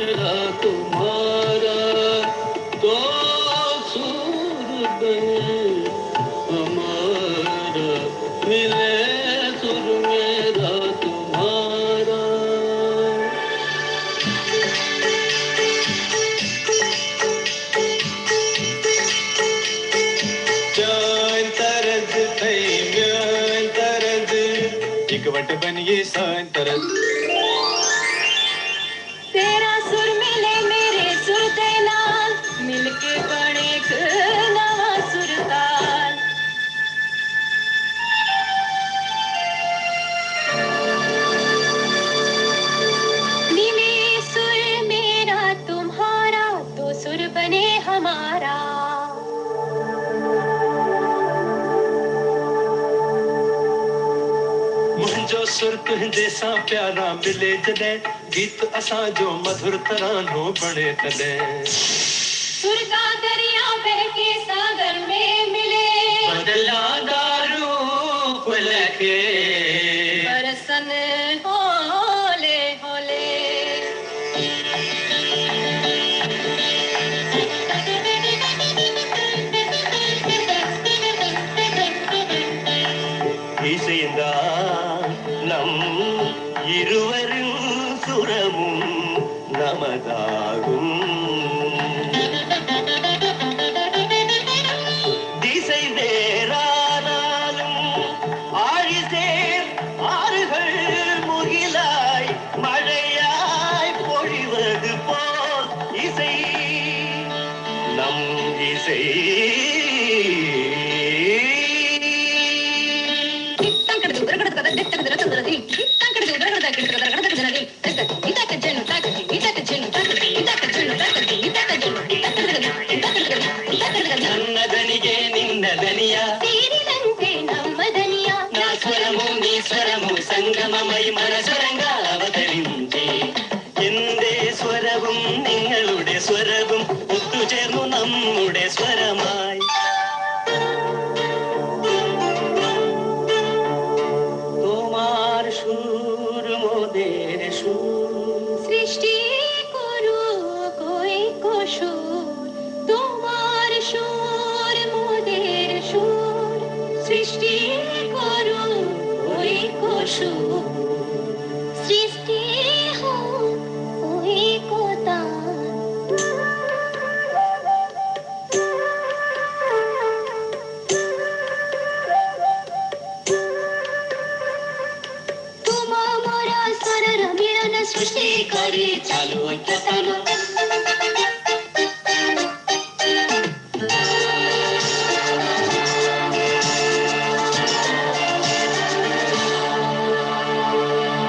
मेरा तुम्हारा तो सुर बने हमारा, मिले सुर मेरा तुम्हारा। वट बनिए सांतरस तेरा सुर मिले मेरे सुर दे नाल, मिलके बने एक नवा सुरताल। मिले सुर मेरा तुम्हारा तो सुर बने हमारा। मुंहिंजो सुर तुंहिंजे सां प्यारा मिले जॾहिं, गीत असां जो मधुर तरानो बणे तॾहिं। सुर का दरिया बहके सागर में मिले, बदला दारू लखे बरसन होले होले। இசைந்தா நம் இருவரின் சுரமும் நமதாகும். திசை வேறானாலும் ஆழிசேர் ஆறுகள் முகிலாய் மழையாய் பொழிவது போல் இசை நம் இசை. నన్నదనిగే నిన్నదనియ తీరినంటే నమ్మదనియ నా స్వరము నీ స్వరము സംഗമമായി മനസ്വരങ്ങൾ അവതരിഞ്ചേ. എന്റെ സ്വരവും നിങ്ങളുടെ സ്വരവും ഒത്തുചേർന്നു നമ്മുടെ സ്വരമായി. তোমার সুর মোদের সুর, সৃষ্টি করু কই সুর। তোমার সুর মোদের সুর, সৃষ্টি করু কই সুর। সৃষ্টি হোক ওই কোতান। তোমা মোরা স্বরর মিলন সৃষ্টি করে চালু ঐক্যতান।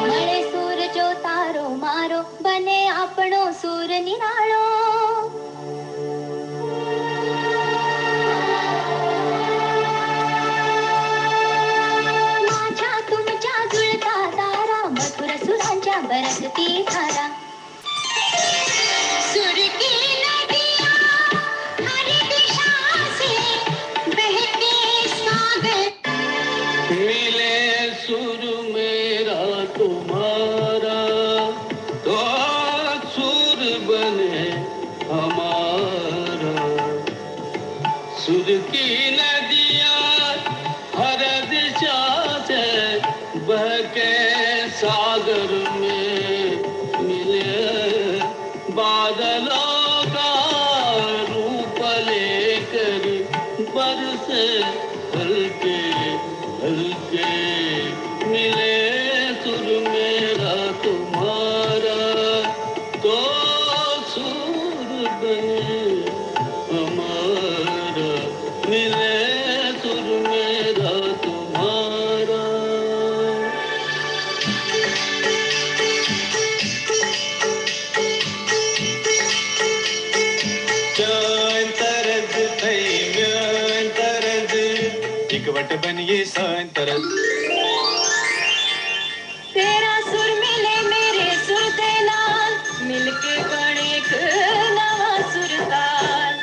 મળે સુર જો તારો મારો, બને આપણો સુર નિરાળો। माझ्या तुमच्या जुळता तारा, मधुर सुरांच्या बरसती धारा। सुर की नदियाँ हर दिशा से बहते सागर। मिले सुर मेरा तुम्हारा तो सुर बने हमारा। सुर की नदियाँ हर दिशा से बहके सागर में मिले, बादलों का रूप लेकर बरसे हल्के हल्के। मिले सुर मेरा तुम्हारा तो सुर बने हमारा। मिले सुर मेरा तुम्हारा। एक वट बनिए सांतरस तेरा सुर मिले मेरे सुर दे नाल, मिलके बने एक नवा सुरताल।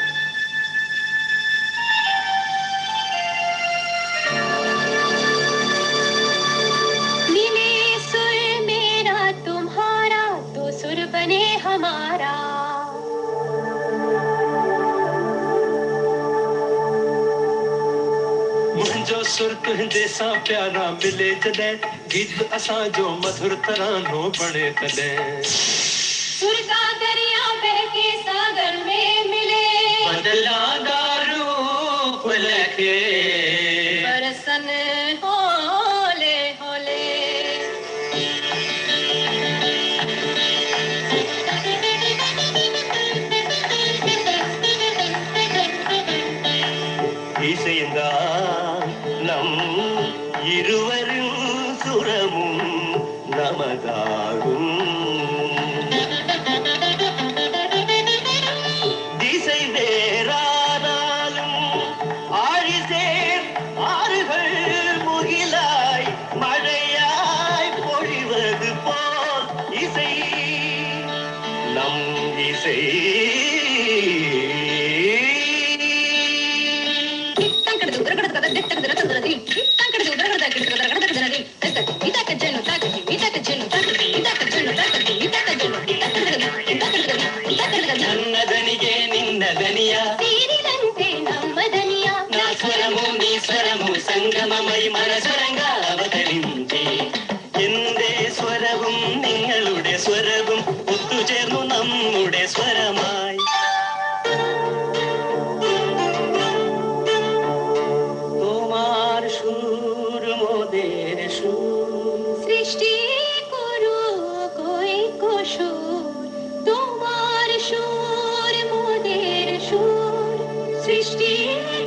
मिले सुर मेरा तुम्हारा तो सुर बने हम हमारा। मुंहिंजो सुर्ख जैसा प्यारा मिले जॾहिं गीत असां जो मधुर तरानो बणे तॾहिं सुर का दरिया बहके सागर में मिले बदलादारू फुलके बरसन होले होले। இசைந்தான் நம் இருவரின் சுரமும் நமதாகும் திசை வேறானாலும் ஆழிசேர் ஆறுகள் முகிலாய் மழையாய் பொழிவது போல் இசை நம் இசை నన్నదనిగే నిన్నదనియ తీరినంతే నమ్మదనియ నా స్వరము నీ స్వరము സംഗമമായി മനസ്വരങ്ക അവതരിഞ്ചി എന്റെ സ്വരവും നിങ്ങളുടെ സ്വരവും ഒത്തുചേർന്നു നമ്മുടെ സ്വരമായി তোমার সুর মোদের সুর সৃষ্টি করো কই কুসুর তোমার সুর মোদের সুর সৃষ্টি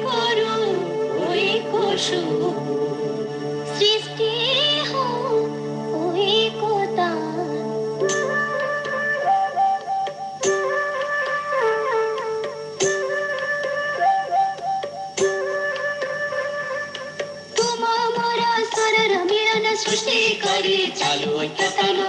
করো কই কুসুর সৃষ্টি হো কই কোতান। तुमा मोरा स्वरर मिलन सृष्टि करी चालू ऐक्यतानो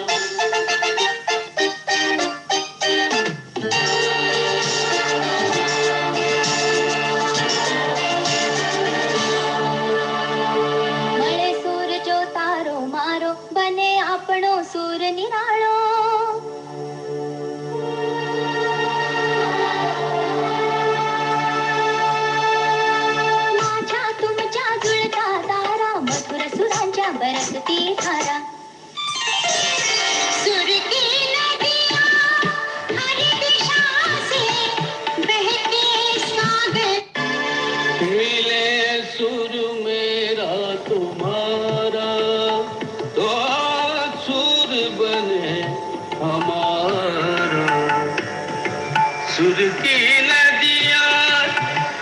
મળે સૂર જો તારો મારો બને આપણો સૂર નિરાળો। माझ्या तुमच्या जुळता तारा मधुर सुरांच्या बरसती धारा सुर की नदियाँ हर दिशा से बहके सागर मिले सुर मेरा तुम्हारा तो सुर बने हमारा सुर की नदियाँ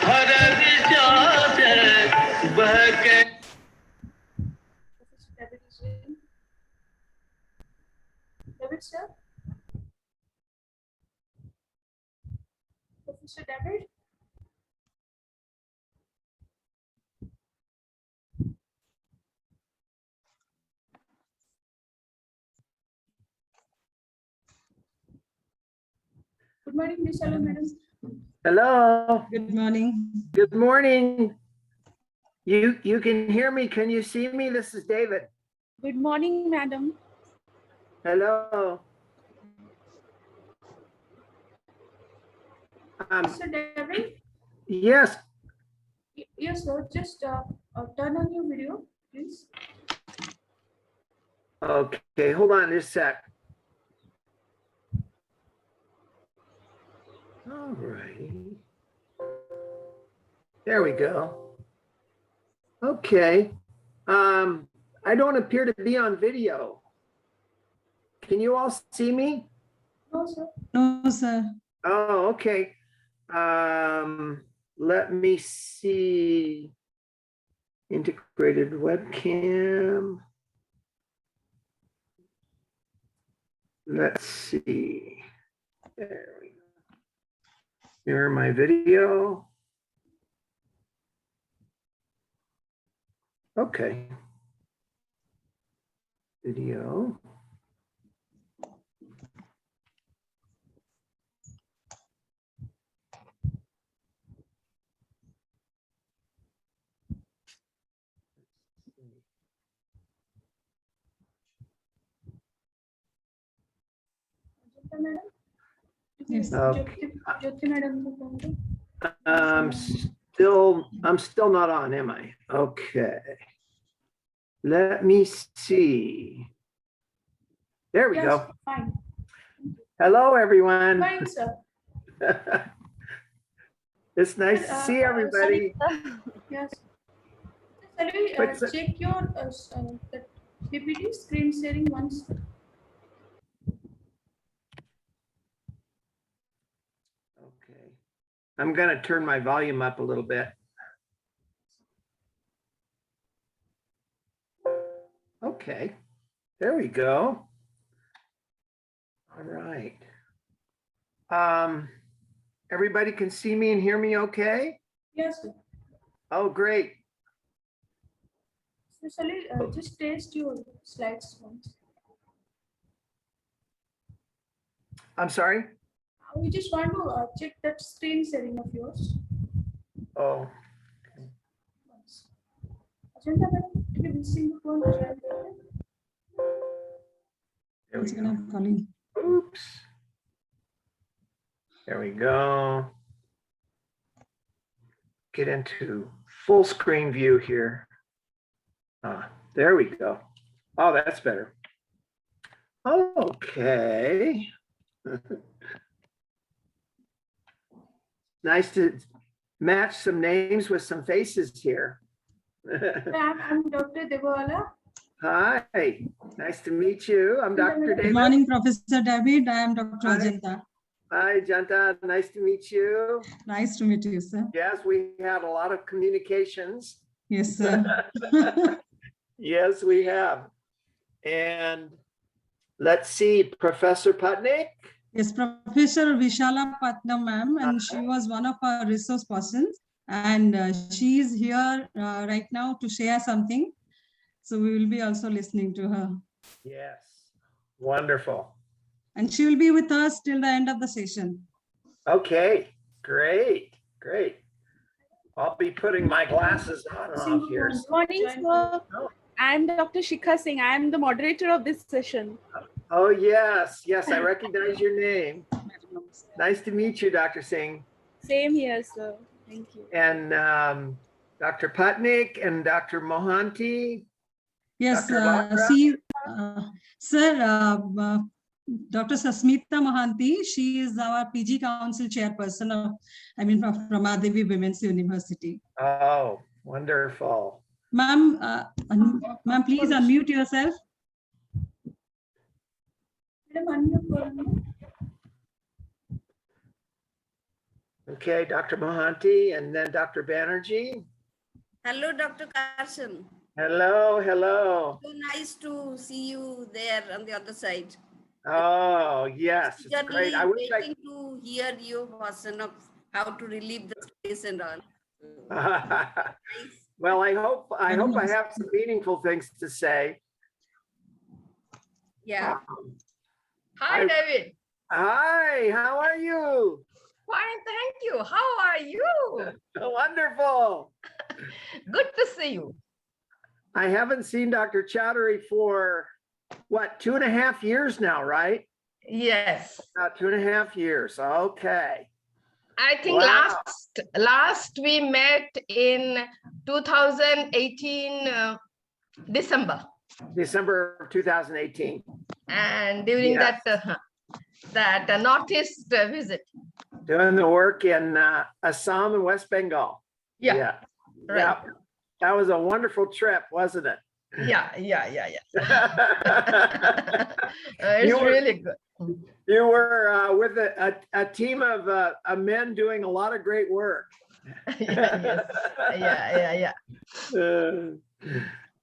हर दिशा से बह के David, sir? Professor David? Good morning, Miss Hello, madam. Hello, Good morning. good morning. You can hear me, can you see me? This is David. Good morning, madam. Hello. Mr. David? Yes, Yes, sir. Just turn on your video, please. okay, hold on just a sec. All righty. There we go. Okay. I don't appear to be on video. Can you all see me? No, sir. No, sir. Oh, okay. Let me see. Integrated webcam. Let's see. There we go. Here my video. Okay. Video. Madam? Yes. Okay. Jyoti madam को बोल दो. I'm still not on, am I? Okay. Let me see. There we Yes, go. fine. Hello, everyone. Fine, sir. It's nice to see everybody. Yes. Shall we check your that PPT screen sharing once? Okay. I'm going to turn my volume up a little bit. Okay. There we go. All right. Everybody can see me and hear me okay? Yes, sir. Oh, great. So shall we just test your slides once? I'm sorry? We just want to check that screen sharing of yours. Oh, Once. Ajanta madam, if you missing the phone, try. there we go. I'm calling. Oops. There we go. Get into full screen view here. There we go. Oh, that's better. Okay. Nice to match some names with some faces here. I'm Dr. Devi. Hi, nice to meet you. I'm Dr. Good David. morning, Professor David. I am Dr. Hi. Ajanta. Hi, Janta. Nice to meet you. Nice to meet you, sir. Yes, we had a lot of communications. Yes, sir. Yes, we have. And let's see, Professor Putnick. Yes, Professor Vishala Patnam, ma'am, and she was one of our resource persons, and she is here right now to share something. So we will be also listening to her. Yes, wonderful. And she will be with us till the end of the session. Okay, great, great. I'll be putting my glasses on and off here. Good morning, sir. I am Dr. Shikha Singh. I am the moderator of this session. Oh, yes, yes, I recognize your name. Nice to meet you, Dr. Singh. Same here, sir. Thank you. And Dr. Putnick and Dr. Mohanty. Yes, Dr. Lakra? see, sir, Dr. Sasmita Mohanty, she is our PG Council chairperson of, from Devi Women's University. Oh, wonderful. Ma'am, ma'am, please unmute yourself. Madam, unmute phone. Okay, Dr. Mohanty and then Dr. Banerjee. Hello, Dr. Carson. Hello, hello. So nice to see you there on the other side. Oh, yes, it's great. I wish waiting to hear your version of how to relieve the stress and all. Well, I hope I have some meaningful things to say. Yeah. Hi, David. Hi, how are you? Fine, thank you. How are you? Wonderful. Good to see you. I haven't seen Dr. Chowdhury for what, 2.5 years now, right? Yes. About 2.5 years. Okay. I think Wow. last we met in 2018 December, December of 2018. and during Yes. that Northeast visit. Doing the work in Assam and West Bengal. Yeah. Right. Yeah. That was a wonderful trip, wasn't it? Yeah. It's You were- really good. You were with a team of men doing a lot of great work. Yeah.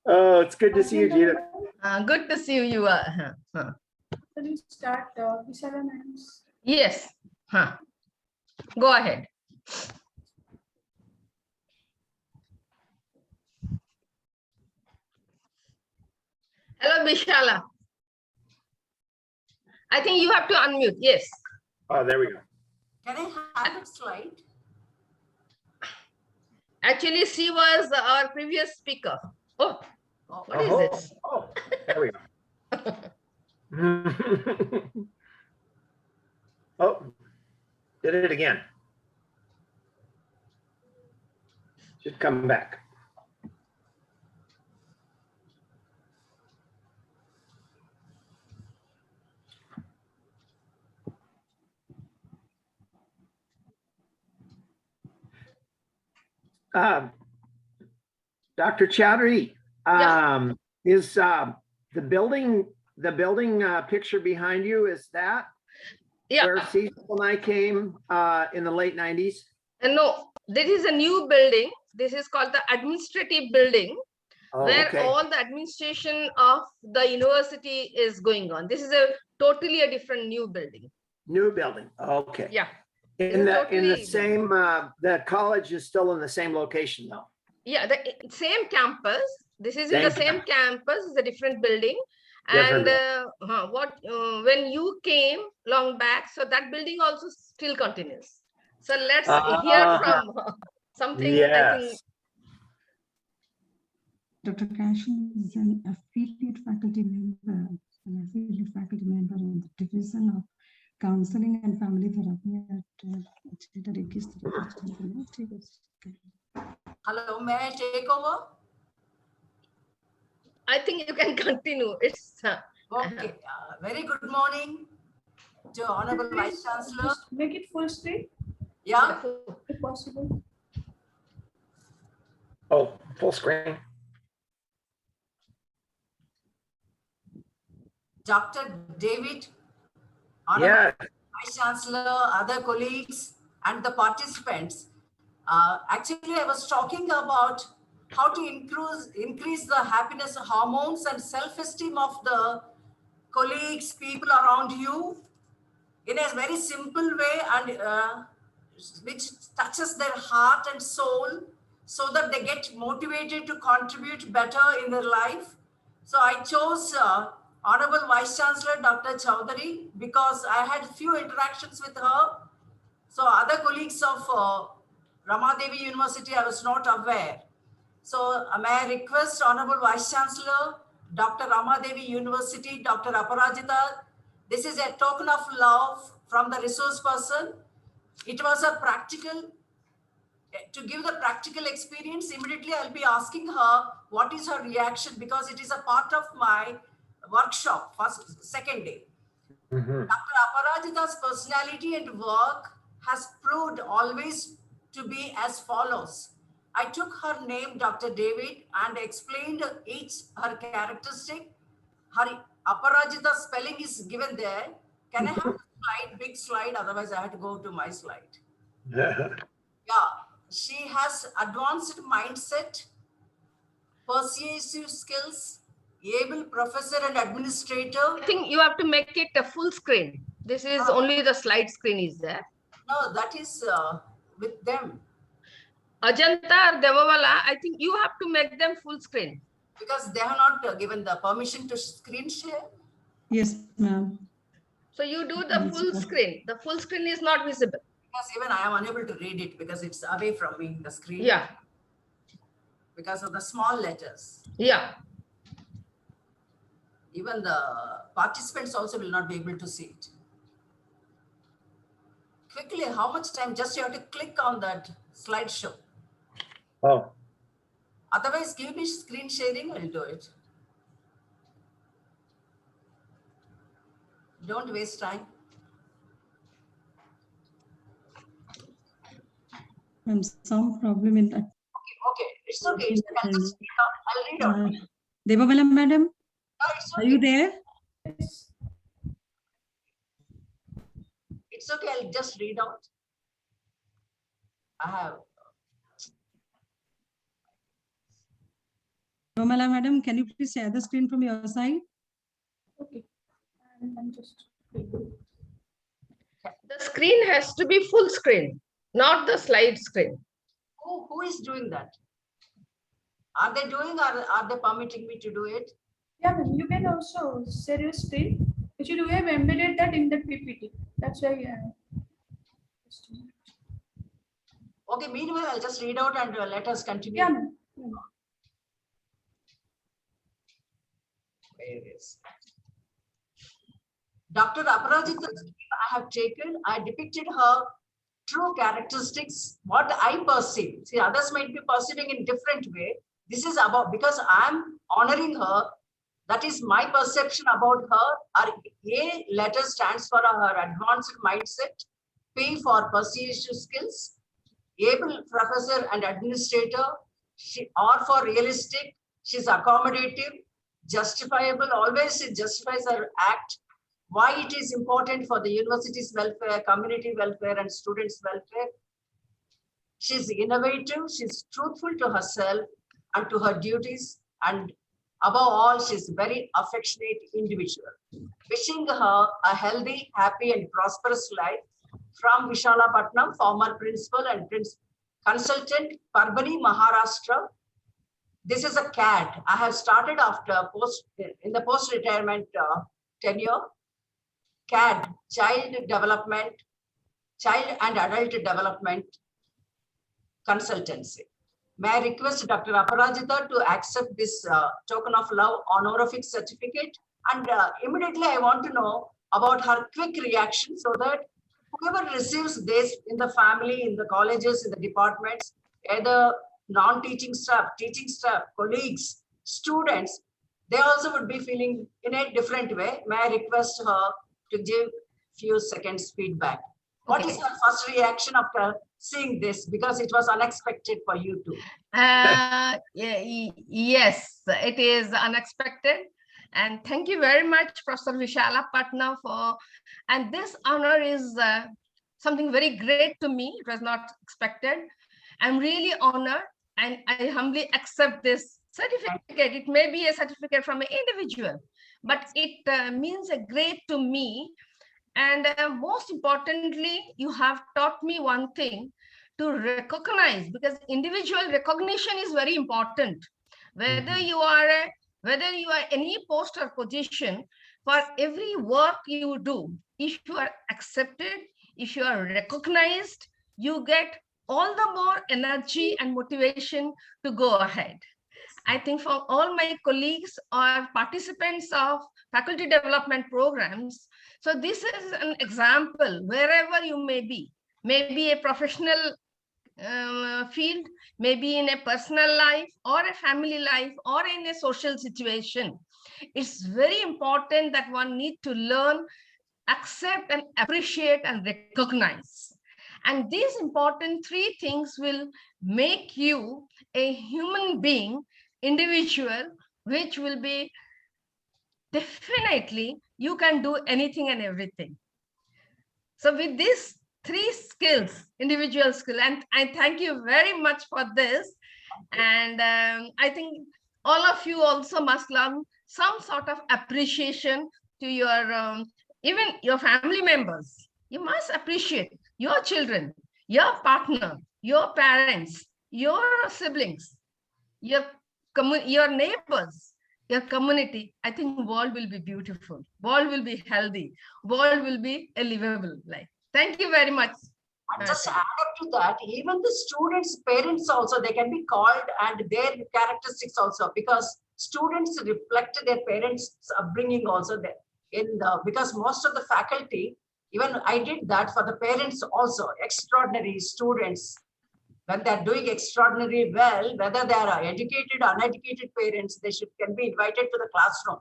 Oh, it's good to see you, Gita. Good to see you. Shall we start Vishala madam's? Yes. Go ahead. Hello, Vishala. I think you have to unmute. Yes. Oh, there we go. Can I have a slide? Actually, she was our previous speaker. Oh, what is this? Oh, there we go. Oh, Did it again. Should come back. Dr. Chowdhury, is the building picture behind you, is that Yeah. where Cecil and I came in the late 90s? No, this is a new building. This is called the administrative building, where all the administration of the university is going on. This is a totally a different new building. New building, okay. Yeah. In the same, the college is still in the same location though? Yeah, the same campus. This is in the same campus, it's a different building. And when you came long back, so that building also still continues. So let's hear from something. Yes. I think Dr. Carson is an affiliate faculty member in the Division of Counseling and Family Therapy at Regis. Hello, may I take over? I think you can continue. It's okay. Very good morning to Honorable Vice Chancellor. Just make it full screen. Yeah, If possible. Oh, full screen. Dr. David, Honorable Vice Chancellor, other colleagues, and the participants. Actually, I was talking about how to increase the happiness hormones and self-esteem of the colleagues, people around you in a very simple way, and which touches their heart and soul, so that they get motivated to contribute better in their life. So I chose Honorable Vice Chancellor Dr. Chowdhury because I had few interactions with her. So other colleagues of Rama Devi University, I was not aware. So may I request Honorable Vice Chancellor, Dr. Rama Devi University, Dr. Aparajita, this is a token of love from the resource person. It was a practical, to give the practical experience, immediately I'll be asking her what is her reaction, because it is a part of my workshop, second day. Dr. Aparajita's personality and work has proved always to be as follows. I took her name, Dr. David, and explained each her characteristic. Her Aparajita spelling is given there. Can I have a slide, big slide? Otherwise, I have to go to my slide. Yeah, she has advanced mindset, persuasive skills, able professor and administrator. I think you have to make it a full screen. This is only the slide screen is there. No, that is with them. Ajanta or Devawala, I think you have to make them full screen. Because they have not given the permission to screen share. Yes, ma'am. So you do the full screen. The full screen is not visible. Because even I am unable to read it because it's away from me, the screen. Yeah. Because of the small letters. Yeah. Even the participants also will not be able to see it. Quickly, how much time? Just you have to click on that slideshow. Oh. Otherwise, give me screen sharing, I'll do it. Don't waste time. Some problem in that. Okay, it's okay. I'll read out. Devawala madam, No, are you there? It's okay, I'll just read out. I have. Devawala madam, can you please share the screen from your side? Okay. And I'm just. The screen has to be full screen, not the slide screen. Who is doing that? Are they doing or are they permitting me to do it? Yeah, you can also share your screen. Actually, we have embedded that in the PPT. That's why. Okay, meanwhile, I'll just read out and let us continue. Yeah. Where is Dr. Aparajita, I have taken, I depicted her true characteristics, what I perceive. See, others might be perceiving in different way. This is about, because I'm honoring her, that is my perception about her. Her A letter stands for her advanced mindset, P for persuasive skills, able professor and administrator, or for realistic, she's accommodative, justifiable, always she justifies her act, why it is important for the university's welfare, community welfare, and students' welfare. She's innovative, she's truthful to herself and to her duties, and above all, she's a very affectionate individual. Wishing her a healthy, happy, and prosperous life from Vishalapatnam, former principal and consultant, Parbani, Maharashtra. This is a CAD. I have started after in the post-retirement tenure. CAD, Child and Adult Development Consultancy. May I request Dr. Aparajita to accept this token of love honorific certificate? And immediately I want to know about her quick reaction, so that whoever receives this in the family, in the colleges, in the departments, either non-teaching staff, teaching staff, colleagues, students, they also would be feeling in a different way. May I request her to give few seconds feedback? What is your first reaction after seeing this? Because it was unexpected for you too. Yes, it is unexpected. And thank you very much, Professor Vishalapatnam, for, and this honor is something very great to me. It was not expected. I'm really honored, and I humbly accept this certificate. It may be a certificate from an individual, but it means a great to me. And most importantly, you have taught me one thing, to recognize, because individual recognition is very important. Whether you are any post or position, for every work you do, if you are accepted, if you are recognized, you get all the more energy and motivation to go ahead. I think for all my colleagues or participants of faculty development programs, so this is an example wherever you may be a professional field, maybe in a personal life or a family life or in a social situation. It's very important that one need to learn, accept and appreciate and recognize. And these important three things will make you a human being, individual, which will be definitely you can do anything and everything. So with these three skills, individual skill, and I thank you very much for this. And I think all of you also must learn some sort of appreciation to your, even your family members. You must appreciate your children, your partner, your parents, your siblings, your neighbors, your community. I think world will be beautiful, world will be healthy, world will be a livable life. Thank you very much. And just add up to that, even the students' parents also, they can be called, and their characteristics also, because students reflect their parents' upbringing also there. Because most of the faculty, even I did that for the parents also, extraordinary students, when they're doing extraordinarily well, whether they are educated or uneducated parents, they can be invited to the classroom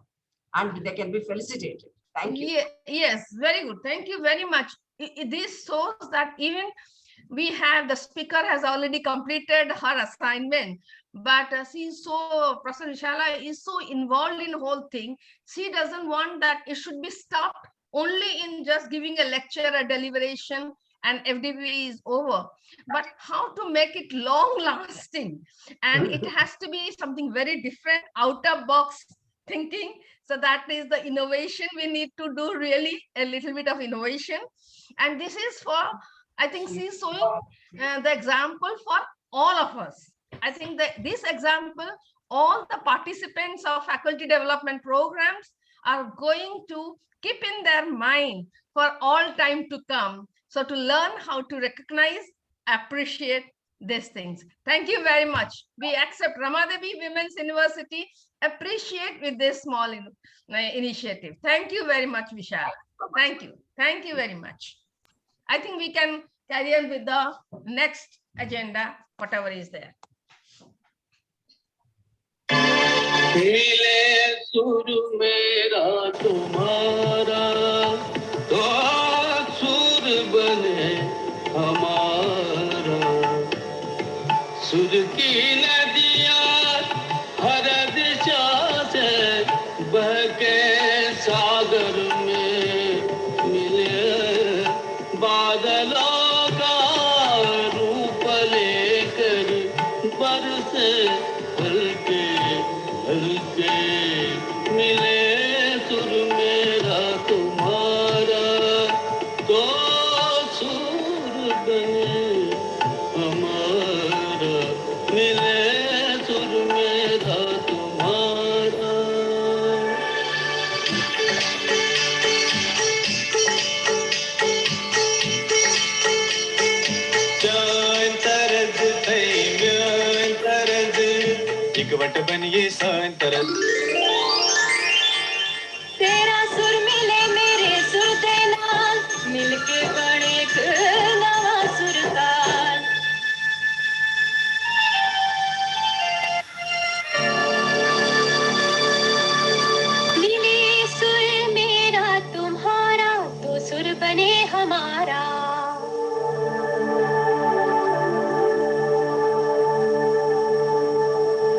and they can be felicitated. Thank you. Yes, very good. Thank you very much. This shows that even we have, the speaker has already completed her assignment, but Professor Vishala is so involved in the whole thing. She doesn't want that it should be stopped only in just giving a lecture, a deliberation, and FDP is over, but how to make it long lasting. And it has to be something very different, out of box thinking. So that is the innovation we need to do, really a little bit of innovation. And this is for, I think she's showing the example for all of us. I think that this example, all the participants of faculty development programs are going to keep in their mind for all time to come. So to learn how to recognize, appreciate these things. Thank you very much. We accept Rama Devi Women's University, appreciate with this small initiative. Thank you very much, Vishal. Thank you. Thank you very much. I think we can carry on with the next agenda, whatever is there. खेले सुर मेरा तुम्हारा तो सुर बने हमारा सुर की नदियाँ हर दिशा से बहके सागर में मिले बादलों का रूप लेकर बरसे हल्के हल्के मिले सुर मेरा तुम्हारा तो सुर बने हमारा मिले सुर मेरा तुम्हारा इकवट बनिए संतरत तेरा सुर मिले मेरे सुर दे नाल मिलके बने एक नवा सुरताल मिले सुर मेरा तुम्हारा तो सुर बने हमारा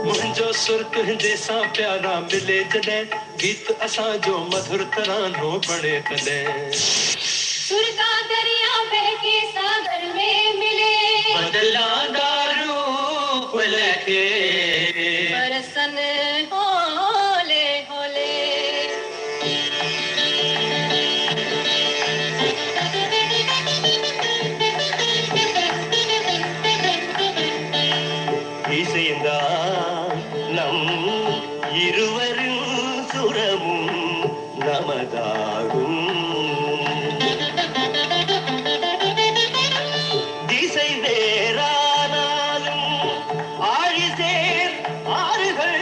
मुंहिंजो सुर तुंहिंजे सां प्यारा मिले जॾहिं गीत असां जो मधुर तरानो बणे तॾहिं सुर का दरिया बहके सागर में मिले बदला रूप लेके बरसन होले होले இசைந்தா நம் இருவரின் சுரமும் நமதாகும் திசை வேறானாலும் ஆழிசேர் ஆறுகள்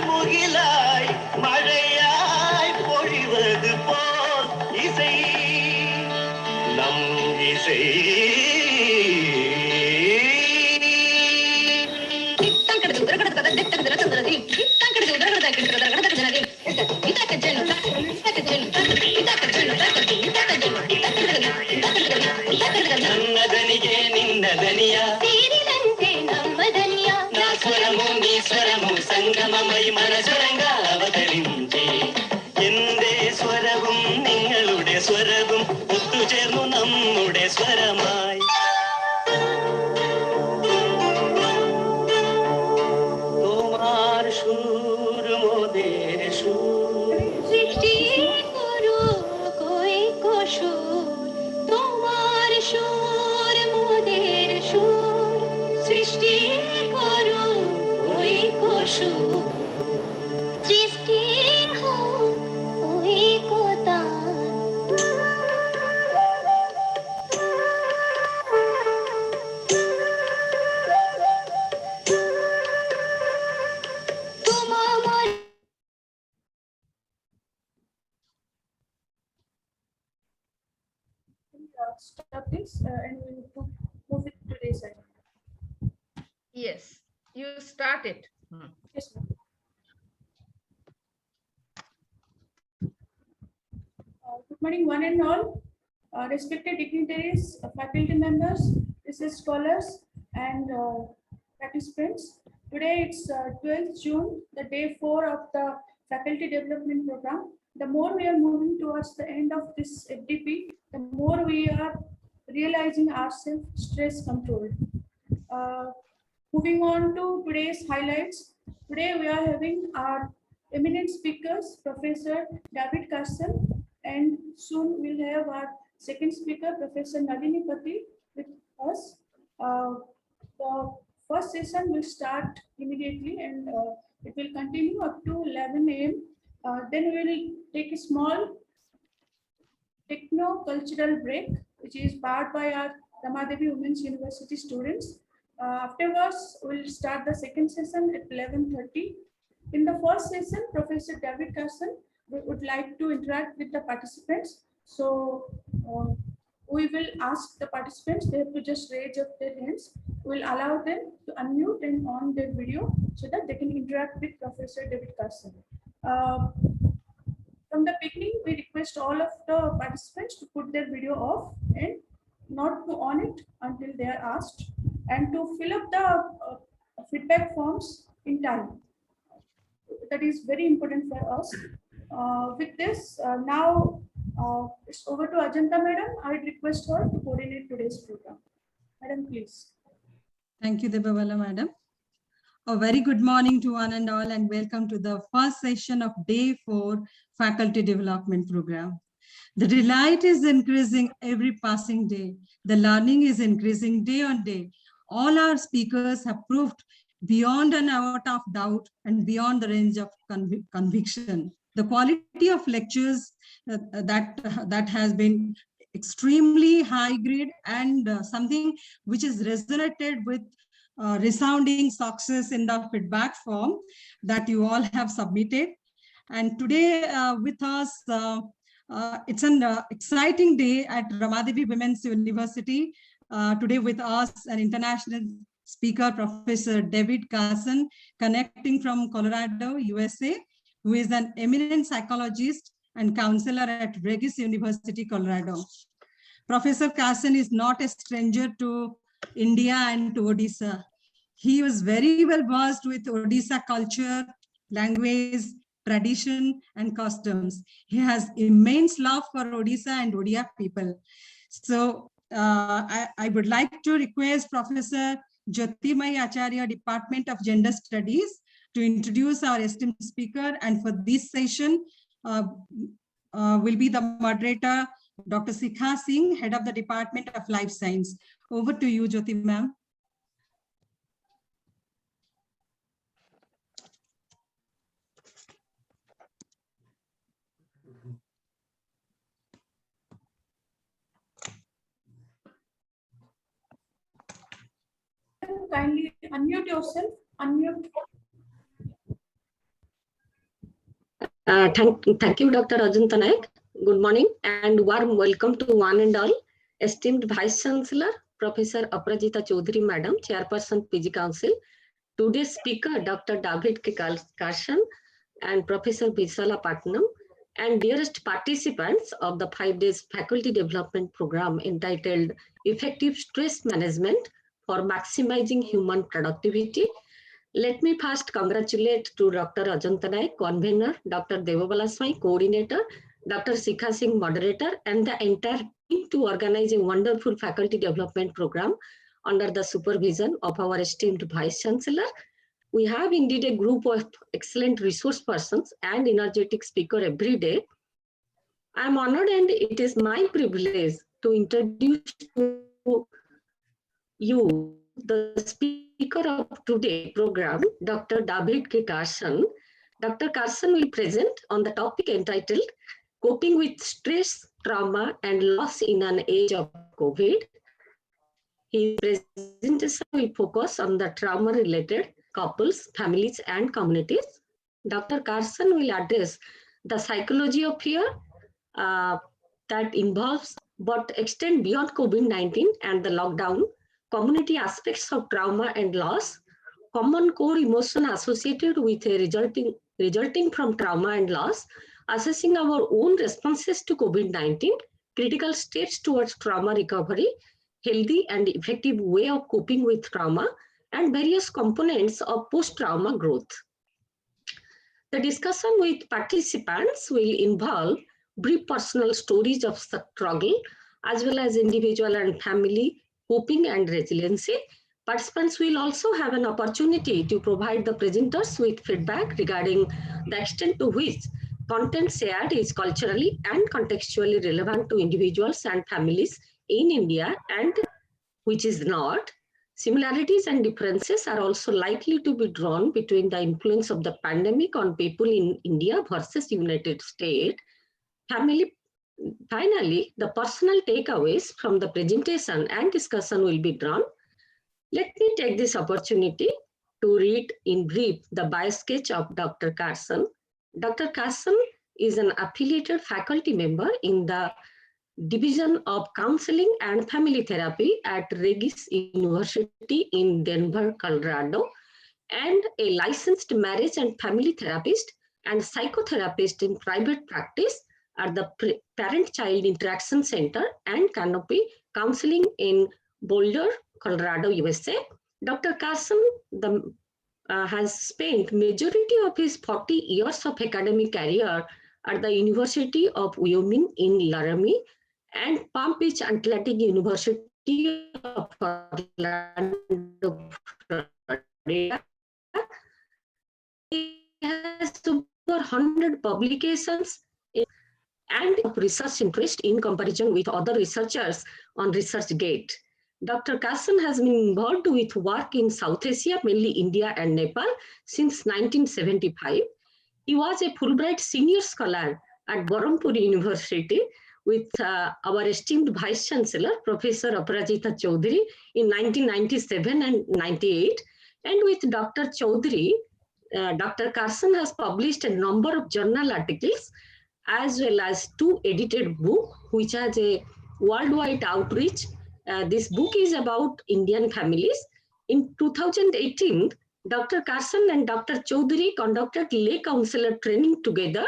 முகிலாய் மழையாய் பொழிவது போல் இசை நம் இசை నన్నదనిగే నిన్నదనియ తీరినంటే నమ్మదనియ నా స్వరము నీ స్వరము സംഗമമായി മനസ്വരങ്ക അവതരിഞ്ചേ എന്റെ സ്വരവും നിങ്ങളുടെ സ്വരവും ഒത്തുചേർന്നു നമ്മുടെ സ്വരമായി তোমার সুর মোদের সুর সৃষ্টি করো কই সুর তোমার সুর মোদের সুর সৃষ্টি করো কই সুর সৃষ্টি হোক ওই কোতান Stop this and we will move it to today's agenda. Yes, you start it. Yes, ma'am. Good morning, one and all. Respected dignitaries, faculty members, research scholars, and participants. Today it's 12th June, the day 4 of the faculty development program. The more we are moving towards the end of this FDP, the more we are realizing ourselves stress controlled. Moving on to today's highlights. Today we are having our eminent speakers, Professor David Carson, and soon we'll have our second speaker, Professor Nalini Pati, with us. The first session will start immediately and it will continue up to 11 a.m. Then we will take a small techno-cultural break, which is powered by our Rama Devi Women's University students. Afterwards, we'll start the second session at 11:30. In the first session, Professor David Carson would like to interact with the participants. So we will ask the participants, they have to just raise up their hands. We'll allow them to unmute and on their video so that they can interact with Professor David Carson. From the beginning, we request all of the participants to put their video off and not to on it until they are asked, and to fill up the feedback forms in time. That is very important for us. With this, now it's over to Ajanta Madam. I would request her to coordinate today's program. Madam, please. Thank you, Debawala Madam. A very good morning to one and all, and welcome to the first session of Day 4 Faculty Development Program. The delight is increasing every passing day. The learning is increasing day on day. All our speakers have proved beyond an out of doubt and beyond the range of conviction. The quality of lectures that has been extremely high grade and something which is resonated with resounding success in the feedback form that you all have submitted. And today with us, it's an exciting day at Rama Devi Women's University. Today with us, an international speaker, Professor David Carson, connecting from Colorado, USA, who is an eminent psychologist and counselor at Regis University, Colorado. Professor Carson is not a stranger to India and to Odisha. He was very well versed with Odisha culture, language, tradition, and customs. He has immense love for Odisha and Odia people. So I would like to request Professor Jyotimai Acharya, Department of Gender Studies, to introduce our esteemed speaker. And for this session will be the moderator, Dr. Shikha Singh, Head of the Department of Life Science. Over to you, Jyoti ma'am. Kindly unmute yourself. Unmute. Thank you, Dr. Ajanta Naik. Good morning and warm welcome to one and all. Esteemed Vice Chancellor, Professor Aprajita Chaudhary Madam, Chairperson PG Council, today's speaker, Dr. David K. Carson and Professor Vishala Patnam, and dearest participants of the 5 days faculty development program entitled Effective Stress Management for Maximizing Human Productivity. Let me first congratulate to Dr. Ajanta Naik, convener, Dr. Devabala Swai, coordinator, Dr. Shikha Singh, moderator, and the entire team to organize a wonderful faculty development program under the supervision of our esteemed Vice Chancellor. We have indeed a group of excellent resource persons and energetic speakers every day. I am honored and it is my privilege to introduce to you the speaker of today's program, Dr. David K. Carson. Dr. Carson will present on the topic entitled Coping with Stress, Trauma, and Loss in an Age of COVID. His presentation will focus on the trauma-related couples, families, and communities. Dr. Carson will address the psychology of fear that involves but extend beyond COVID-19 and the lockdown, community aspects of trauma and loss, common core emotion associated with a resulting from trauma and loss, assessing our own responses to COVID-19, critical steps towards trauma recovery, healthy and effective way of coping with trauma, and various components of post-trauma growth. The discussion with participants will involve brief personal stories of struggle, as well as individual and family coping and resiliency. Participants will also have an opportunity to provide the presenters with feedback regarding the extent to which content shared is culturally and contextually relevant to individuals and families in India and which is not. Similarities and differences are also likely to be drawn between the influence of the pandemic on people in India versus United States. Finally, the personal takeaways from the presentation and discussion will be drawn. Let me take this opportunity to read in brief the bio sketch of Dr. Carson. Dr. Carson is an affiliated faculty member in the Division of Counseling and Family Therapy at Regis University in Denver, Colorado, and a licensed marriage and family therapist and psychotherapist in private practice at the Parent-Child Interaction Center and Canopy Counseling in Boulder, Colorado, USA. Dr. Carson has spent majority of his 40 years of academic career at the University of Wyoming in Laramie and Palm Beach Atlantic University of Orlando, Florida. He has over 100 publications and research interest in comparison with other researchers on ResearchGate. Dr. Carson has been involved with work in South Asia, mainly India and Nepal, since 1975. He was a Fulbright senior scholar at Berhampur University with our esteemed Vice Chancellor, Professor Aparajita Chaudhary in 1997 and 98. And with Dr. Chaudhary, Dr. Carson has published a number of journal articles as well as 2 edited books, which has a worldwide outreach. This book is about Indian families. In 2018, Dr. Carson and Dr. Chaudhary conducted lay counselor training together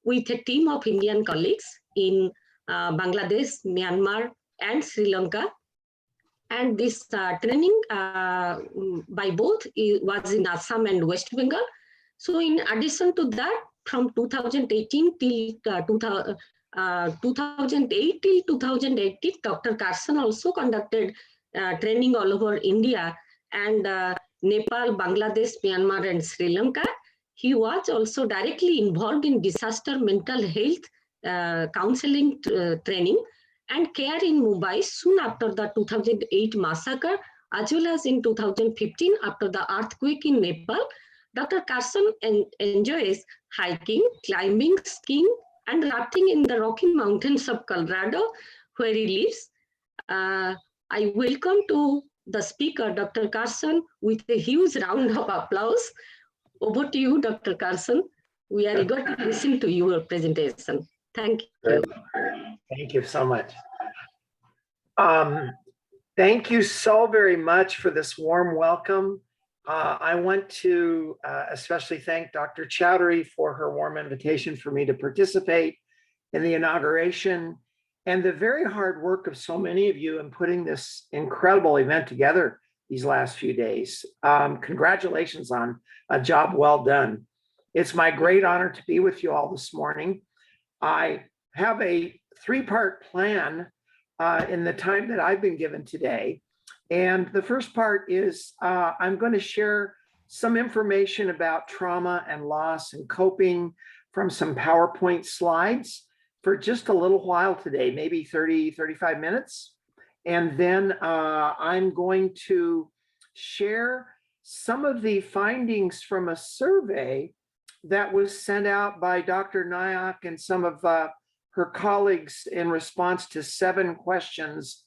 with a team of Indian colleagues in Bangladesh, Myanmar, and Sri Lanka. And this training by both was in Assam and West Bengal. So in addition to that, from 2018 till 2008 till 2018, Dr. Carson also conducted training all over India and Nepal, Bangladesh, Myanmar, and Sri Lanka. He was also directly involved in disaster mental health counseling training and care in Mumbai soon after the 2008 massacre, as well as in 2015 after the earthquake in Nepal. Dr. Carson enjoys hiking, climbing, skiing, and rafting in the Rocky Mountains of Colorado, where he lives. I welcome to the speaker, Dr. Carson, with a huge round of applause. Over to you, Dr. Carson. We are eager to listen to your presentation. Thank you. Thank you so much. Thank you so very much for this warm welcome. I want to especially thank Dr. Chaudhary for her warm invitation for me to participate in the inauguration and the very hard work of so many of you in putting this incredible event together these last few days. Congratulations on a job well done. It's my great honor to be with you all this morning. I have a 3-part plan in the time that I've been given today. And the first part is I'm going to share some information about trauma and loss and coping from some PowerPoint slides for just a little while today, maybe 30, 35 minutes. And then I'm going to share some of the findings from a survey that was sent out by Dr. Nayak and some of her colleagues in response to 7 questions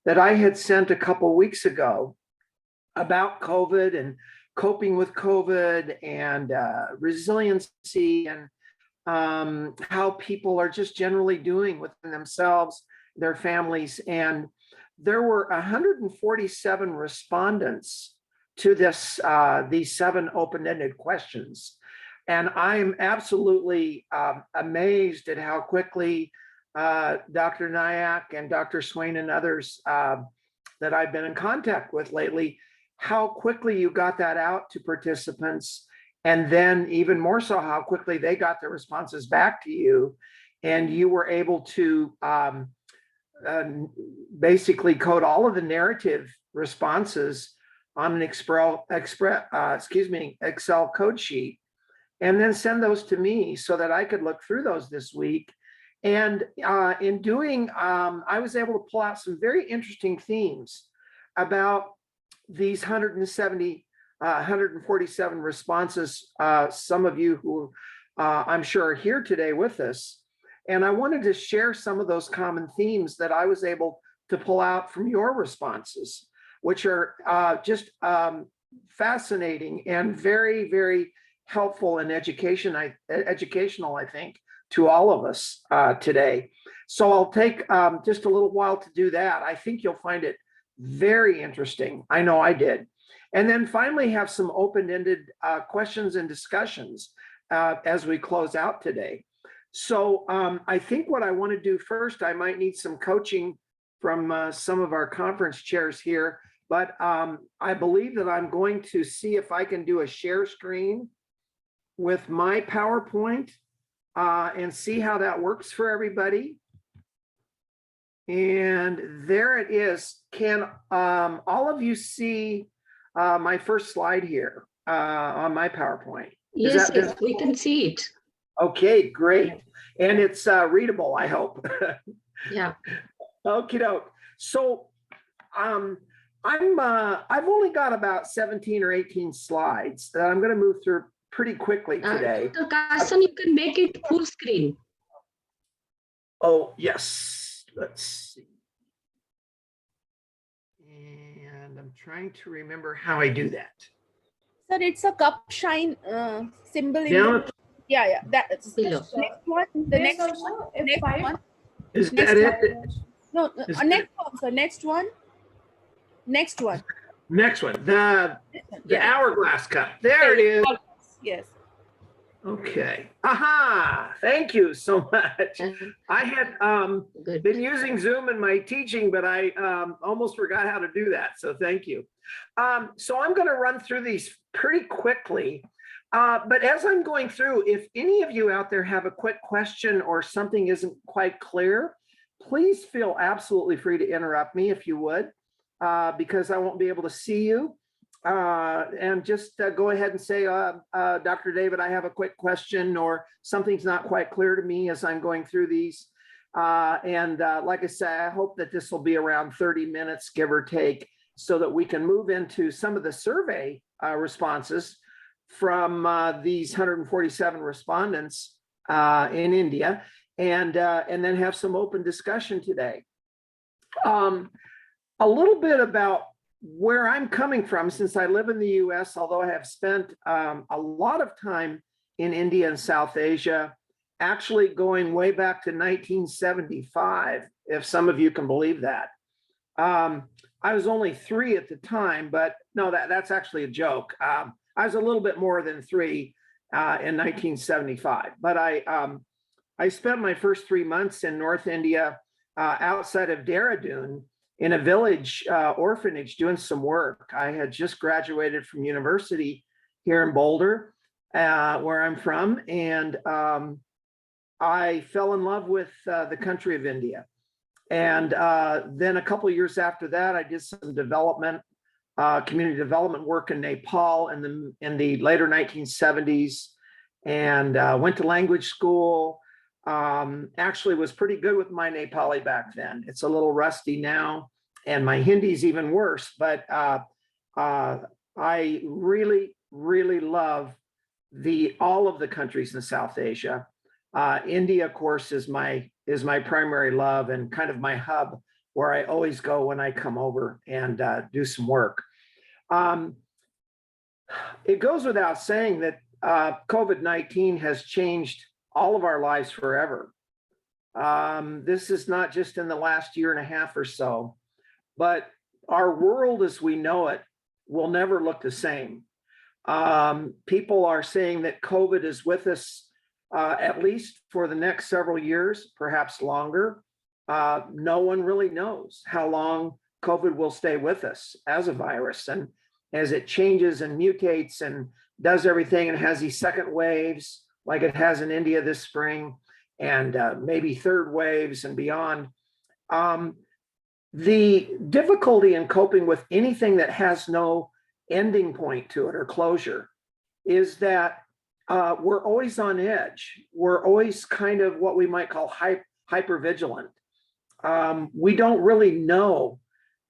that I had sent a couple weeks ago about COVID and coping with COVID and resiliency and how people are just generally doing within themselves, their families. And there were 147 respondents to this these 7 open-ended questions. And I'm absolutely amazed at how quickly Dr. Nayak and Dr. Swain and others that I've been in contact with lately, how quickly you got that out to participants, and then even more so how quickly they got their responses back to you, and you were able to basically code all of the narrative responses on an Excel code sheet, and then send those to me so that I could look through those this week. And in doing, I was able to pull out some very interesting themes about these 147 responses, some of you who I'm sure are here today with us. And I wanted to share some of those common themes that I was able to pull out from your responses, which are just fascinating and very, very helpful and educational, I think, to all of us today. So I'll take just a little while to do that. I think you'll find it very interesting. I know I did. And then finally have some open-ended questions and discussions as we close out today. So I think what I want to do first, I might need some coaching from some of our conference chairs here, but I believe that I'm going to see if I can do a share screen with my PowerPoint and see how that works for everybody. And there it is. Can all of you see my first slide here on my PowerPoint? Yes, yes, we can see it. Okay, great. And it's readable, I hope. Yeah. Okie doke. So I've only got about 17 or 18 slides that I'm going to move through pretty quickly today. Dr. Carson, you can make it full screen. Oh, yes. Let's see. And I'm trying to remember how I do that. Sir, it's a cup shine symbol. Down Yeah. That's below. next one. The next one. Next one. Is that it? No, next one, sir. Next one. Next one. Next one. The hourglass cup. There it is. Yes. Okay. Aha. Thank you so much. I had been using Zoom in my teaching, but I almost forgot how to do that. So thank you. So I'm going to run through these pretty quickly. But as I'm going through, if any of you out there have a quick question or something isn't quite clear, please feel absolutely free to interrupt me if you would, because I won't be able to see you. And just go ahead and say, Dr. David, I have a quick question, or something's not quite clear to me as I'm going through these. Like I say, I hope that this will be around 30 minutes, give or take, so that we can move into some of the survey responses from these 147 respondents in India, and then have some open discussion today. A little bit about where I'm coming from, since I live in the US, although I have spent a lot of time in India and South Asia, actually going way back to 1975, if some of you can believe that. I was only 3 at the time, but no, that's actually a joke. I was a little bit more than 3 in 1975, but I spent my first 3 months in North India outside of Dehradun in a village orphanage doing some work. I had just graduated from university here in Boulder, where I'm from, and I fell in love with the country of India. And then a couple of years after that, I did some development, community development work in Nepal in the later 1970s, and went to language school. Actually was pretty good with my Nepali back then. It's a little rusty now, and my Hindi is even worse, but I really, really love all of the countries in South Asia. India, of course, is my primary love and kind of my hub where I always go when I come over and do some work. It goes without saying that COVID-19 has changed all of our lives forever. This is not just in the last year and a half or so, but our world as we know it will never look the same. People are saying that COVID is with us at least for the next several years, perhaps longer. No one really knows how long COVID will stay with us as a virus, and as it changes and mutates and does everything and has these second waves like it has in India this spring, and maybe third waves and beyond. The difficulty in coping with anything that has no ending point to it or closure is that we're always on edge. We're always kind of what we might call hypervigilant. We don't really know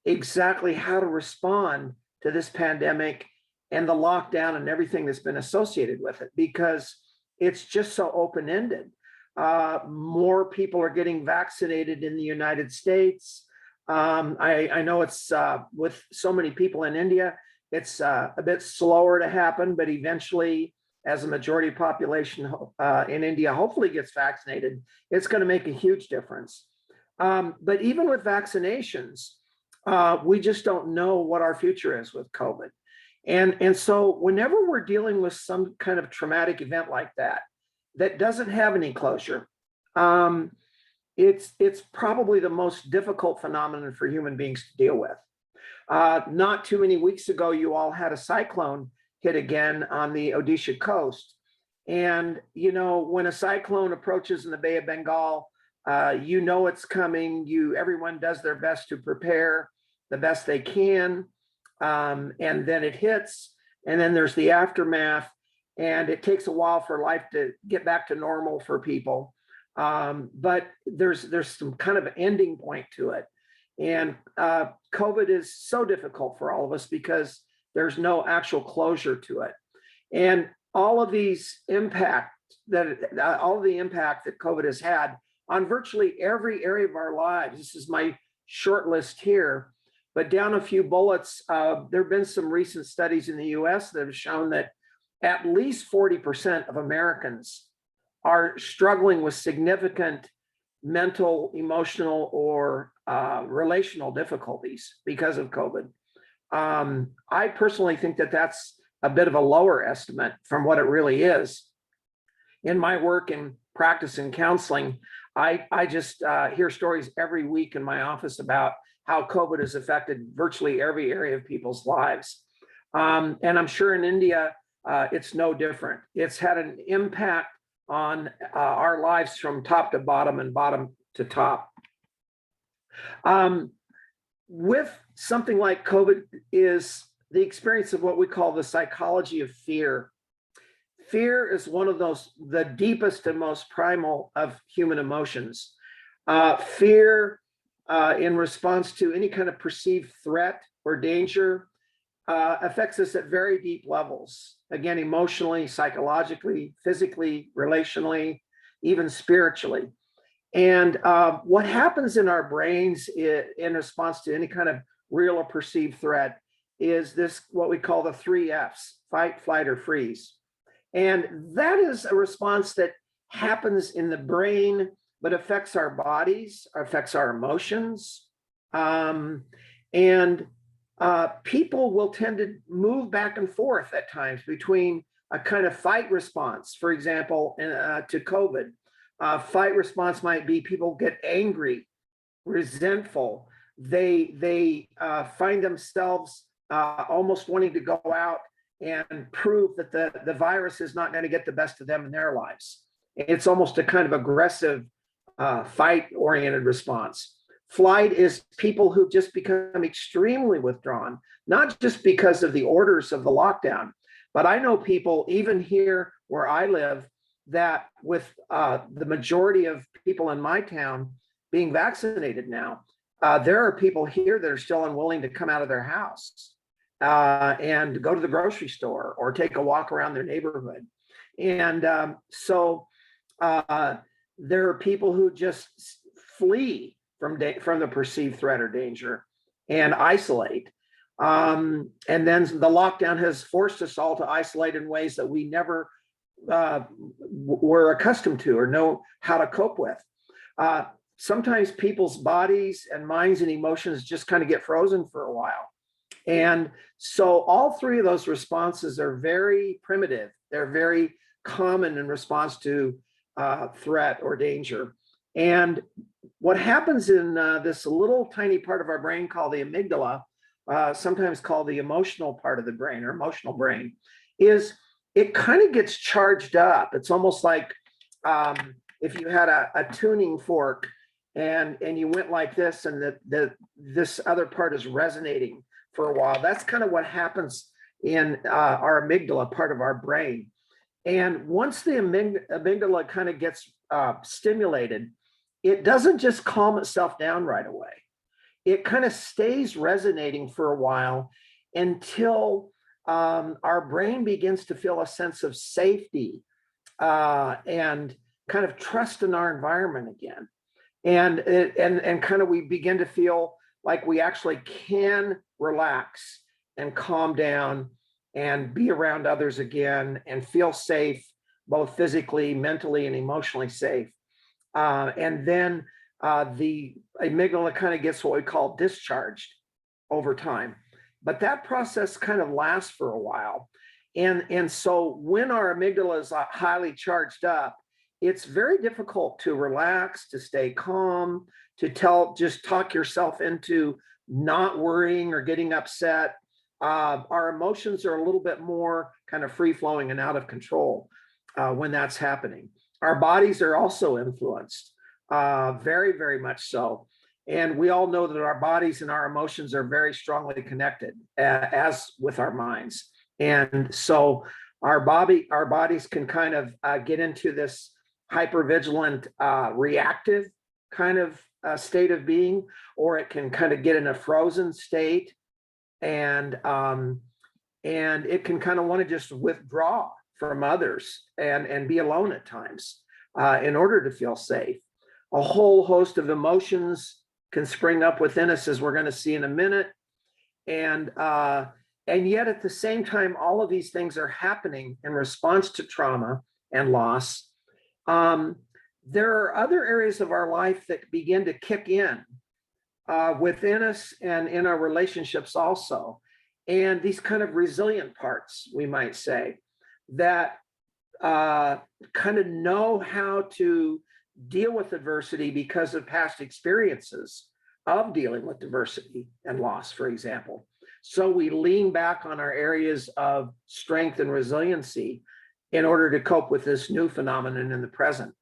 exactly how to respond to this pandemic and the lockdown and everything that's been associated with it, because it's just so open-ended. More people are getting vaccinated in the United States. I know it's with so many people in India, it's a bit slower to happen, but eventually as the majority population in India hopefully gets vaccinated, it's going to make a huge difference. But even with vaccinations, we just don't know what our future is with COVID. And so whenever we're dealing with some kind of traumatic event like that, that doesn't have any closure, it's probably the most difficult phenomenon for human beings to deal with. Not too many weeks ago, you all had a cyclone hit again on the Odisha coast. And, you know, when a cyclone approaches in the Bay of Bengal, you know it's coming. Everyone does their best to prepare the best they can. And then it hits, and then there's the aftermath, and it takes a while for life to get back to normal for people. But there's some kind of ending point to it. And COVID is so difficult for all of us because there's no actual closure to it. And all of these impact all of the impact that COVID has had on virtually every area of our lives. This is my short list here, but down a few bullets, there have been some recent studies in the US that have shown that at least 40% of Americans are struggling with significant mental, emotional, or relational difficulties because of COVID. I personally think that that's a bit of a lower estimate from what it really is. In my work and practice in counseling, I just hear stories every week in my office about how COVID has affected virtually every area of people's lives. And I'm sure in India, it's no different. It's had an impact on our lives from top to bottom and bottom to top. With something like COVID is the experience of what we call the psychology of fear. Fear is one of the deepest and most primal of human emotions. Fear in response to any kind of perceived threat or danger affects us at very deep levels. Again, emotionally, psychologically, physically, relationally, even spiritually. And what happens in our brains in response to any kind of real or perceived threat is this, what we call the 3 Fs, fight, flight, or freeze. And that is a response that happens in the brain, but affects our bodies, affects our emotions. People will tend to move back and forth at times between a kind of fight response, for example, to COVID. Fight response might be people get angry, resentful. They find themselves almost wanting to go out and prove that the virus is not going to get the best of them in their lives. It's almost a kind of aggressive fight-oriented response. Flight is people who just become extremely withdrawn, not just because of the orders of the lockdown, but I know people, even here where I live, that with the majority of people in my town being vaccinated now, there are people here that are still unwilling to come out of their house and go to the grocery store or take a walk around their neighborhood. And so there are people who just flee from the perceived threat or danger and isolate. And then the lockdown has forced us all to isolate in ways that we never were accustomed to or know how to cope with. Sometimes people's bodies and minds and emotions just kind of get frozen for a while. And so all 3 of those responses are very primitive. They're very common in response to threat or danger. And what happens in this little tiny part of our brain called the amygdala, sometimes called the emotional part of the brain or emotional brain, is it kind of gets charged up. It's almost like if you had a tuning fork and you went like this and this other part is resonating for a while. That's kind of what happens in our amygdala part of our brain. And once the amygdala kind of gets stimulated, it doesn't just calm itself down right away. It kind of stays resonating for a while until our brain begins to feel a sense of safety and kind of trust in our environment again. And kind of we begin to feel like we actually can relax and calm down and be around others again and feel safe, both physically, mentally, and emotionally safe. And then the amygdala kind of gets what we call discharged over time. But that process kind of lasts for a while. And so when our amygdala is highly charged up, it's very difficult to relax, to stay calm, to just talk yourself into not worrying or getting upset. Our emotions are a little bit more kind of free flowing and out of control when that's happening. Our bodies are also influenced, very, very much so. And we all know that our bodies and our emotions are very strongly connected, as with our minds. And so our bodies can kind of get into this hypervigilant, reactive kind of state of being, or it can kind of get in a frozen state, and it can kind of want to just withdraw from others and be alone at times in order to feel safe. A whole host of emotions can spring up within us, as we're going to see in a minute, and yet at the same time, all of these things are happening in response to trauma and loss. There are other areas of our life that begin to kick in within us and in our relationships also. And these kind of resilient parts, we might say, that kind of know how to deal with adversity because of past experiences of dealing with diversity and loss, for example. So we lean back on our areas of strength and resiliency in order to cope with this new phenomenon in the present.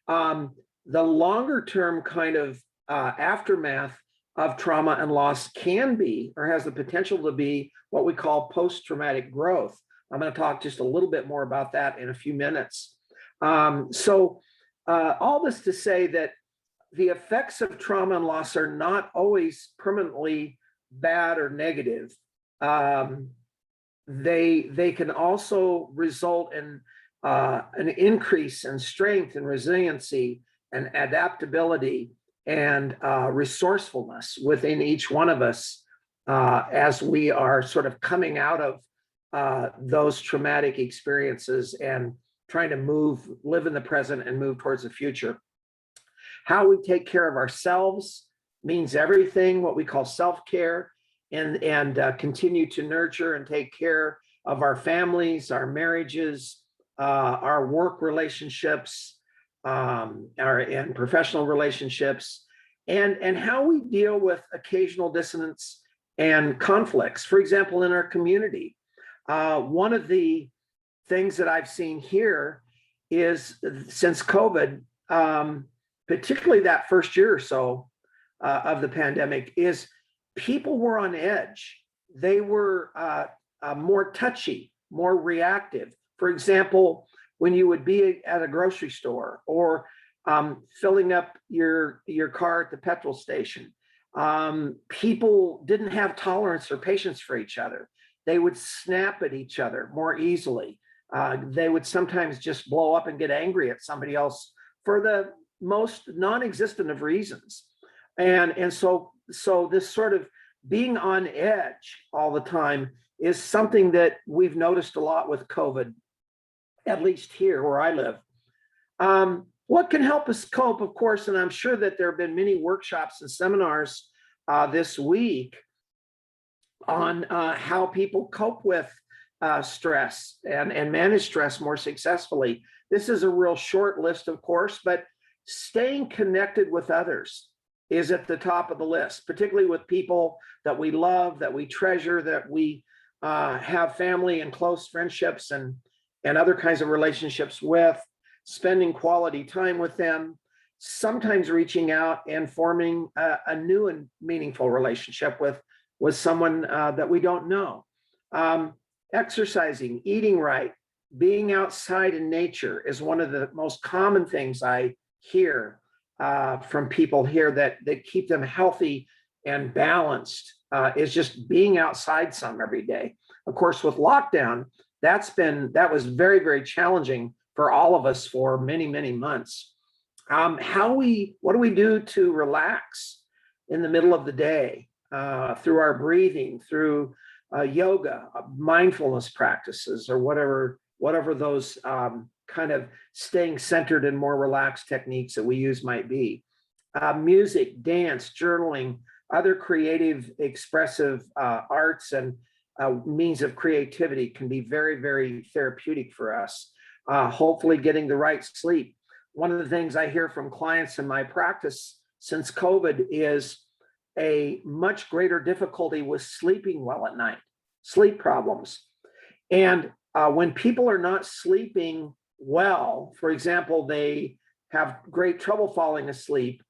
The longer term kind of aftermath of trauma and loss can be, or has the potential to be, what we call post-traumatic growth. I'm going to talk just a little bit more about that in a few minutes. All this to say that the effects of trauma and loss are not always permanently bad or negative. They can also result in an increase in strength and resiliency and adaptability and resourcefulness within each one of us as we are sort of coming out of those traumatic experiences and trying to live in the present and move towards the future. How we take care of ourselves means everything, what we call self-care, and continue to nurture and take care of our families, our marriages, our work relationships, and professional relationships, and how we deal with occasional dissonance and conflicts. For example, in our community, one of the things that I've seen here is, since COVID, particularly that first year or so of the pandemic, is people were on edge. They were more touchy, more reactive. For example, when you would be at a grocery store or filling up your car at the petrol station, people didn't have tolerance or patience for each other. They would snap at each other more easily. They would sometimes just blow up and get angry at somebody else for the most non-existent of reasons. And so this sort of being on edge all the time is something that we've noticed a lot with COVID, at least here where I live. What can help us cope, of course, and I'm sure that there have been many workshops and seminars this week on how people cope with stress and manage stress more successfully. This is a real short list, of course, but staying connected with others is at the top of the list, particularly with people that we love, that we treasure, that we have family and close friendships and other kinds of relationships with, spending quality time with them, sometimes reaching out and forming a new and meaningful relationship with someone that we don't know. Exercising, eating right, being outside in nature is one of the most common things I hear from people here that keep them healthy and balanced, is just being outside some every day. Of course, with lockdown, that was very, very challenging for all of us for many, many months. What do we do to relax in the middle of the day? Through our breathing, through yoga, mindfulness practices, or whatever those kind of staying centered and more relaxed techniques that we use might be. Music, dance, journaling, other creative, expressive arts and means of creativity can be very, very therapeutic for us. Hopefully getting the right sleep. One of the things I hear from clients in my practice since COVID is a much greater difficulty with sleeping well at night, sleep problems. And when people are not sleeping well, for example, they have great trouble falling asleep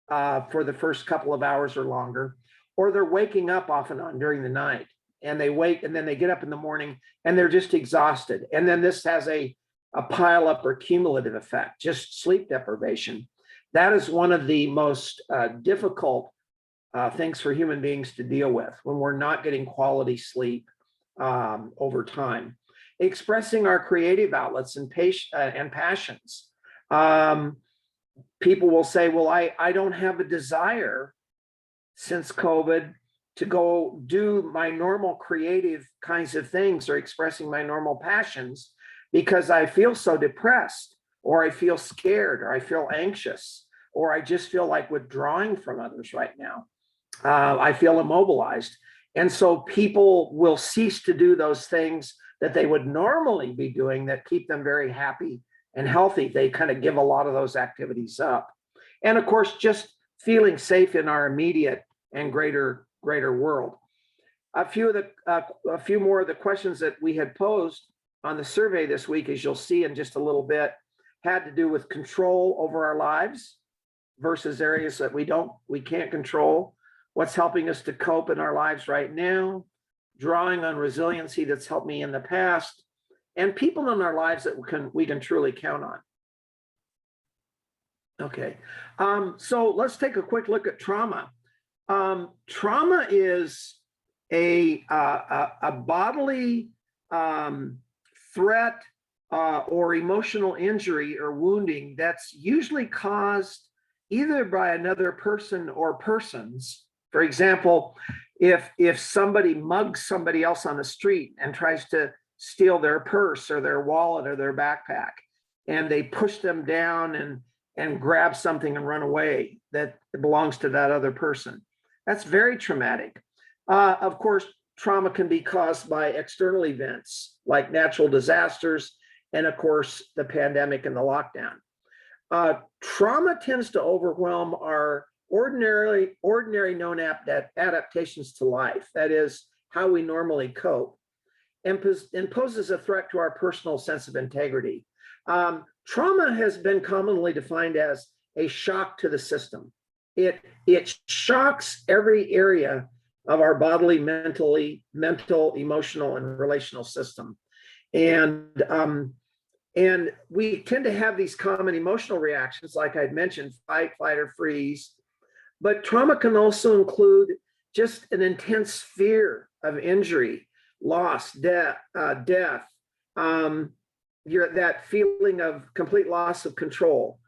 for the first couple of hours or longer, or they're waking up off and on during the night, and they wake and then they get up in the morning and they're just exhausted. And then this has a pile up or cumulative effect, just sleep deprivation. That is one of the most difficult things for human beings to deal with when we're not getting quality sleep over time. Expressing our creative outlets and passions. People will say, well, I don't have a desire since COVID to go do my normal creative kinds of things or expressing my normal passions because I feel so depressed, or I feel scared, or I feel anxious, or I just feel like withdrawing from others right now. I feel immobilized. And so people will cease to do those things that they would normally be doing that keep them very happy and healthy. They kind of give a lot of those activities up. And of course, just feeling safe in our immediate and greater world. A few more of the questions that we had posed on the survey this week, as you'll see in just a little bit, had to do with control over our lives versus areas that we can't control. What's helping us to cope in our lives right now, drawing on resiliency that's helped me in the past, and people in our lives that we can truly count on. Okay, so let's take a quick look at trauma. Trauma is a bodily threat or emotional injury or wounding that's usually caused either by another person or persons. For example, if somebody mugs somebody else on the street and tries to steal their purse or their wallet or their backpack, and they push them down and grab something and run away that belongs to that other person, that's very traumatic. Of course, trauma can be caused by external events like natural disasters and, of course, the pandemic and the lockdown. Trauma tends to overwhelm our ordinary known adaptations to life, that is, how we normally cope, and poses a threat to our personal sense of integrity. Trauma has been commonly defined as a shock to the system. It shocks every area of our bodily, mental, emotional, and relational system. And we tend to have these common emotional reactions, like I'd mentioned, fight, flight, or freeze. But trauma can also include just an intense fear of injury, loss, death, that feeling of complete loss of control,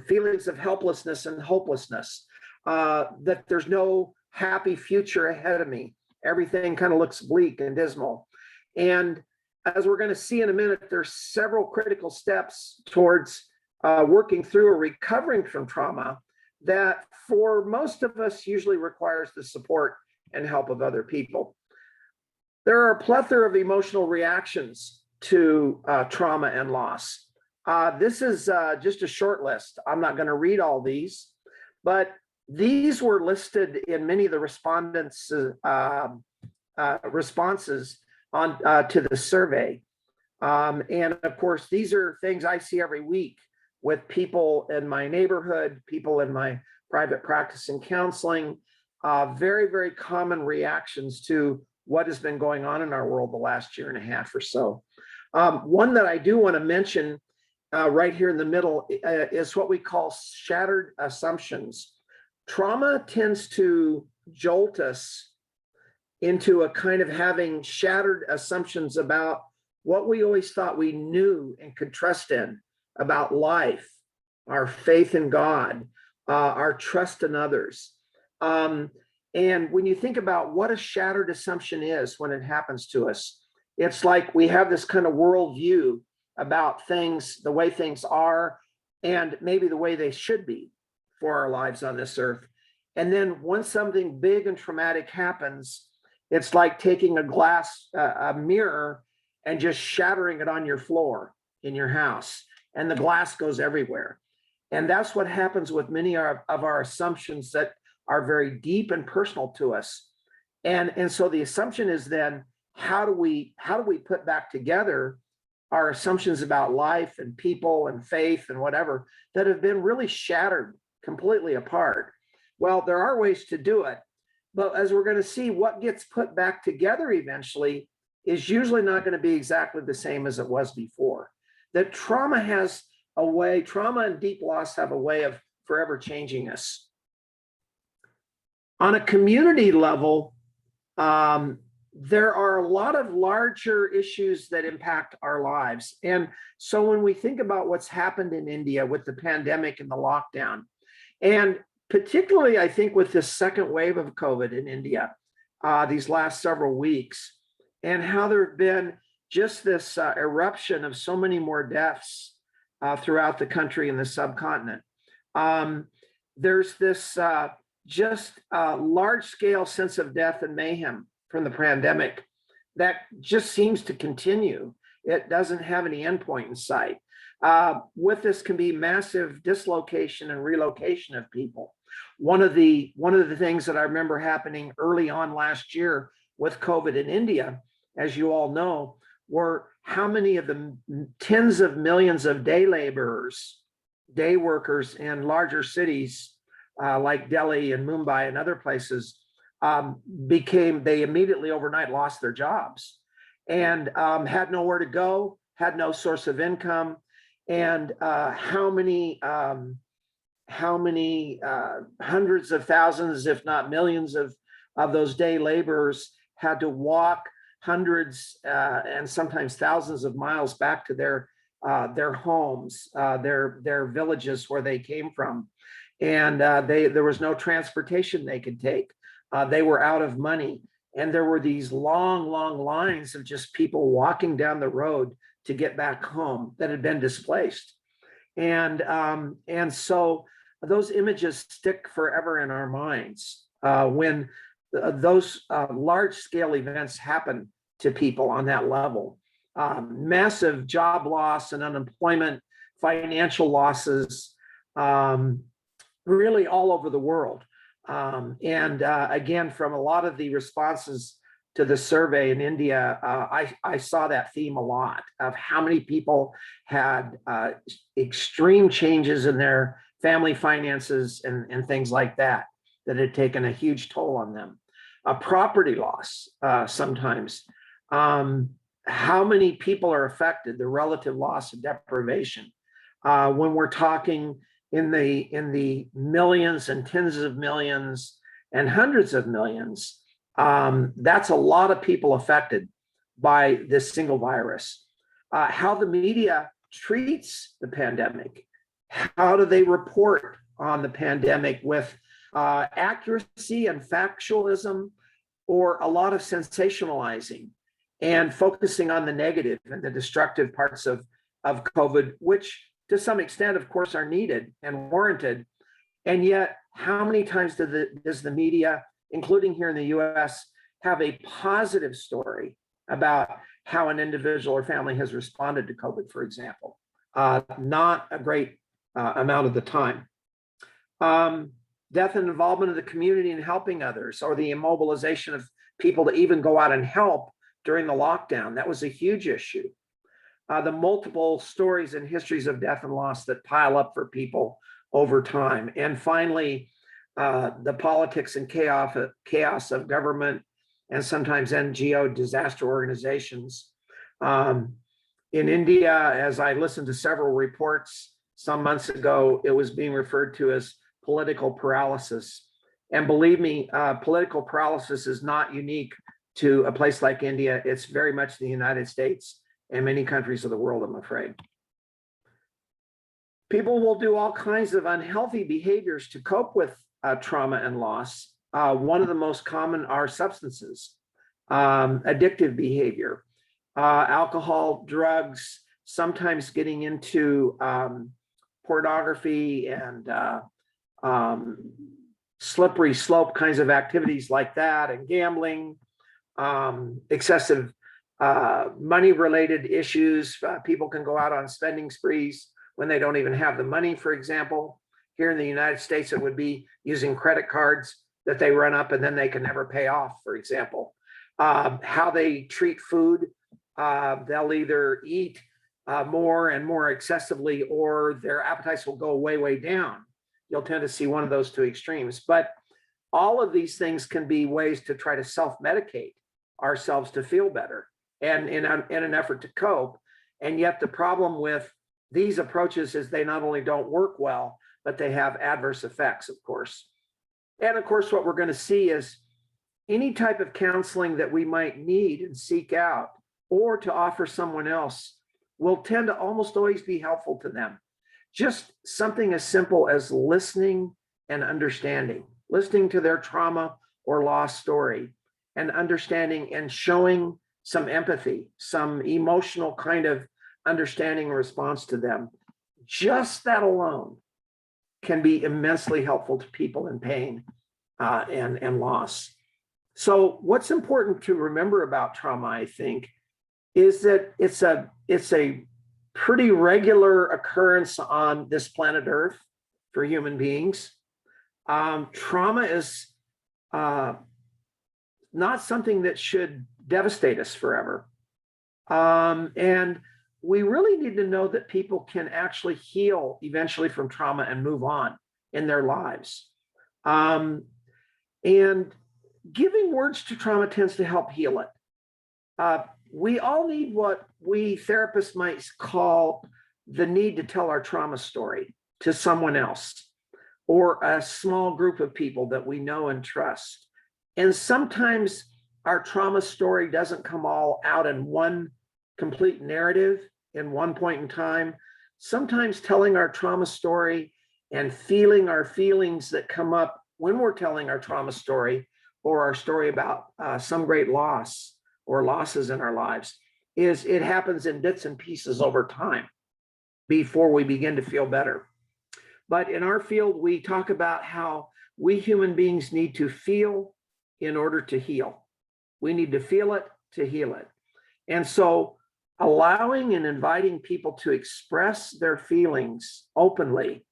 feelings of helplessness and hopelessness, that there's no happy future ahead of me. Everything kind of looks bleak and dismal. And as we're going to see in a minute, there's several critical steps towards working through or recovering from trauma that for most of us usually requires the support and help of other people. There are a plethora of emotional reactions to trauma and loss. This is just a short list. I'm not going to read all these, but these were listed in many of the respondents' responses to the survey. And of course, these are things I see every week with people in my neighborhood, people in my private practice and counseling, very, very common reactions to what has been going on in our world the last year and a half or so. One that I do want to mention right here in the middle is what we call shattered assumptions. Trauma tends to jolt us into a kind of having shattered assumptions about what we always thought we knew and could trust in about life, our faith in God, our trust in others. And And when you think about what a shattered assumption is when it happens to us, it's like we have this kind of worldview about things, the way things are, and maybe the way they should be for our lives on this earth. And then once something big and traumatic happens, it's like taking a mirror and just shattering it on your floor in your house, and the glass goes everywhere. And that's what happens with many of our assumptions that are very deep and personal to us. And so the assumption is then, how do we put back together our assumptions about life and people and faith and whatever that have been really shattered completely apart? Well, there are ways to do it, but as we're going to see, what gets put back together eventually is usually not going to be exactly the same as it was before. That trauma has a way, trauma and deep loss have a way of forever changing us. On a community level, there are a lot of larger issues that impact our lives. And so when we think about what's happened in India with the pandemic and the lockdown, and particularly I think with this second wave of COVID in India, these last several weeks, and how there have been just this eruption of so many more deaths throughout the country and the subcontinent. There's this large-scale sense of death and mayhem from the pandemic that just seems to continue. It doesn't have any endpoint in sight. With this can be massive dislocation and relocation of people. One of the things that I remember happening early on last year with COVID in India, as you all know, were how many of the tens of millions of day laborers, day workers in larger cities like Delhi and Mumbai and other places they immediately overnight lost their jobs and had nowhere to go, had no source of income. And how many hundreds of thousands, if not millions of those day laborers had to walk hundreds and sometimes thousands of miles back to their homes, their villages where they came from. And there was no transportation they could take. They were out of money. And there were these long, long lines of just people walking down the road to get back home that had been displaced. And so those images stick forever in our minds when those large-scale events happen to people on that level. Massive job loss and unemployment, financial losses, really all over the world. Again, from a lot of the responses to the survey in India, I saw that theme a lot of how many people had extreme changes in their family finances and things like that had taken a huge toll on them. Property loss sometimes. How many people are affected, the relative loss and deprivation. When we're talking in the millions and tens of millions and hundreds of millions, that's a lot of people affected by this single virus. How the media treats the pandemic. How do they report on the pandemic with accuracy and factualism, or a lot of sensationalizing and focusing on the negative and the destructive parts of COVID, which to some extent, of course, are needed and warranted. And yet, how many times does the media, including here in the US, have a positive story about how an individual or family has responded to COVID, for example? Not a great amount of the time. Death and involvement of the community in helping others, or the immobilization of people to even go out and help during the lockdown. That was a huge issue. The multiple stories and histories of death and loss that pile up for people over time. And finally, the politics and chaos of government and sometimes NGO disaster organizations. In India, as I listened to several reports some months ago, it was being referred to as political paralysis. And believe me, political paralysis is not unique to a place like India. It's very much the United States and many countries of the world, I'm afraid. People will do all kinds of unhealthy behaviors to cope with trauma and loss. One of the most common are substances, addictive behavior, alcohol, drugs, sometimes getting into pornography and slippery slope kinds of activities like that, and gambling, excessive money related issues. People can go out on spending sprees when they don't even have the money, for example. Here in the United States, it would be using credit cards that they run up and then they can never pay off, for example. How they treat food, they'll either eat more and more excessively, or their appetites will go way, way down. You'll tend to see one of those two extremes. But all of these things can be ways to try to self-medicate ourselves to feel better and in an effort to cope. And yet the problem with these approaches is they not only don't work well, but they have adverse effects, of course. And of course, what we're going to see is any type of counseling that we might need and seek out or to offer someone else will tend to almost always be helpful to them. Just something as simple as listening and understanding, listening to their trauma or loss story and understanding and showing some empathy, some emotional kind of understanding and response to them. Just that alone can be immensely helpful to people in pain and loss. So what's important to remember about trauma, I think, is that it's a pretty regular occurrence on this planet Earth for human beings. Trauma is not something that should devastate us forever. And we really need to know that people can actually heal eventually from trauma and move on in their lives. And giving words to trauma tends to help heal it. We all need what we therapists might call the need to tell our trauma story to someone else or a small group of people that we know and trust. And sometimes our trauma story doesn't come all out in one complete narrative in one point in time. Sometimes telling our trauma story and feeling our feelings that come up when we're telling our trauma story or our story about some great loss or losses in our lives it happens in bits and pieces over time before we begin to feel better. But in our field, we talk about how we human beings need to feel in order to heal. We need to feel it to heal it. And so allowing and inviting people to express their feelings openly,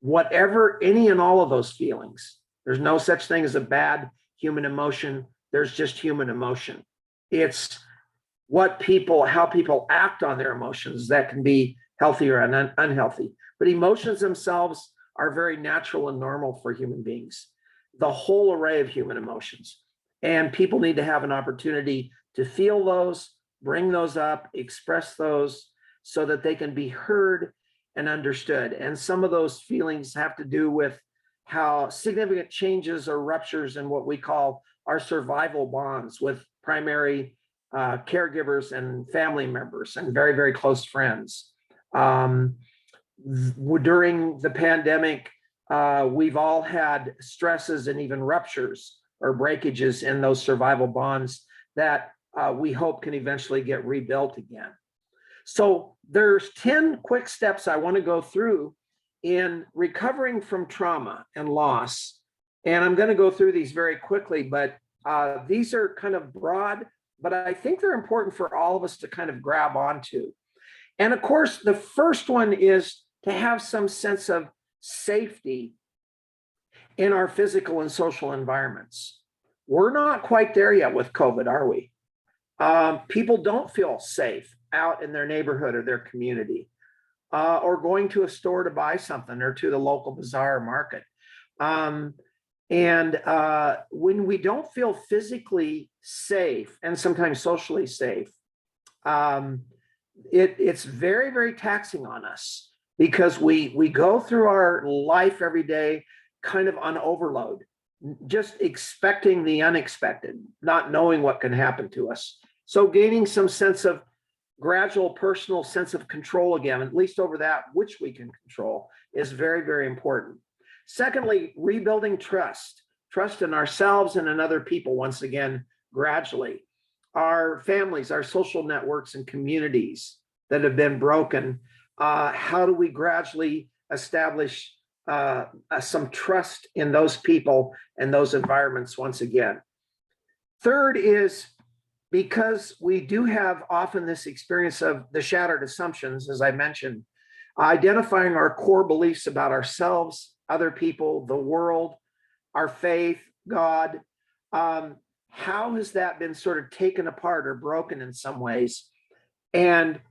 whatever, any and all of those feelings. There's no such thing as a bad human emotion. There's just human emotion. It's how people act on their emotions that can be healthy or unhealthy. But emotions themselves are very natural and normal for human beings, the whole array of human emotions. And people need to have an opportunity to feel those, bring those up, express those so that they can be heard and understood. And some of those feelings have to do with how significant changes or ruptures in what we call our survival bonds with primary caregivers and family members and very, very close friends. During the pandemic, we've all had stresses and even ruptures or breakages in those survival bonds that we hope can eventually get rebuilt again. So there's 10 quick steps I want to go through in recovering from trauma and loss. And I'm going to go through these very quickly, but these are kind of broad, but I think they're important for all of us to kind of grab onto. And of course, the first one is to have some sense of safety in our physical and social environments. We're not quite there yet with COVID, are we? People don't feel safe out in their neighborhood or their community, or going to a store to buy something or to the local bazaar or market. When we don't feel physically safe and sometimes socially safe, it's very, very taxing on us because we go through our life every day kind of on overload, just expecting the unexpected, not knowing what can happen to us. So gaining some sense of gradual personal sense of control again, at least over that which we can control, is very, very important. Secondly, rebuilding trust. trust in ourselves and in other people once again, gradually. Our families, our social networks and communities that have been broken, how do we gradually establish some trust in those people and those environments once again? Third is, because we do have often this experience of the shattered assumptions, as I mentioned, identifying our core beliefs about ourselves, other people, the world, our faith, God. How has that been sort of taken apart or broken in some ways? And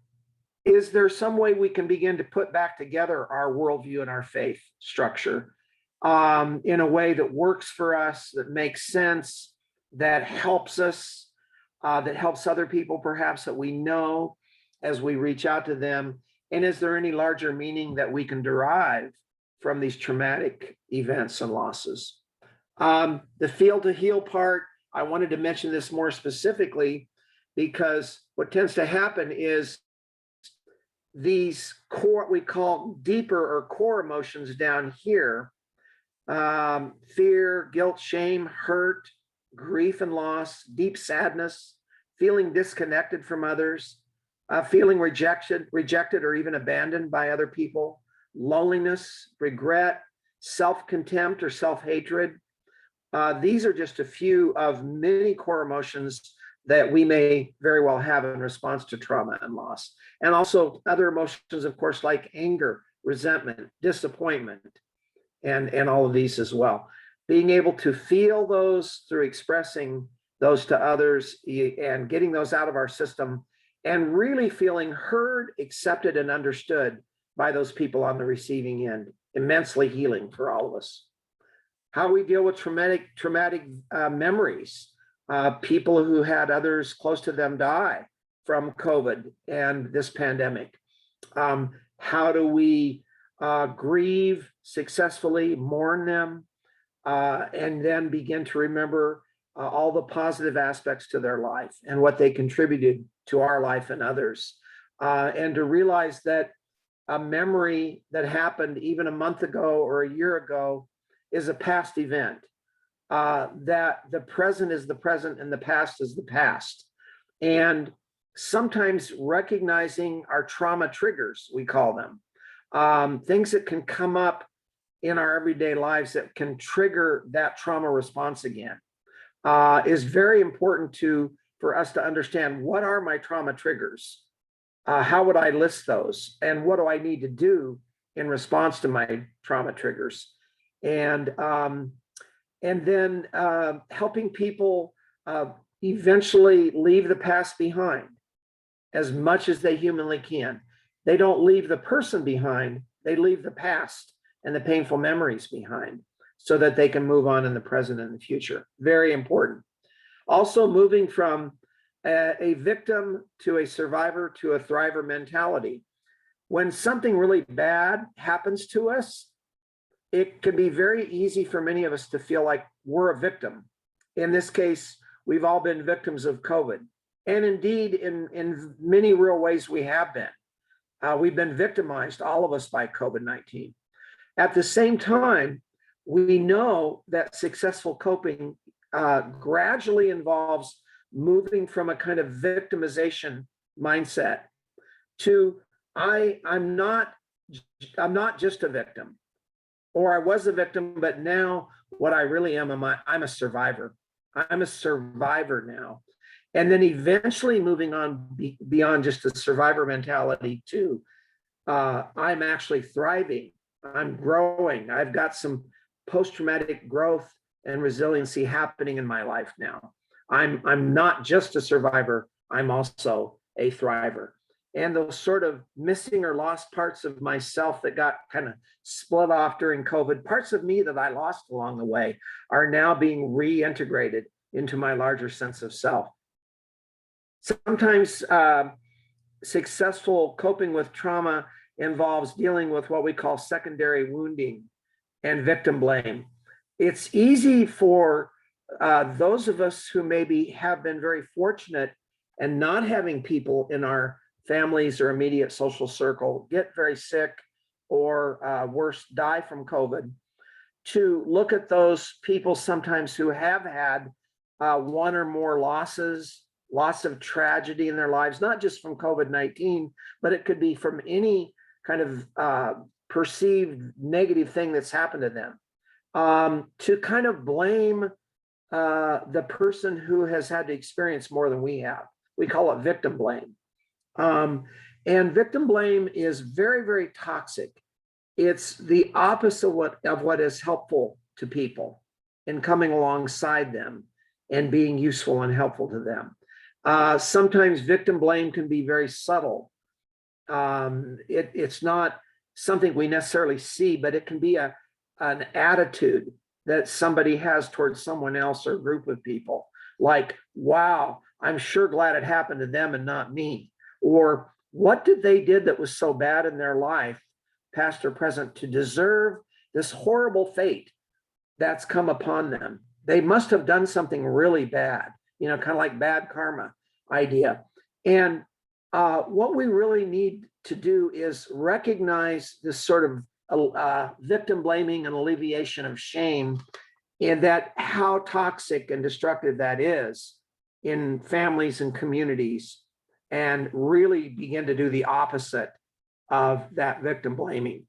is there some way we can begin to put back together our worldview and our faith structure in a way that works for us, that makes sense, that helps us, that helps other people perhaps that we know as we reach out to them? And is there any larger meaning that we can derive from these traumatic events and losses? The feel to heal part, I wanted to mention this more specifically because what tends to happen is these core, what we call deeper or core emotions down here, fear, guilt, shame, hurt, grief and loss, deep sadness, feeling disconnected from others, feeling rejected or even abandoned by other people, loneliness, regret, self-contempt or self-hatred. These are just a few of many core emotions that we may very well have in response to trauma and loss. And also other emotions, of course, like anger, resentment, disappointment, and all of these as well. Being able to feel those through expressing those to others and getting those out of our system and really feeling heard, accepted, and understood by those people on the receiving end. Immensely healing for all of us. How we deal with traumatic memories. People who had others close to them die from COVID and this pandemic. How do we grieve successfully, mourn them, and then begin to remember all the positive aspects to their life and what they contributed to our life and others. And to realize that a memory that happened even a month ago or a year ago is a past event. That the present is the present and the past is the past. And sometimes recognizing our trauma triggers, we call them, things that can come up in our everyday lives that can trigger that trauma response again, is very important for us to understand what are my trauma triggers, how would I list those, and what do I need to do in response to my trauma triggers. And then helping people eventually leave the past behind as much as they humanly can. They don't leave the person behind, they leave the past and the painful memories behind so that they can move on in the present and the future. Very important. Also moving from a victim to a survivor to a thriver mentality. When something really bad happens to us, it can be very easy for many of us to feel like we're a victim. In this case, we've all been victims of COVID. And indeed, in many real ways, we have been. We've been victimized, all of us, by COVID-19. At the same time, we know that successful coping gradually involves moving from a kind of victimization mindset to I'm not just a victim. Or I was a victim, but now what I really am, I'm a survivor. I'm a survivor now. And then eventually moving on beyond just the survivor mentality to I'm actually thriving. I'm growing. I've got some post-traumatic growth and resiliency happening in my life now. I'm not just a survivor, I'm also a thriver. And those sort of missing or lost parts of myself that got kind of split off during COVID, parts of me that I lost along the way, are now being reintegrated into my larger sense of self. Sometimes successful coping with trauma involves dealing with what we call secondary wounding and victim blame. It's easy for those of us who maybe have been very fortunate and not having people in our families or immediate social circle get very sick or worse, die from COVID, to look at those people sometimes who have had one or more losses, lots of tragedy in their lives, not just from COVID-19, but it could be from any kind of perceived negative thing that's happened to them, to kind of blame the person who has had to experience more than we have. We call it victim blame. And victim blame is very, very toxic. It's the opposite of what is helpful to people in coming alongside them and being useful and helpful to them. Sometimes victim blame can be very subtle. It's not something we necessarily see, but it can be an attitude that somebody has towards someone else or group of people. Like, wow, I'm sure glad it happened to them and not me. Or what did they did that was so bad in their life, past or present, to deserve this horrible fate that's come upon them? They must have done something really bad, you know, kind of like bad karma idea. And what we really need to do is recognize this sort of victim blaming and alleviation of shame, and that how toxic and destructive that is in families and communities, and really begin to do the opposite of that victim blaming.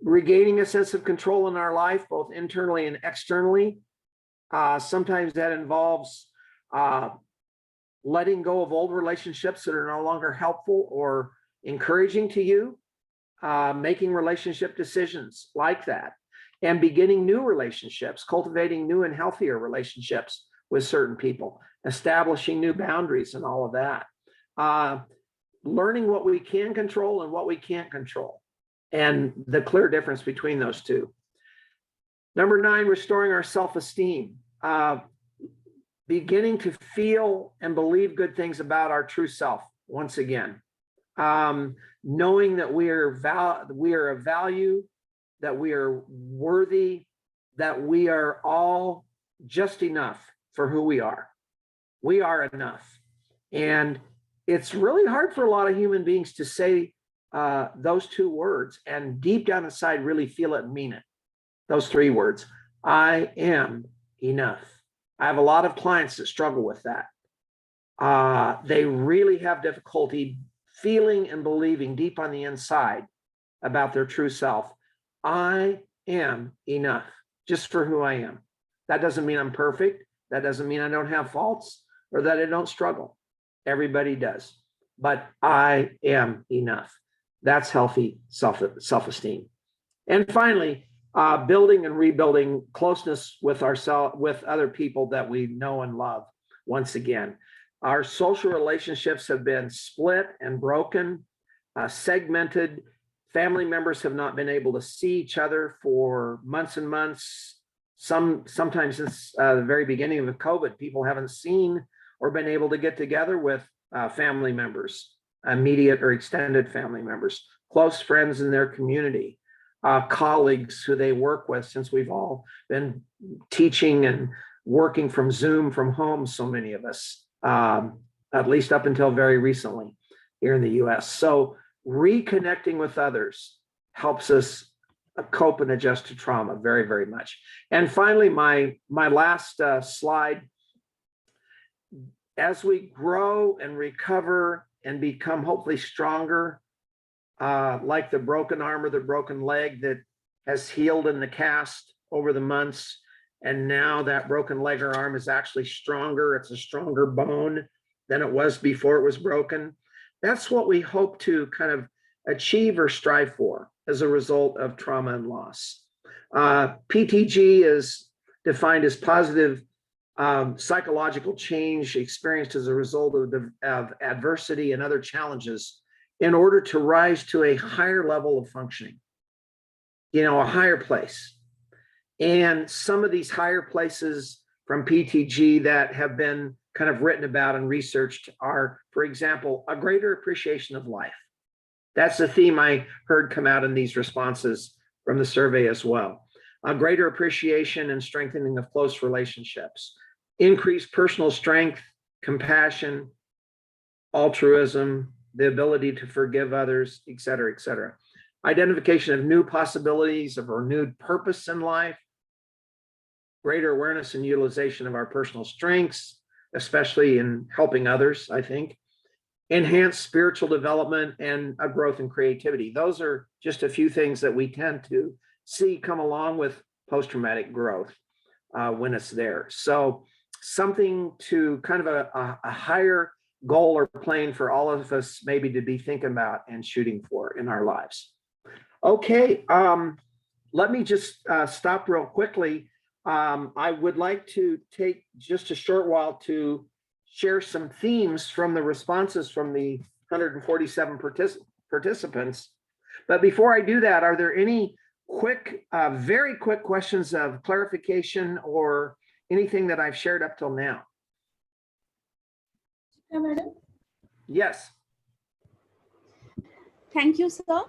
Regaining a sense of control in our life, both internally and externally. Sometimes that involves letting go of old relationships that are no longer helpful or encouraging to you, making relationship decisions like that, and beginning new relationships, cultivating new and healthier relationships with certain people, establishing new boundaries and all of that. Learning what we can control and what we can't control, and the clear difference between those two. Number 9, restoring our self-esteem. Beginning to feel and believe good things about our true self once again. Knowing that we are of value, that we are worthy, that we are all just enough for who we are. We are enough. And it's really hard for a lot of human beings to say those 2 words and deep down inside really feel it and mean it. Those 3 words, I am enough. I have a lot of clients that struggle with that. They really have difficulty feeling and believing deep on the inside about their true self. I am enough just for who I am. That doesn't mean I'm perfect. That doesn't mean I don't have faults or that I don't struggle. Everybody does, but I am enough. That's healthy self-esteem. And finally, building and rebuilding closeness with other people that we know and love. Once again, our social relationships have been split and broken, segmented. Family members have not been able to see each other for months and months. Sometimes since the very beginning of COVID, people haven't seen or been able to get together with family members, immediate or extended family members, close friends in their community, colleagues who they work with, since we've all been teaching and working from Zoom from home, so many of us, at least up until very recently here in the US. So reconnecting with others helps us cope and adjust to trauma very, very much. And finally, my last slide, as we grow and recover and become hopefully stronger, like the broken arm or the broken leg that has healed in the cast over the months, and now that broken leg or arm is actually stronger. It's a stronger bone than it was before it was broken. That's what we hope to kind of achieve or strive for as a result of trauma and loss. PTG is defined as positive psychological change experienced as a result of adversity and other challenges in order to rise to a higher level of functioning, a higher place. And some of these higher places from PTG that have been kind of written about and researched are, for example, a greater appreciation of life. That's a theme I heard come out in these responses from the survey as well. A greater appreciation and strengthening of close relationships, increased personal strength, compassion, altruism, the ability to forgive others, et cetera, et cetera. identification of new possibilities of renewed purpose in life, greater awareness and utilization of our personal strengths, especially in helping others, I think, enhanced spiritual development, and a growth in creativity. Those are just a few things that we tend to see come along with post-traumatic growth when it's there. So something to kind of a higher goal or plane for all of us maybe to be thinking about and shooting for in our lives. Okay, let me just stop real quickly. I would like to take just a short while to share some themes from the responses from the 147 participants. But before I do that, are there any quick, very quick questions of clarification or anything that I've shared up till now? Yeah, madam. Yes. Thank you, sir.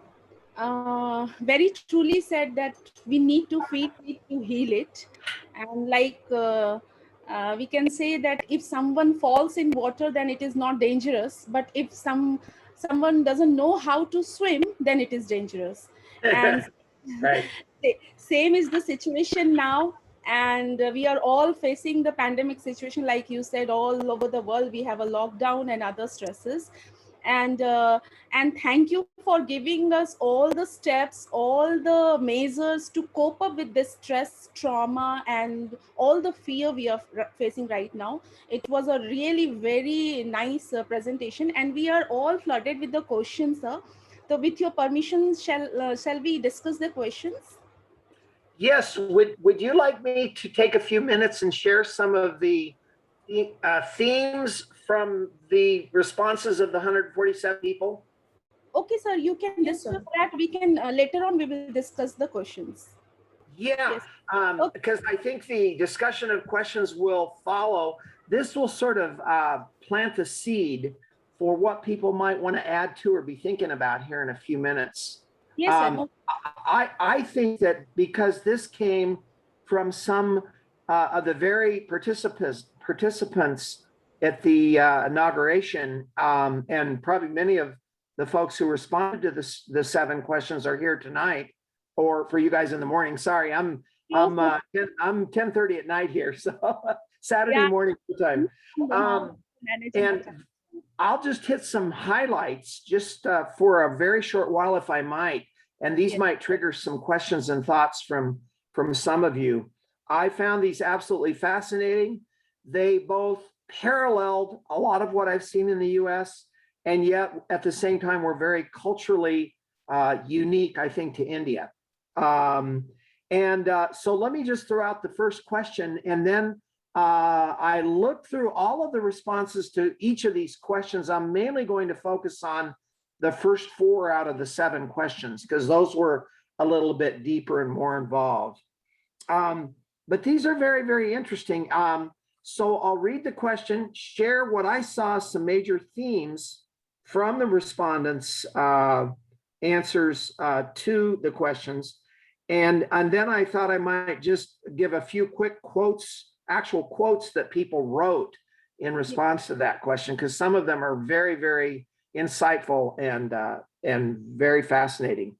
Very truly said that we need to feed it to heal it. And like we can say that if someone falls in water, then it is not dangerous. But if someone doesn't know how to swim, then it is dangerous. And right. Same is the situation now. And we are all facing the pandemic situation, like you said, all over the world. We have a lockdown and other stresses. And thank you for giving us all the steps, all the measures to cope up with this stress, trauma, and all the fear we are facing right now. It was a really very nice presentation, and we are all flooded with the questions, sir. So with your permission, shall we discuss the questions? Yes, would you like me to take a few minutes and share some of the themes from the responses of the 147 people? Okay, sir, you can discuss that. We can later on we will discuss the questions. Yeah, yes. Because I think the discussion of questions will follow. This will sort of plant the seed for what people might want to add to or be thinking about here in a few minutes. Yes, sir. I think that because this came from some of the very participants at the inauguration, and probably many of the folks who responded to the 7 questions are here tonight, or for you guys in the morning. Sorry, I'm 10:30 at night here, so Saturday morning time. And I'll just hit some highlights just for a very short while, if I might, and these might trigger some questions and thoughts from some of you. I found these absolutely fascinating. They both paralleled a lot of what I've seen in the US, and yet at the same time were very culturally unique, I think, to India. So let me just throw out the first question, and then I looked through all of the responses to each of these questions. I'm mainly going to focus on the first 4 out of the 7 questions, because those were a little bit deeper and more involved. But these are very, very interesting. So I'll read the question, share what I saw, some major themes from the respondents' answers to the questions. And then I thought I might just give a few quick quotes, actual quotes that people wrote in response to that question, because some of them are very, very insightful and very fascinating.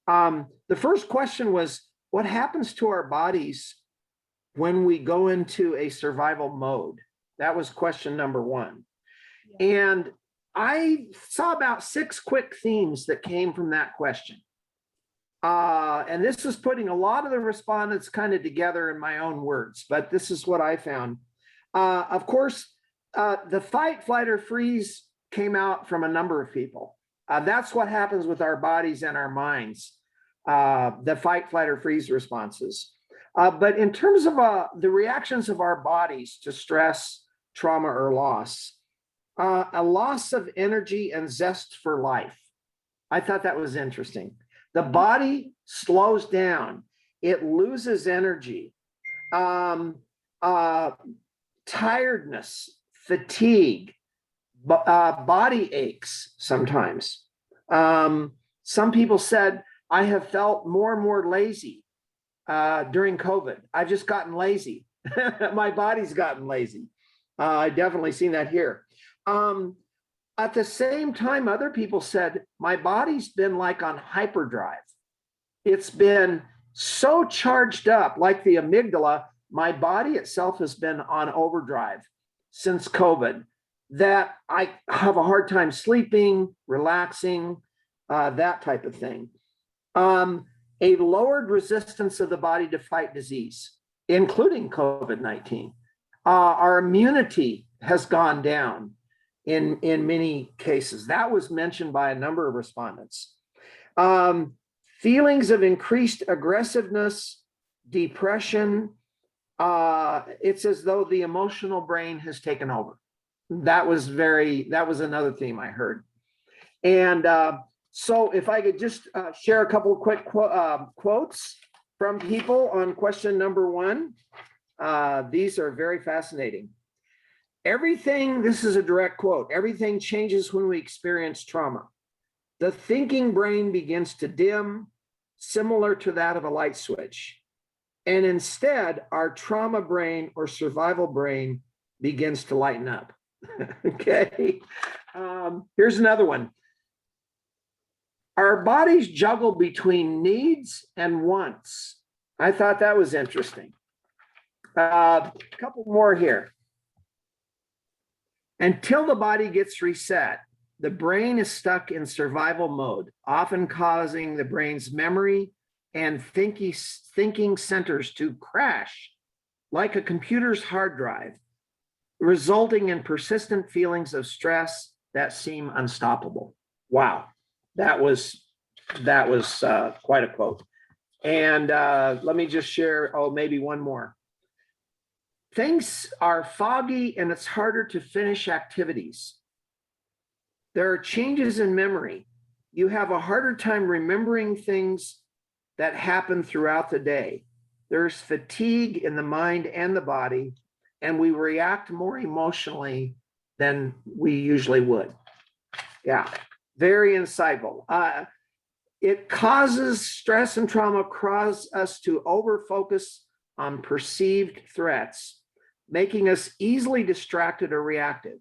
The first question was, what happens to our bodies when we go into a survival mode? That was question number 1. And I saw about 6 quick themes that came from that question. And this is putting a lot of the respondents kind of together in my own words, but this is what I found. Of course, the fight, flight, or freeze came out from a number of people. That's what happens with our bodies and our minds, the fight, flight, or freeze responses. But in terms of the reactions of our bodies to stress, trauma, or loss, a loss of energy and zest for life. I thought that was interesting. The body slows down. It loses energy. Tiredness, fatigue, body aches sometimes. Some people said, I have felt more and more lazy during COVID. I've just gotten lazy. My body's gotten lazy. I've definitely seen that here. At the same time, other people said, my body's been like on hyperdrive. It's been so charged up, like the amygdala, my body itself has been on overdrive since COVID, that I have a hard time sleeping, relaxing, that type of thing. A lowered resistance of the body to fight disease, including COVID-19. Our immunity has gone down in many cases. That was mentioned by a number of respondents. Feelings of increased aggressiveness, depression, it's as though the emotional brain has taken over. That was another theme I heard. And so if I could just share a couple of quick quotes from people on question number 1. These are very fascinating. This is a direct quote, everything changes when we experience trauma. The thinking brain begins to dim, similar to that of a light switch. And instead, our trauma brain or survival brain begins to lighten up. Okay. Here's another one. Our bodies juggle between needs and wants. I thought that was interesting. A couple more here. Until the body gets reset, the brain is stuck in survival mode, often causing the brain's memory and thinking centers to crash like a computer's hard drive, resulting in persistent feelings of stress that seem unstoppable. Wow, that was quite a quote. And let me just share, maybe one more. Things are foggy and it's harder to finish activities. There are changes in memory. You have a harder time remembering things that happen throughout the day. There's fatigue in the mind and the body, and we react more emotionally than we usually would. Yeah, very insightful. It causes stress and trauma cause us to overfocus on perceived threats, making us easily distracted or reactive.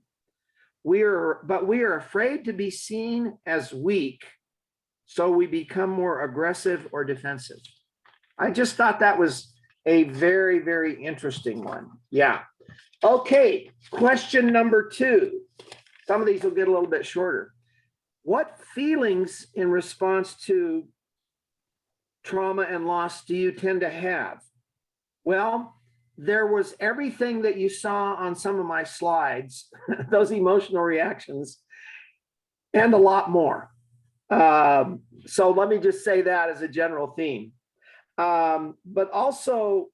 But we are afraid to be seen as weak, so we become more aggressive or defensive. I just thought that was a very, very interesting one. Yeah. Okay, question number 2. Some of these will get a little bit shorter. What feelings in response to trauma and loss do you tend to have? Well, there was everything that you saw on some of my slides, those emotional reactions, and a lot more. So let me just say that as a general theme. But also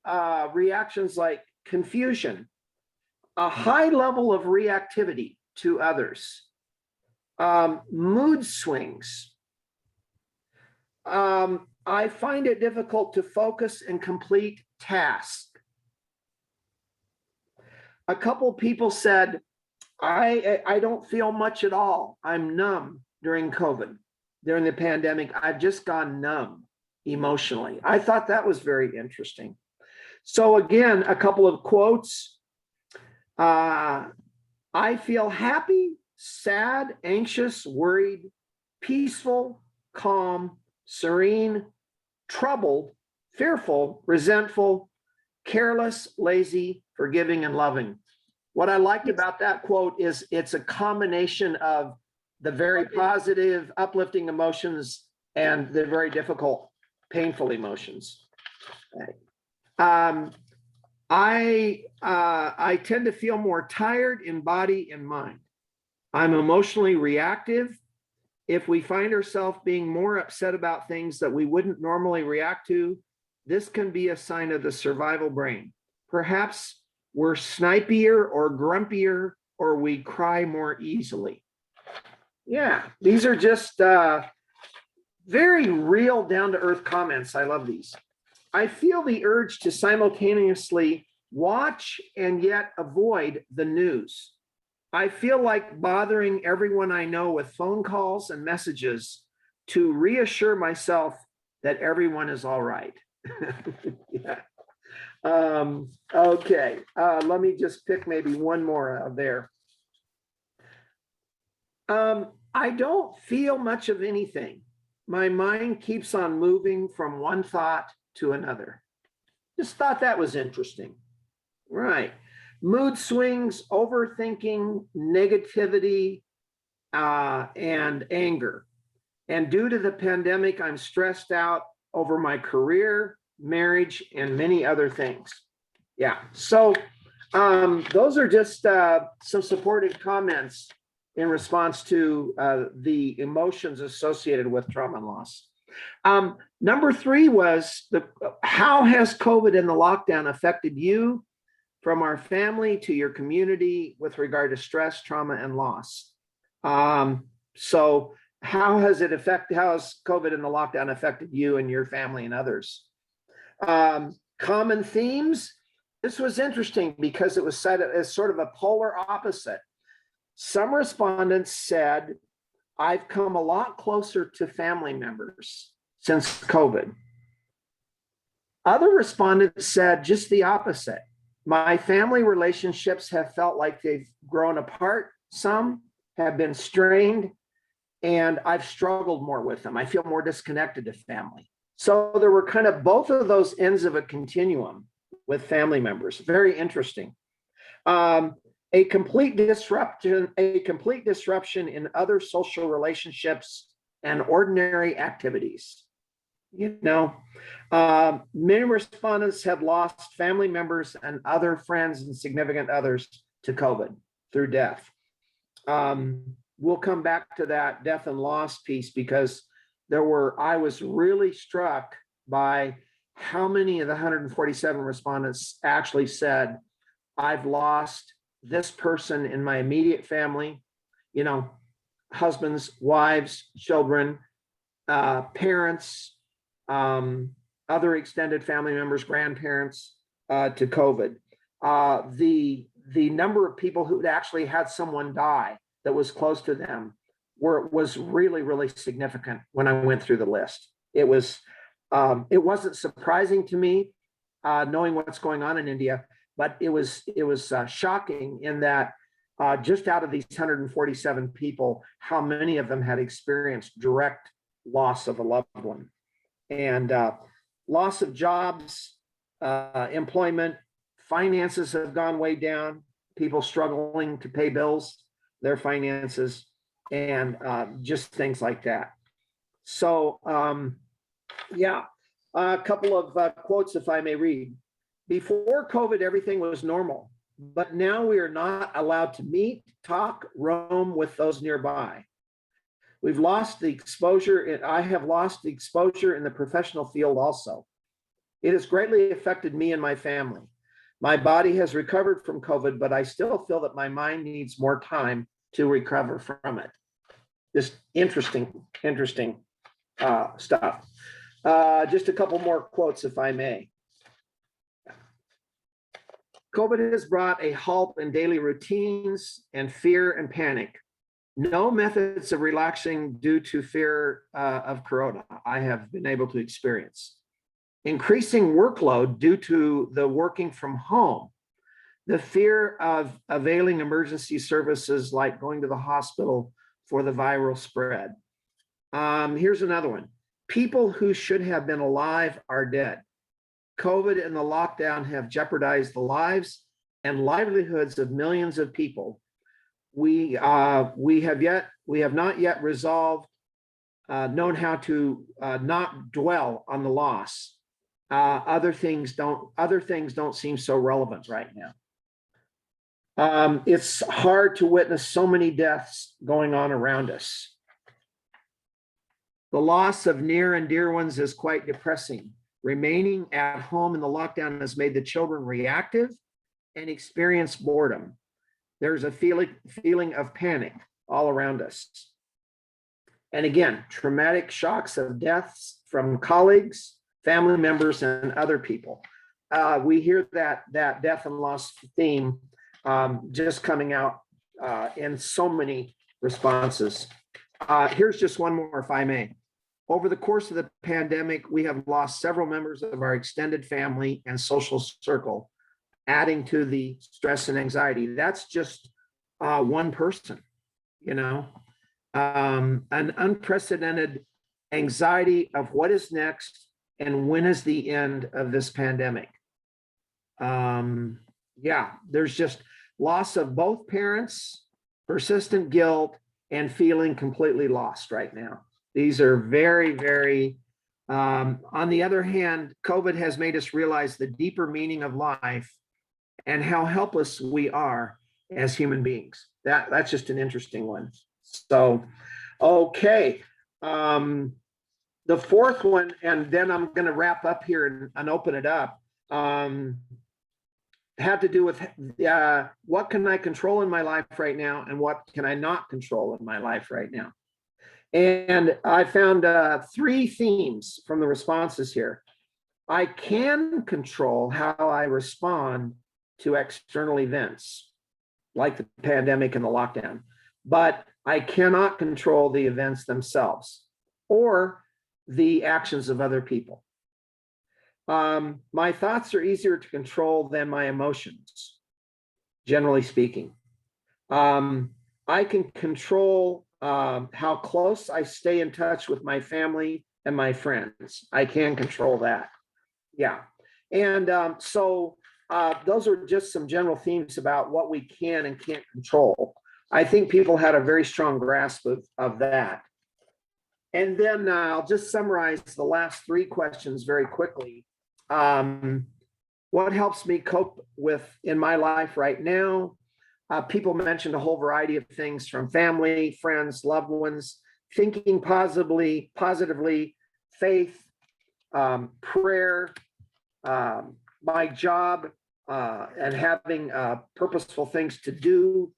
reactions like confusion, a high level of reactivity to others, mood swings. I find it difficult to focus and complete tasks. A couple people said, I don't feel much at all. I'm numb during COVID, during the pandemic. I've just gone numb emotionally. I thought that was very interesting. So again, a couple of quotes. I feel happy, sad, anxious, worried, peaceful, calm, serene, troubled, fearful, resentful, careless, lazy, forgiving, and loving. What I liked about that quote is it's a combination of the very positive, uplifting emotions and the very difficult, painful emotions. I tend to feel more tired in body and mind. I'm emotionally reactive. If we find ourselves being more upset about things that we wouldn't normally react to, this can be a sign of the survival brain. Perhaps we're snipier or grumpier, or we cry more easily. Yeah, these are just very real, down-to-earth comments. I love these. I feel the urge to simultaneously watch and yet avoid the news. I feel like bothering everyone I know with phone calls and messages to reassure myself that everyone is all right. Yeah. Okay, let me just pick maybe one more there. I don't feel much of anything. My mind keeps on moving from one thought to another. Just thought that was interesting. Right. Mood swings, overthinking, negativity, and anger. And due to the pandemic, I'm stressed out over my career, marriage, and many other things. Yeah. So those are just some supported comments in response to the emotions associated with trauma and loss. Number 3 was how has COVID and the lockdown affected you from our family to your community with regard to stress, trauma, and loss? So how has COVID and the lockdown affected you and your family and others? Common themes. This was interesting because it was said as sort of a polar opposite. Some respondents said, I've come a lot closer to family members since COVID. Other respondents said just the opposite. My family relationships have felt like they've grown apart. Some have been strained, and I've struggled more with them. I feel more disconnected to family. So there were kind of both of those ends of a continuum with family members. Very interesting. A complete disruption in other social relationships and ordinary activities. You know, many respondents have lost family members and other friends and significant others to COVID through death. We'll come back to that death and loss piece because I was really struck by how many of the 147 respondents actually said, I've lost this person in my immediate family, you know, husbands, wives, children, parents, other extended family members, grandparents, to COVID. The number of people who actually had someone die that was close to them was really, really significant when I went through the list. It wasn't surprising to me, knowing what's going on in India, but it was shocking in that just out of these 147 people, how many of them had experienced direct loss of a loved one. And loss of jobs, employment, finances have gone way down, people struggling to pay bills, their finances, and just things like that. So yeah, a couple of quotes, if I may read. Before COVID, everything was normal, but now we are not allowed to meet, talk, roam with those nearby. We've lost the exposure, and I have lost the exposure in the professional field also. It has greatly affected me and my family. My body has recovered from COVID, but I still feel that my mind needs more time to recover from it. Just interesting stuff. Just a couple more quotes, if I may. COVID has brought a halt in daily routines and fear and panic. No methods of relaxing due to fear of corona I have been able to experience. Increasing workload due to the working from home. The fear of availing emergency services like going to the hospital for the viral spread. Here's another one. People who should have been alive are dead. COVID and the lockdown have jeopardized the lives and livelihoods of millions of people. We have not yet resolved, known how to not dwell on the loss. Other things don't seem so relevant right now. It's hard to witness so many deaths going on around us. The loss of near and dear ones is quite depressing. Remaining at home in the lockdown has made the children reactive and experience boredom. There's a feeling of panic all around us. And again, traumatic shocks of deaths from colleagues, family members, and other people. We hear that death and loss theme just coming out in so many responses. Here's just one more, if I may. Over the course of the pandemic, we have lost several members of our extended family and social circle, adding to the stress and anxiety. That's just one person, you know. an unprecedented anxiety of what is next and when is the end of this pandemic. Yeah, there's just loss of both parents, persistent guilt, and feeling completely lost right now. These are very, very, on the other hand, COVID has made us realize the deeper meaning of life and how helpless we are as human beings. That's just an interesting one. So, okay. The fourth one, and then I'm going to wrap up here and open it up, had to do with what can I control in my life right now and what can I not control in my life right now. And I found 3 themes from the responses here. I can control how I respond to external events like the pandemic and the lockdown, but I cannot control the events themselves or the actions of other people. My thoughts are easier to control than my emotions, generally speaking. I can control how close I stay in touch with my family and my friends. I can control that. Yeah. And so those are just some general themes about what we can and can't control. I think people had a very strong grasp of that. And then I'll just summarize the last 3 questions very quickly. What helps me cope with in my life right now? People mentioned a whole variety of things from family, friends, loved ones, thinking positively, faith, prayer, my job, and having purposeful things to do.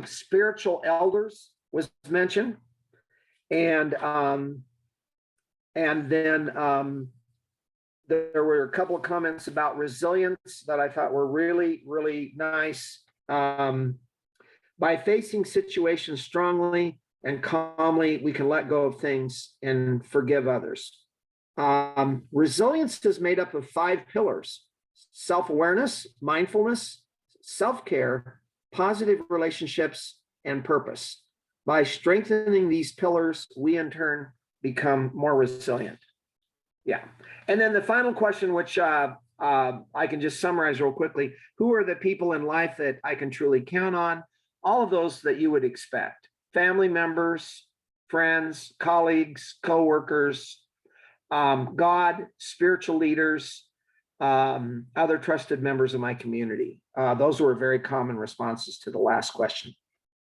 Spiritual elders was mentioned. And then there were a couple of comments about resilience that I thought were really, really nice. By facing situations strongly and calmly, we can let go of things and forgive others. Resilience is made up of 5 pillars: self-awareness, mindfulness, self-care, positive relationships, and purpose. By strengthening these pillars, we in turn become more resilient. Yeah. And then the final question, which I can just summarize real quickly: who are the people in life that I can truly count on? All of those that you would expect: family members, friends, colleagues, coworkers, God, spiritual leaders, other trusted members of my community. Those were very common responses to the last question.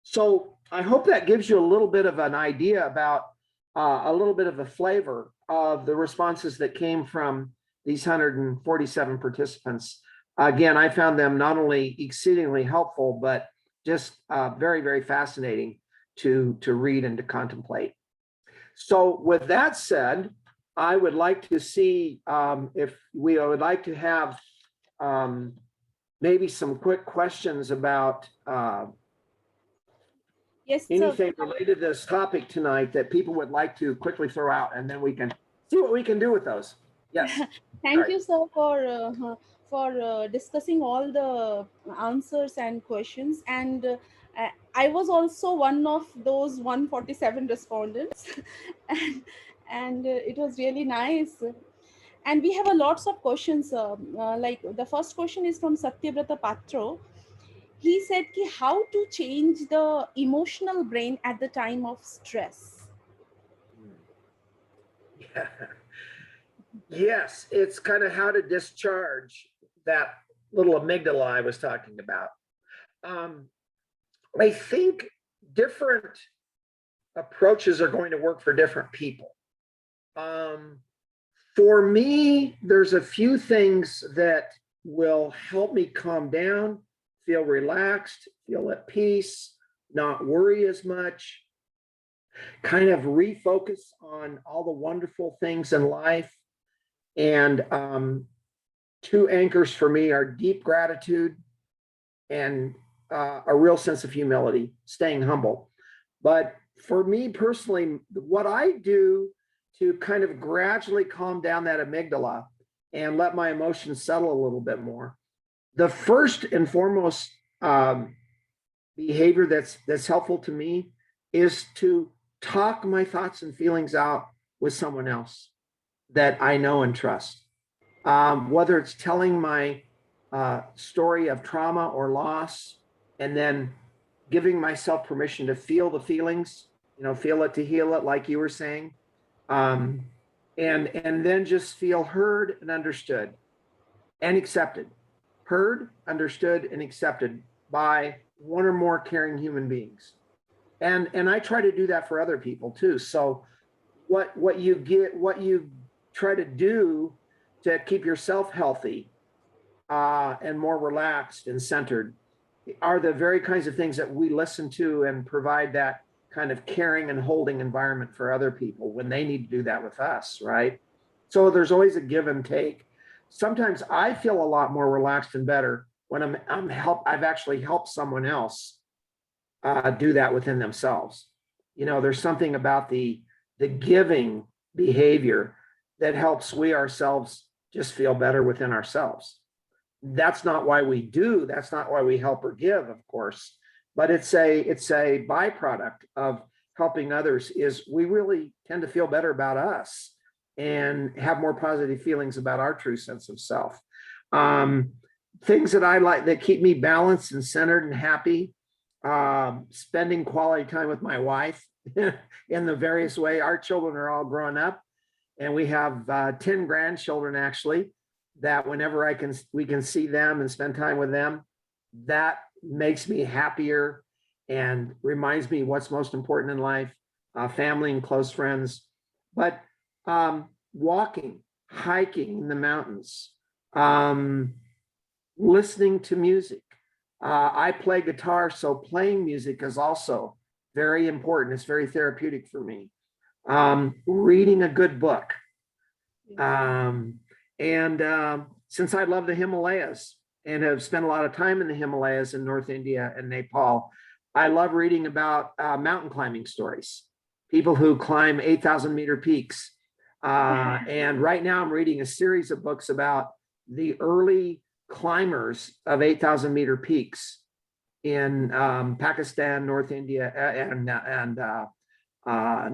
So I hope that gives you a little bit of an idea about a little bit of a flavor of the responses that came from these 147 participants. Again, I found them not only exceedingly helpful, but just very, very fascinating to read and to contemplate. So with that said, I would like to see if we would like to have maybe some quick questions about Yes, anything related to this topic tonight that people would like to quickly throw out, and then we can see what we can do with those. Yes. Thank you, sir, for discussing all the answers and questions. And I was also one of those 147 respondents, and it was really nice. And we have a lots of questions. Like the first question is from Satyabrata Patro. He said, how to change the emotional brain at the time of stress? Yeah. Yes, it's kind of how to discharge that little amygdala I was talking about. I think different approaches are going to work for different people. For me, there's a few things that will help me calm down, feel relaxed, feel at peace, not worry as much, kind of refocus on all the wonderful things in life. And 2 anchors for me are deep gratitude and a real sense of humility, staying humble. But for me personally, what I do to kind of gradually calm down that amygdala and let my emotions settle a little bit more, the first and foremost behavior that's helpful to me is to talk my thoughts and feelings out with someone else that I know and trust. Whether it's telling my story of trauma or loss, and then giving myself permission to feel the feelings, feel it to heal it, like you were saying, and then just feel heard and understood and accepted. Heard, understood, and accepted by one or more caring human beings. And I try to do that for other people too. So what you try to do to keep yourself healthy and more relaxed and centered are the very kinds of things that we listen to and provide that kind of caring and holding environment for other people when they need to do that with us, right? So there's always a give and take. Sometimes I feel a lot more relaxed and better when I've actually helped someone else do that within themselves. There's something about the giving behavior that helps we ourselves just feel better within ourselves. That's not why we do. That's not why we help or give, of course. But it's a byproduct of helping others. Is we really tend to feel better about us and have more positive feelings about our true sense of self. Things that I like that keep me balanced and centered and happy. Spending quality time with my wife in the various way. Our children are all grown up, and we have 10 grandchildren actually. That whenever we can see them and spend time with them, that makes me happier and reminds me what's most important in life, family and close friends. But walking, hiking in the mountains, listening to music. I play guitar, so playing music is also very important. It's very therapeutic for me. Reading a good book. Since I love the Himalayas and have spent a lot of time in the Himalayas in North India and Nepal, I love reading about mountain climbing stories, people who climb 8,000-meter peaks. And right now I'm reading a series of books about the early climbers of 8,000-meter peaks in Pakistan, North India, and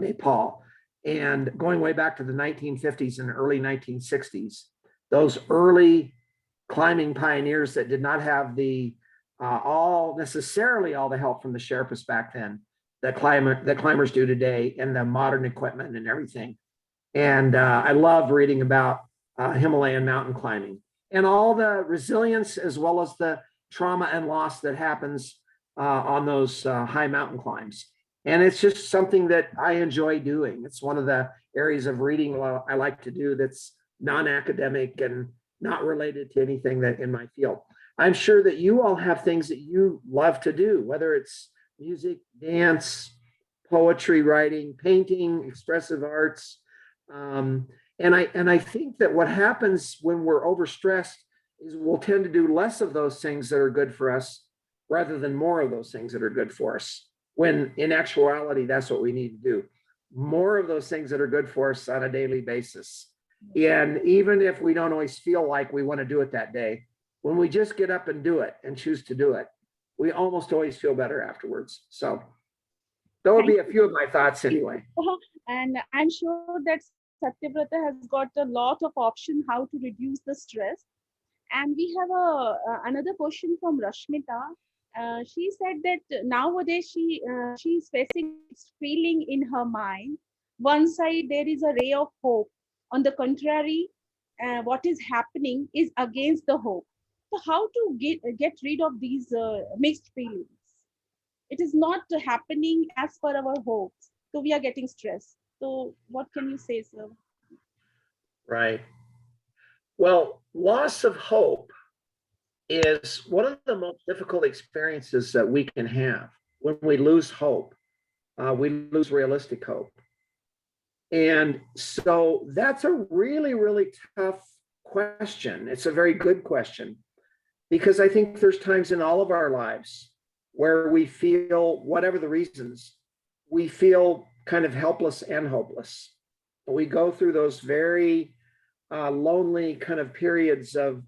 Nepal. And going way back to the 1950s and early 1960s, those early climbing pioneers that did not have necessarily all the help from the Sherpas back then, the climbers do today, and the modern equipment and everything. And I love reading about Himalayan mountain climbing and all the resilience as well as the trauma and loss that happens on those high mountain climbs. And it's just something that I enjoy doing. It's one of the areas of reading I like to do that's non-academic and not related to anything that in my field. I'm sure that you all have things that you love to do, whether it's music, dance, poetry, writing, painting, expressive arts. And I think that what happens when we're overstressed is we'll tend to do less of those things that are good for us rather than more of those things that are good for us. When in actuality, that's what we need to do. More of those things that are good for us on a daily basis. And even if we don't always feel like we want to do it that day, when we just get up and do it and choose to do it, we almost always feel better afterwards. So that would be a few of my thoughts anyway. And I'm sure that Satyavrata has got a lot of options how to reduce the stress. And we have another question from Rashmita. She said that nowadays she's facing this feeling in her mind. One side there is a ray of hope. On the contrary, what is happening is against the hope. So how to get rid of these mixed feelings? It is not happening as per our hopes. So we are getting stressed. So what can you say, sir? Right. Well, loss of hope is one of the most difficult experiences that we can have. When we lose hope, we lose realistic hope. And so that's a really, really tough question. It's a very good question, because I think there's times in all of our lives where we feel, whatever the reasons, we feel kind of helpless and hopeless. We go through those very lonely kind of periods of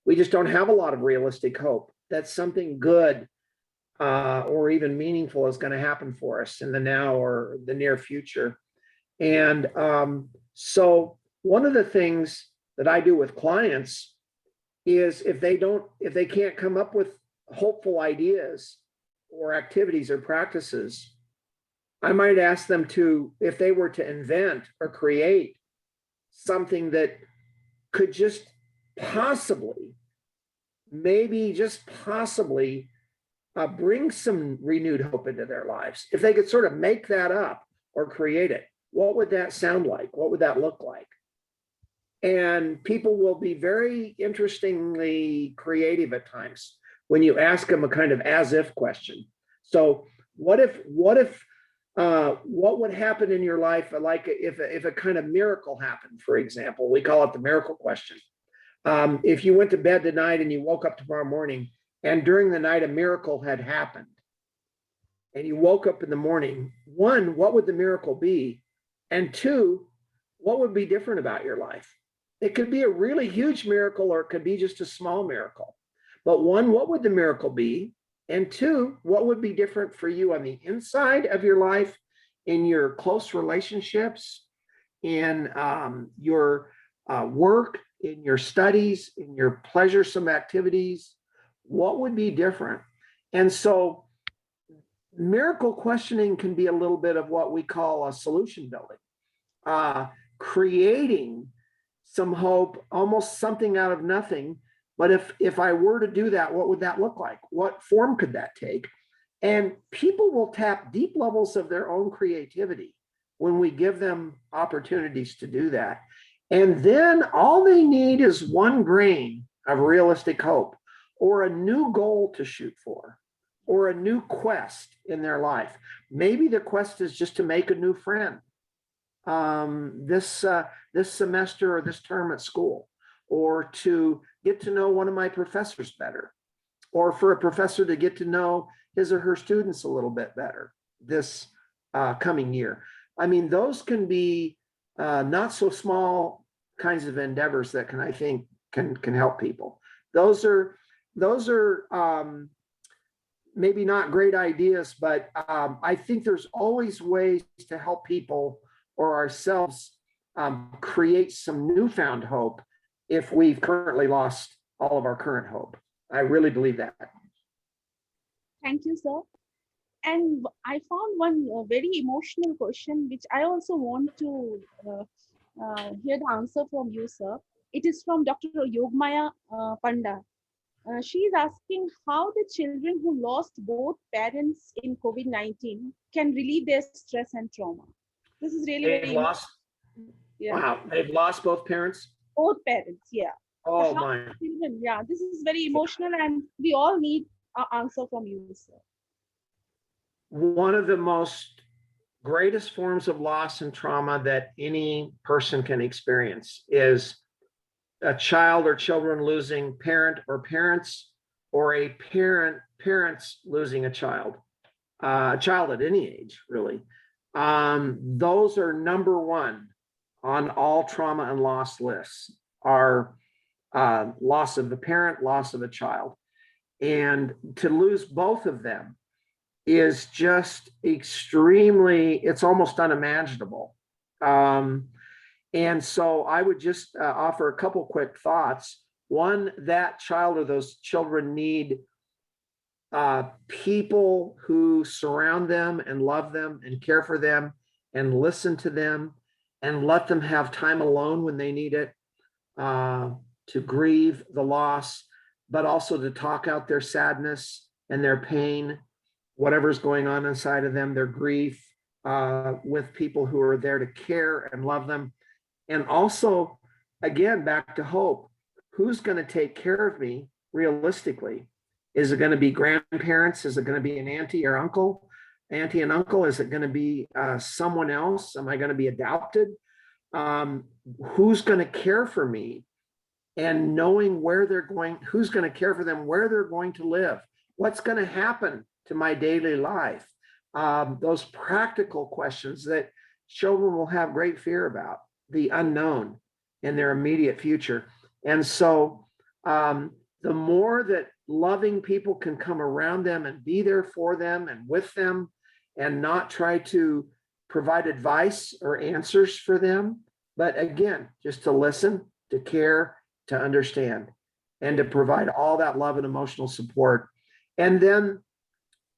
we just don't have a lot of realistic hope that something good or even meaningful is going to happen for us in the now or the near future. And so one of the things that I do with clients is if they can't come up with hopeful ideas or activities or practices, I might ask them to, if they were to invent or create something that could just possibly, maybe just possibly bring some renewed hope into their lives. If they could sort of make that up or create it, what would that sound like? What would that look like? And people will be very interestingly creative at times when you ask them a kind of as if question. So what would happen in your life, like if a kind of miracle happened, for example? We call it the miracle question. If you went to bed tonight and you woke up tomorrow morning and during the night a miracle had happened and you woke up in the morning, one, what would the miracle be? And two, what would be different about your life? It could be a really huge miracle or it could be just a small miracle. But one, what would the miracle be? And two, what would be different for you on the inside of your life, in your close relationships, in your work, in your studies, in your pleasuresome activities? What would be different? And so miracle questioning can be a little bit of what we call a solution building, creating some hope, almost something out of nothing. But if I were to do that, what would that look like? What form could that take? And people will tap deep levels of their own creativity when we give them opportunities to do that. And then all they need is one grain of realistic hope, or a new goal to shoot for, or a new quest in their life. Maybe the quest is just to make a new friend this semester or this term at school, or to get to know one of my professors better, or for a professor to get to know his or her students a little bit better this coming year. I mean, those can be not so small kinds of endeavors that I think can help people. Those are maybe not great ideas, but I think there's always ways to help people or ourselves create some newfound hope if we've currently lost all of our current hope. I really believe that. Thank you, sir. And I found one very emotional question, which I also want to hear the answer from you, sir. It is from Dr. Yogmaya Panda. She is asking how the children who lost both parents in COVID-19 can relieve their stress and trauma. This is really very lost. Yeah. Wow, they've lost both parents? Both parents, yeah. Oh my. Children, yeah, this is very emotional and we all need an answer from you, sir. One of the most greatest forms of loss and trauma that any person can experience is a child or children losing parent or parents, or a parents losing a child at any age, really. Those are number one on all trauma and loss lists, are loss of the parent, loss of a child. And to lose both of them is just extremely, it's almost unimaginable. And so I would just offer a couple quick thoughts. One, that child or those children need people who surround them and love them and care for them and listen to them and let them have time alone when they need it, to grieve the loss, but also to talk out their sadness and their pain, whatever's going on inside of them, their grief, with people who are there to care and love them. And also, again, back to hope. Who's going to take care of me realistically? Is it going to be grandparents? Is it going to be an auntie or uncle? Auntie and uncle? Is it going to be someone else? Am I going to be adopted? Who's going to care for me? And knowing where they're going, who's going to care for them, where they're going to live, what's going to happen to my daily life? Those practical questions that children will have great fear about, the unknown in their immediate future. And so the more that loving people can come around them and be there for them and with them and not try to provide advice or answers for them. But again, just to listen, to care, to understand, and to provide all that love and emotional support. And then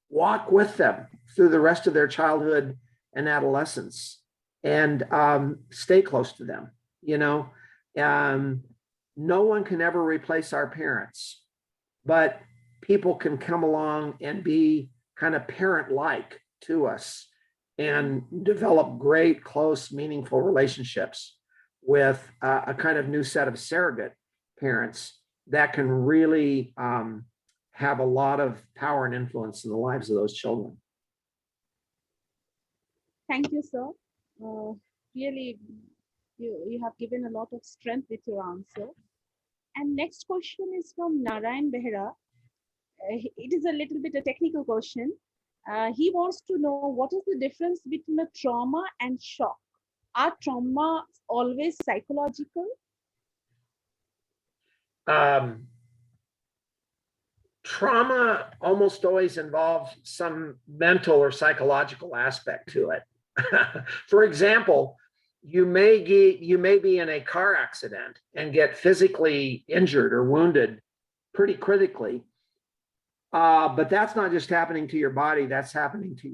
walk with them through the rest of their childhood and adolescence, and stay close to them. You know, no one can ever replace our parents, but people can come along and be kind of parent-like to us and develop great, close, meaningful relationships with a kind of new set of surrogate parents that can really have a lot of power and influence in the lives of those children. Thank you, sir. Really, you have given a lot of strength with your answer. And next question is from Narayan Behra. It is a little bit a technical question. He wants to know, what is the difference between a trauma and shock? Are trauma always psychological? Trauma almost always involves some mental or psychological aspect to it. For example, you may be in a car accident and get physically injured or wounded pretty critically. But that's not just happening to your body, that's happening to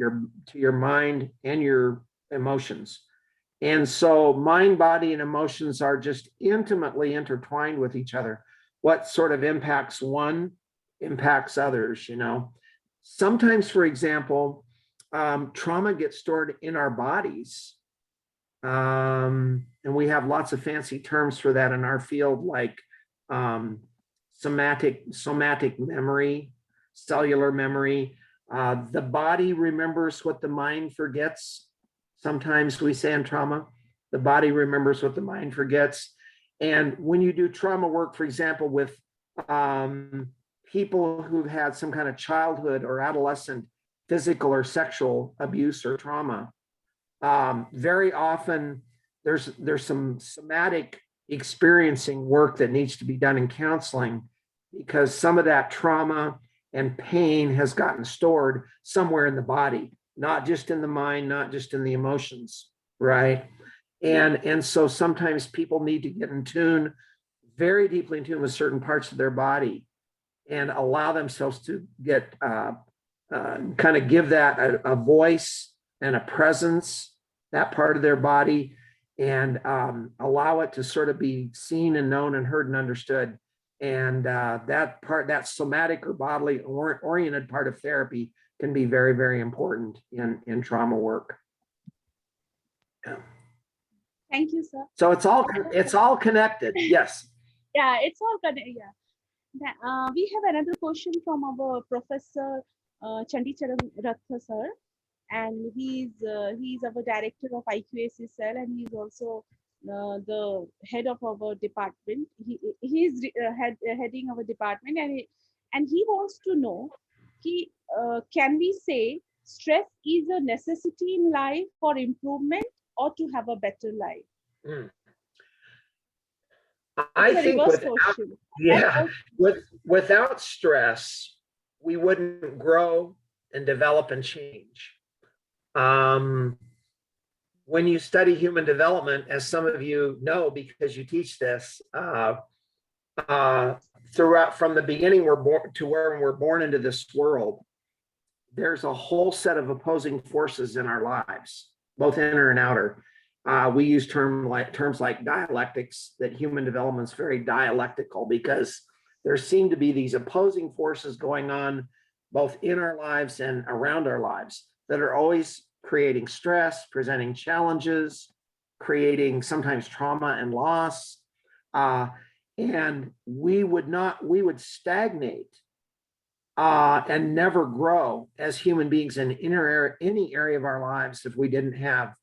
your mind and your emotions. And so mind, body, and emotions are just intimately intertwined with each other. What sort of impacts one impacts others, you know. Sometimes, for example, trauma gets stored in our bodies. And we have lots of fancy terms for that in our field, like somatic memory, cellular memory. The body remembers what the mind forgets. Sometimes we say in trauma, the body remembers what the mind forgets. And when you do trauma work, for example, with people who've had some kind of childhood or adolescent physical or sexual abuse or trauma, very often there's some somatic experiencing work that needs to be done in counseling, because some of that trauma and pain has gotten stored somewhere in the body, not just in the mind, not just in the emotions, right? And so sometimes people need to get in tune, very deeply in tune with certain parts of their body, and allow themselves to get kind of give that a voice and a presence, that part of their body, and allow it to sort of be seen and known and heard and understood. And that somatic or bodily oriented part of therapy can be very, very important in trauma work. Yeah. Thank you, sir. So it's all connected. Yes. Yeah, it's all connected. Yeah. We have another question from our Professor Chandicharan Ratha sir, and he's our director of IQAC cell, and he's also the head of our department. He's heading our department, and he wants to know, can we say stress is a necessity in life for improvement or to have a better life? I think without stress, we wouldn't grow and develop and change. When you study human development, as some of you know because you teach this, throughout from the beginning we're born to where we're born into this world, there's a whole set of opposing forces in our lives, both inner and outer. We use terms like dialectics, that human development is very dialectical, because there seem to be these opposing forces going on both in our lives and around our lives that are always creating stress, presenting challenges, creating sometimes trauma and loss. And we would stagnate and never grow as human beings in any area of our lives if we didn't have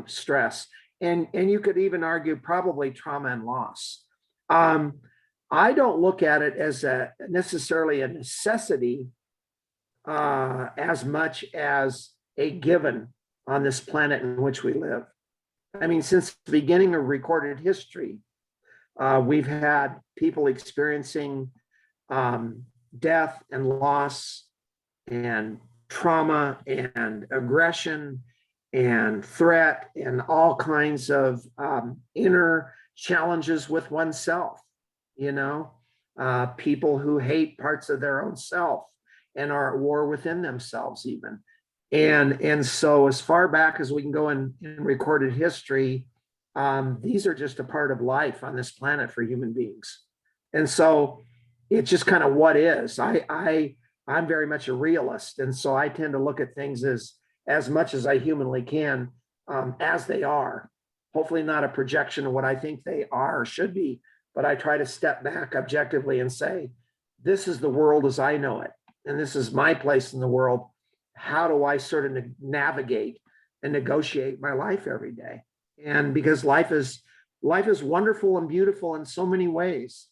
stress. And you could even argue probably trauma and loss. I don't look at it as necessarily a necessity as much as a given on this planet in which we live. I mean, since the beginning of recorded history, we've had people experiencing death and loss and trauma and aggression and threat and all kinds of inner challenges with oneself, you know, people who hate parts of their own self and are at war within themselves even. And so as far back as we can go in recorded history, these are just a part of life on this planet for human beings. And so it's just kind of what is. I'm very much a realist. And so I tend to look at things as much as I humanly can, as they are. Hopefully not a projection of what I think they are or should be, but I try to step back objectively and say, this is the world as I know it. And this is my place in the world. How do I sort of navigate and negotiate my life every day? And because life is wonderful and beautiful in so many ways,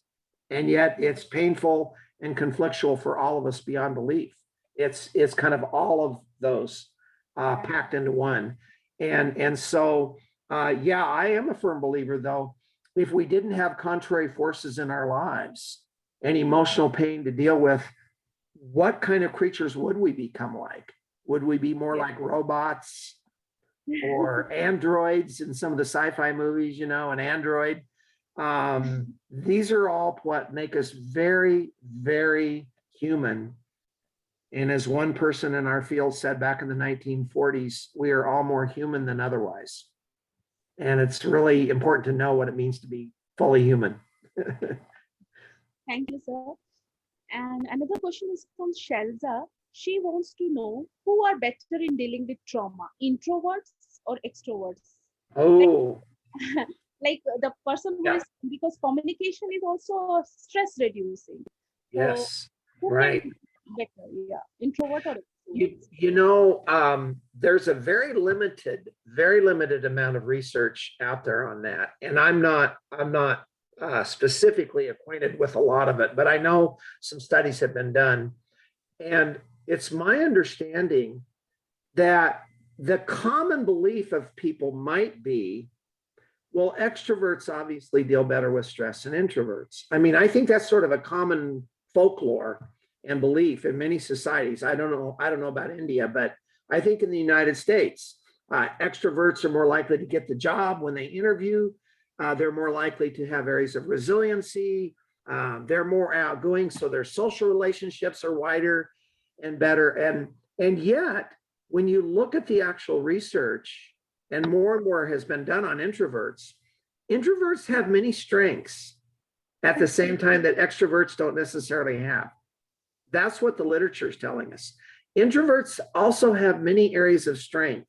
and yet it's painful and conflictual for all of us beyond belief. It's kind of all of those packed into one. And so, yeah, I am a firm believer, though, if we didn't have contrary forces in our lives and emotional pain to deal with, what kind of creatures would we become like? Would we be more like robots or androids in some of the sci-fi movies, you know, an android? These are all what make us very, very human. And as one person in our field said back in the 1940s, we are all more human than otherwise. And it's really important to know what it means to be fully human. Thank you, sir. And another question is from Shelza. She wants to know who are better in dealing with trauma, introverts or extroverts? Oh. Like the person who is, because communication is also stress reducing. Yes, So right. Better, yeah, introvert or you know, there's a very limited amount of research out there on that, and I'm not specifically acquainted with a lot of it, but I know some studies have been done, and it's my understanding that the common belief of people might be, well, extroverts obviously deal better with stress than introverts. I mean, I think that's sort of a common folklore and belief in many societies. I don't know about India, but I think in the United States, extroverts are more likely to get the job when they interview. They're more likely to have areas of resiliency. They're more outgoing, so their social relationships are wider and better. And yet, when you look at the actual research, and more has been done on introverts have many strengths at the same time that extroverts don't necessarily have. That's what the literature is telling us. Introverts also have many areas of strength,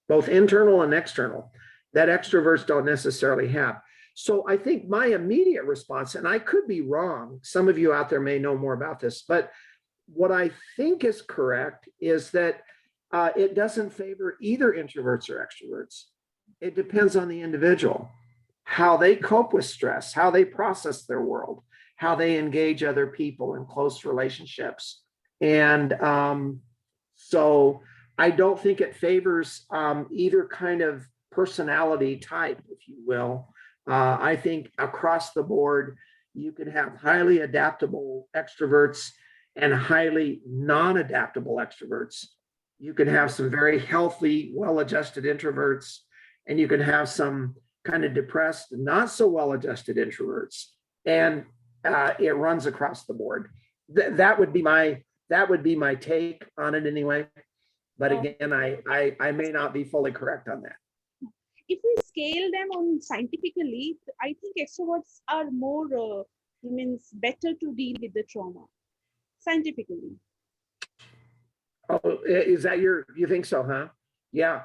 both internal and external, that extroverts don't necessarily have. So I think my immediate response, and I could be wrong, some of you out there may know more about this, but what I think is correct is that it doesn't favor either introverts or extroverts. It depends on the individual, how they cope with stress, how they process their world, how they engage other people in close relationships. And so I don't think it favors either kind of personality type, if you will. I think across the board, you can have highly adaptable extroverts and highly non-adaptable extroverts. You can have some very healthy, well-adjusted introverts, and you can have some kind of depressed, not so well-adjusted introverts. And it runs across the board. That would be my take on it anyway. But again, I may not be fully correct on that. If we scale them on scientifically, I think extroverts are more means better to deal with the trauma scientifically. Oh, is that you think so, huh? Yeah.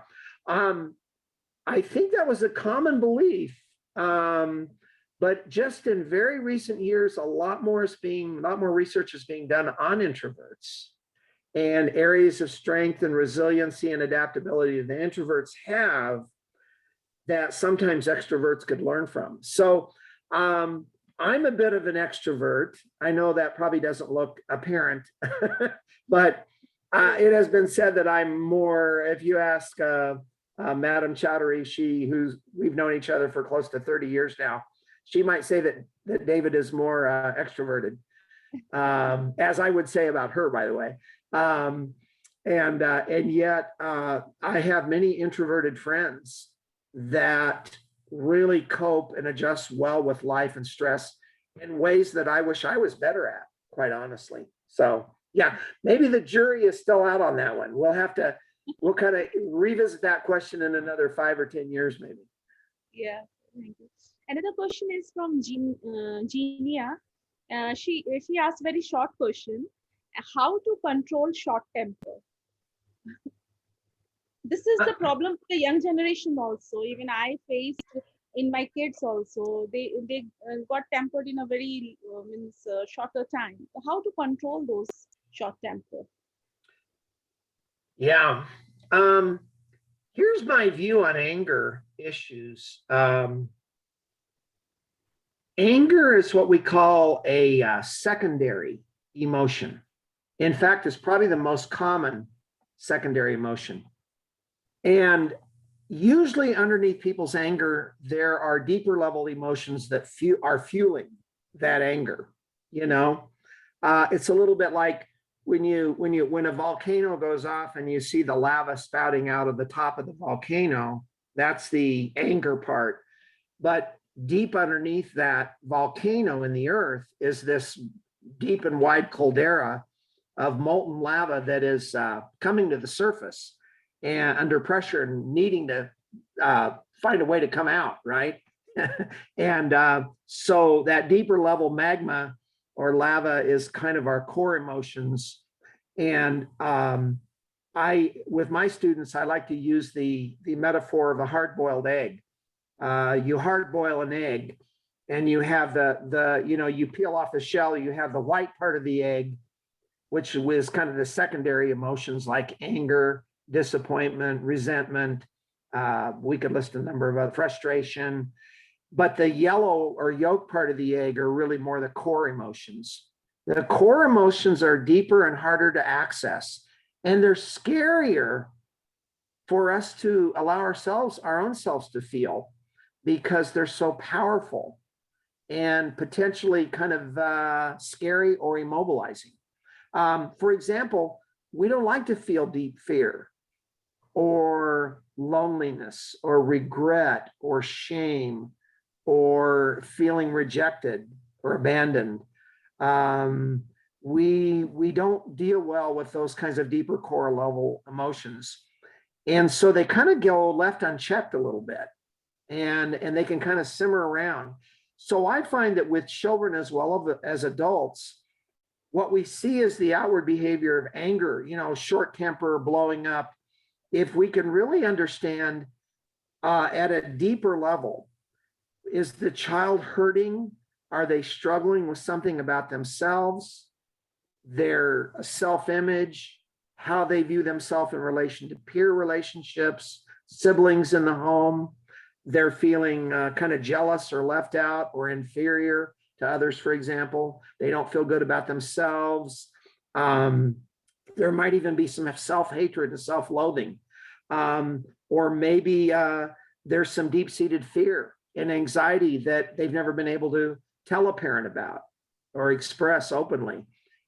I think that was a common belief. But just in very recent years, a lot more research is being done on introverts and areas of strength and resiliency and adaptability that introverts have that sometimes extroverts could learn from. So I'm a bit of an extrovert. I know that probably doesn't look apparent, but it has been said that I'm more, if you ask Madam Chowdhury, we've known each other for close to 30 years now, she might say that David is more extroverted. as I would say about her, by the way. And yet I have many introverted friends that really cope and adjust well with life and stress in ways that I wish I was better at, quite honestly. So yeah, maybe the jury is still out on that one. We'll kind of revisit that question in another 5 or 10 years, maybe. Yeah, thank you. Another question is from Genia. She asked very short question. How to control short temper? This is the problem for the young generation also. Even I faced in my kids also. They got tempered in a very shorter time. So how to control those short temper? Yeah. Here's my view on anger issues. Anger is what we call a secondary emotion. In fact, it's probably the most common secondary emotion. And usually underneath people's anger, there are deeper level emotions that are fueling that anger. You know, it's a little bit like when a volcano goes off and you see the lava spouting out of the top of the volcano. That's the anger part. But deep underneath that volcano in the earth is this deep and wide caldera of molten lava that is coming to the surface and under pressure and needing to find a way to come out, right? And so that deeper level magma or lava is kind of our core emotions. And with my students, I like to use the metaphor of a hard-boiled egg. You hard-boil an egg and you have you peel off the shell, you have the white part of the egg, which was kind of the secondary emotions like anger, disappointment, resentment. We could list a number of other, frustration, but the yellow or yolk part of the egg are really more the core emotions. The core emotions are deeper and harder to access, and they're scarier for us to allow our own selves to feel because they're so powerful and potentially kind of scary or immobilizing. For example, we don't like to feel deep fear or loneliness or regret or shame or feeling rejected or abandoned. We don't deal well with those kinds of deeper core level emotions. And so they kind of go left unchecked a little bit and they can kind of simmer around. So I find that with children as well as adults, what we see is the outward behavior of anger, short temper, blowing up. If we can really understand at a deeper level, is the child hurting? Are they struggling with something about themselves, their self-image, how they view themselves in relation to peer relationships, siblings in the home? They're feeling kind of jealous or left out or inferior to others, for example. They don't feel good about themselves. There might even be some self-hatred and self-loathing. Or maybe there's some deep-seated fear and anxiety that they've never been able to tell a parent about or express openly.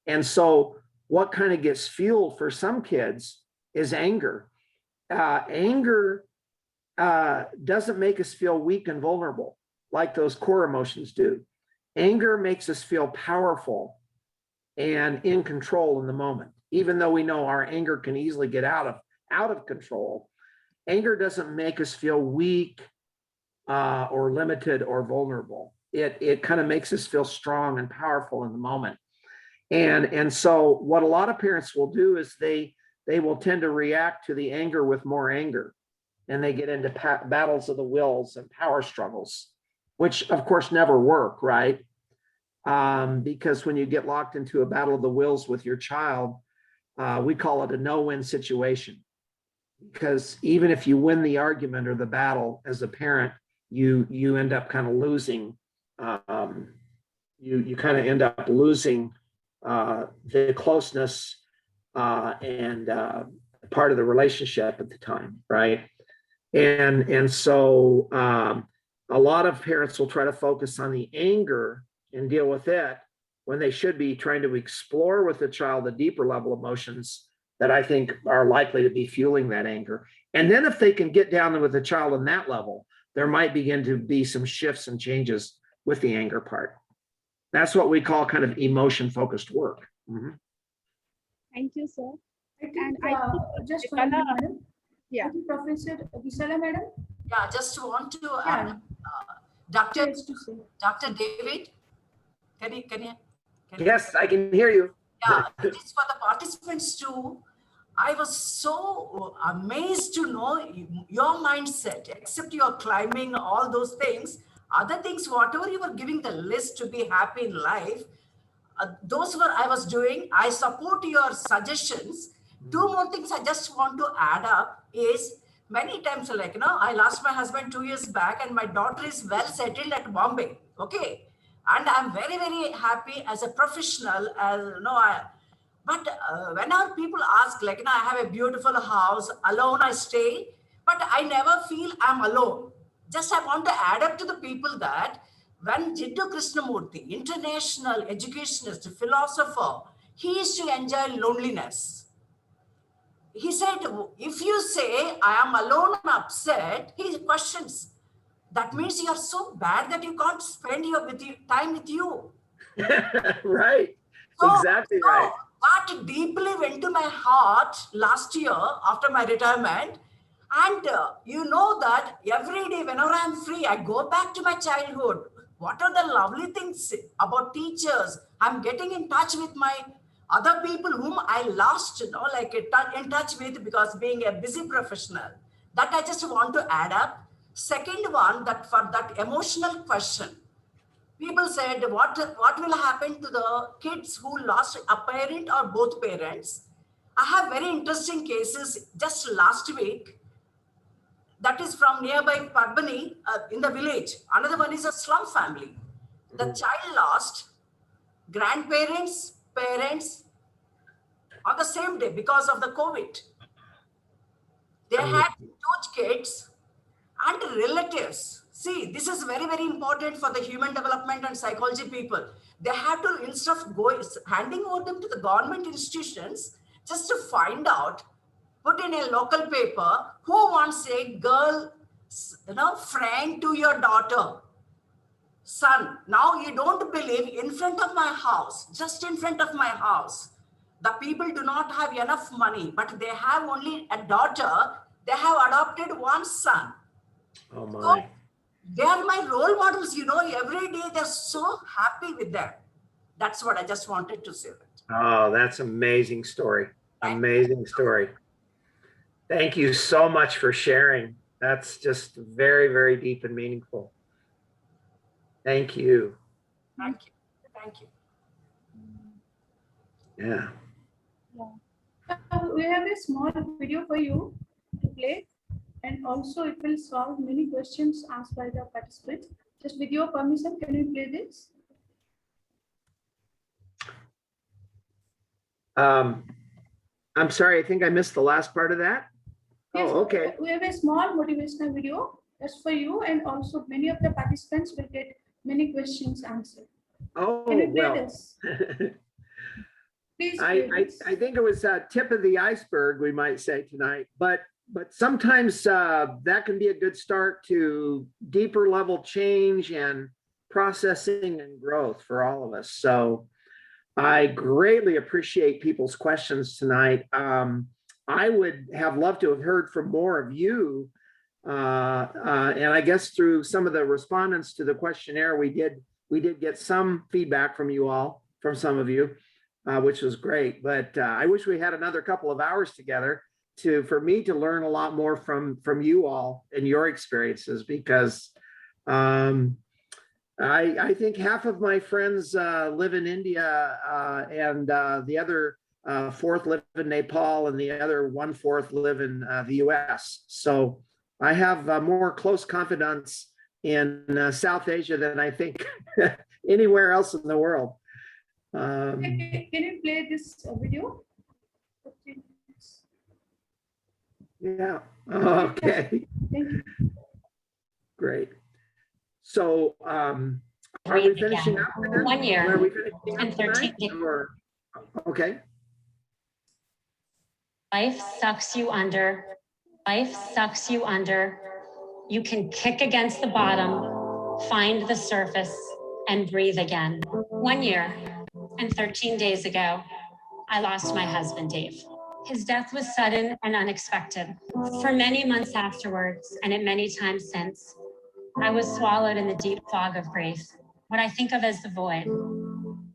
And so what kind of gets fueled for some kids is anger. Anger doesn't make us feel weak and vulnerable like those core emotions do. Anger makes us feel powerful and in control in the moment, even though we know our anger can easily get out of control. Anger doesn't make us feel weak or limited or vulnerable. It kind of makes us feel strong and powerful in the moment. And so what a lot of parents will do is they will tend to react to the anger with more anger, and they get into battles of the wills and power struggles, which of course never work, right? Because when you get locked into a battle of the wills with your child, we call it a no-win situation. Because even if you win the argument or the battle as a parent, you end up kind of losing. You kind of end up losing the closeness and part of the relationship at the time, right? And so a lot of parents will try to focus on the anger and deal with it when they should be trying to explore with the child the deeper level emotions that I think are likely to be fueling that anger. And then if they can get down with the child on that level, there might begin to be some shifts and changes with the anger part. That's what we call kind of emotion-focused work. Mhm. Thank you, sir. I think, And I think just Vishala- one minute, madam. Yeah. I think Professor Vishala, madam. Yeah, just want to Yeah. add, Dr. Yes, to say. Dr. David, can you? Yes, I can hear you. Yeah, it is for the participants too. I was so amazed to know your mindset, except you're climbing all those things, other things, whatever you were giving the list to be happy in life, those were I was doing. I support your suggestions. Two more things I just want to add up is many times, like, I lost my husband 2 years back and my daughter is well settled at Bombay. Okay. And I'm very, very happy as a professional, but whenever people ask, like, I have a beautiful house, alone I stay, but I never feel I'm alone. Just I want to add up to the people that when Jiddu Krishnamurti, international educationist, philosopher, he used to enjoy loneliness. He said, if you say, I am alone and upset, he questions. That means you are so bad that you can't spend your time with you. Right. So, Exactly right. That deeply went to my heart last year after my retirement. And you know that every day, whenever I'm free, I go back to my childhood. What are the lovely things about teachers? I'm getting in touch with my other people whom I lost, in touch with because being a busy professional. That I just want to add up. Second one, that for that emotional question, people said, what will happen to the kids who lost a parent or both parents? I have very interesting cases just last week. That is from nearby Parbani in the village. Another one is a slum family. The child lost grandparents, parents on the same day because of the COVID. They had 2 kids and relatives. See, this is very, very important for the human development and psychology people. They have to, instead of handing over them to the government institutions, just to find out, put in a local paper, who wants a girl, friend to your daughter, son. Now you don't believe, in front of my house, just in front of my house, the people do not have enough money, but they have only a daughter. They have adopted one son. Oh my. So they are my role models, every day they're so happy with them. That's what I just wanted to say. Oh, that's amazing story. Amazing story. Thank you so much for sharing. That's just very, very deep and meaningful. Thank you. Thank you. Thank you. Yeah. We have a small video for you to play, and also it will solve many questions asked by the participants. Just with your permission, can we play this? I'm sorry, I think I missed the last part of that. Yes, Oh, okay. We have a small motivational video just for you, and also many of the participants will get many questions answered. Oh, Can you play well. this? Please play this. I think it was a tip of the iceberg, we might say tonight, but sometimes that can be a good start to deeper level change and processing and growth for all of us. So I greatly appreciate people's questions tonight. I would have loved to have heard from more of you. And I guess through some of the respondents to the questionnaire, we did get some feedback from you all, from some of you, which was great. But I wish we had another couple of hours together for me to learn a lot more from you all and your experiences, because I think half of my friends live in India, and the other fourth live in Nepal, and the other 1/4 live in the US. So I have more close confidants in South Asia than I think anywhere else in the world. Can you play this video? Yeah. Okay. Thank you. Great. So Are we finishing up then? 1 year Are we finishing and up 13 tonight, or- Okay. Life sucks you under. Life sucks you under. You can kick against the bottom, find the surface, and breathe again. 1 year and 13 days ago, I lost my husband, Dave. His death was sudden and unexpected. For many months afterwards, and at many times since, I was swallowed in the deep fog of grief, what I think of as the void,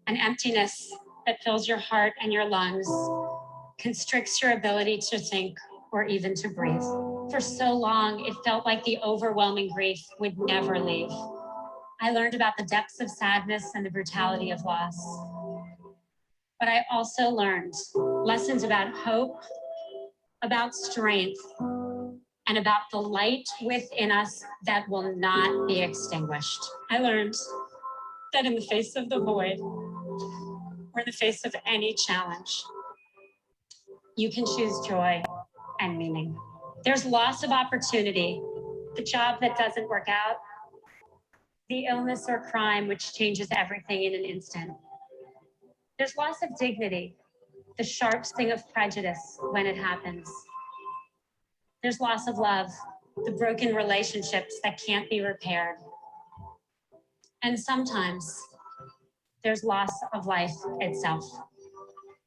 an emptiness that fills your heart and your lungs, constricts your ability to think or even to breathe. For so long, it felt like the overwhelming grief would never leave. I learned about the depths of sadness and the brutality of loss. But I also learned lessons about hope, about strength, and about the light within us that will not be extinguished. I learned that in the face of the void, or in the face of any challenge, you can choose joy and meaning. There's loss of opportunity, the job that doesn't work out, the illness or crime which changes everything in an instant. There's loss of dignity, the sharp sting of prejudice when it happens. There's loss of love, the broken relationships that can't be repaired. And sometimes there's loss of life itself.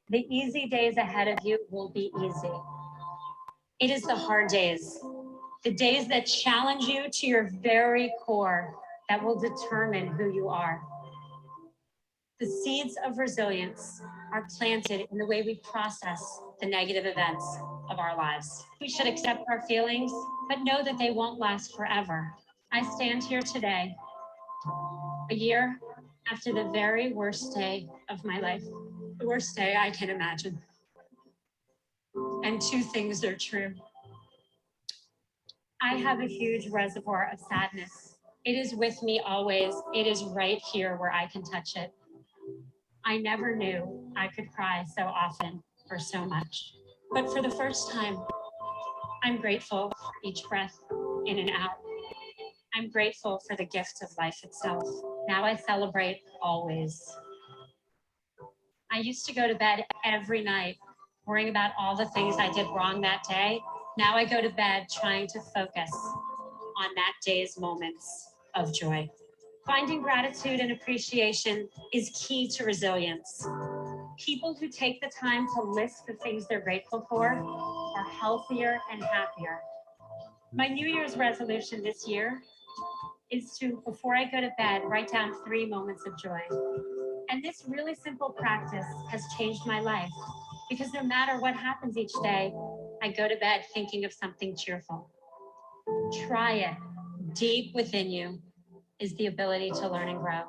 The easy days ahead of you will be easy. It is the hard days, the days that challenge you to your very core, that will determine who you are. The seeds of resilience are planted in the way we process the negative events of our lives. We should accept our feelings, but know that they won't last forever. I stand here today, a year after the very worst day of my life, the worst day I can imagine. And two things are true. I have a huge reservoir of sadness. It is with me always. It is right here where I can touch it. I never knew I could cry so often or so much. But for the first time, I'm grateful for each breath in and out. I'm grateful for the gift of life itself. Now I celebrate always. I used to go to bed every night worrying about all the things I did wrong that day. Now I go to bed trying to focus on that day's moments of joy. Finding gratitude and appreciation is key to resilience. People who take the time to list the things they're grateful for are healthier and happier. My New Year's resolution this year is to, before I go to bed, write down 3 moments of joy. And this really simple practice has changed my life, because no matter what happens each day, I go to bed thinking of something cheerful. Try it. Deep within you is the ability to learn and grow.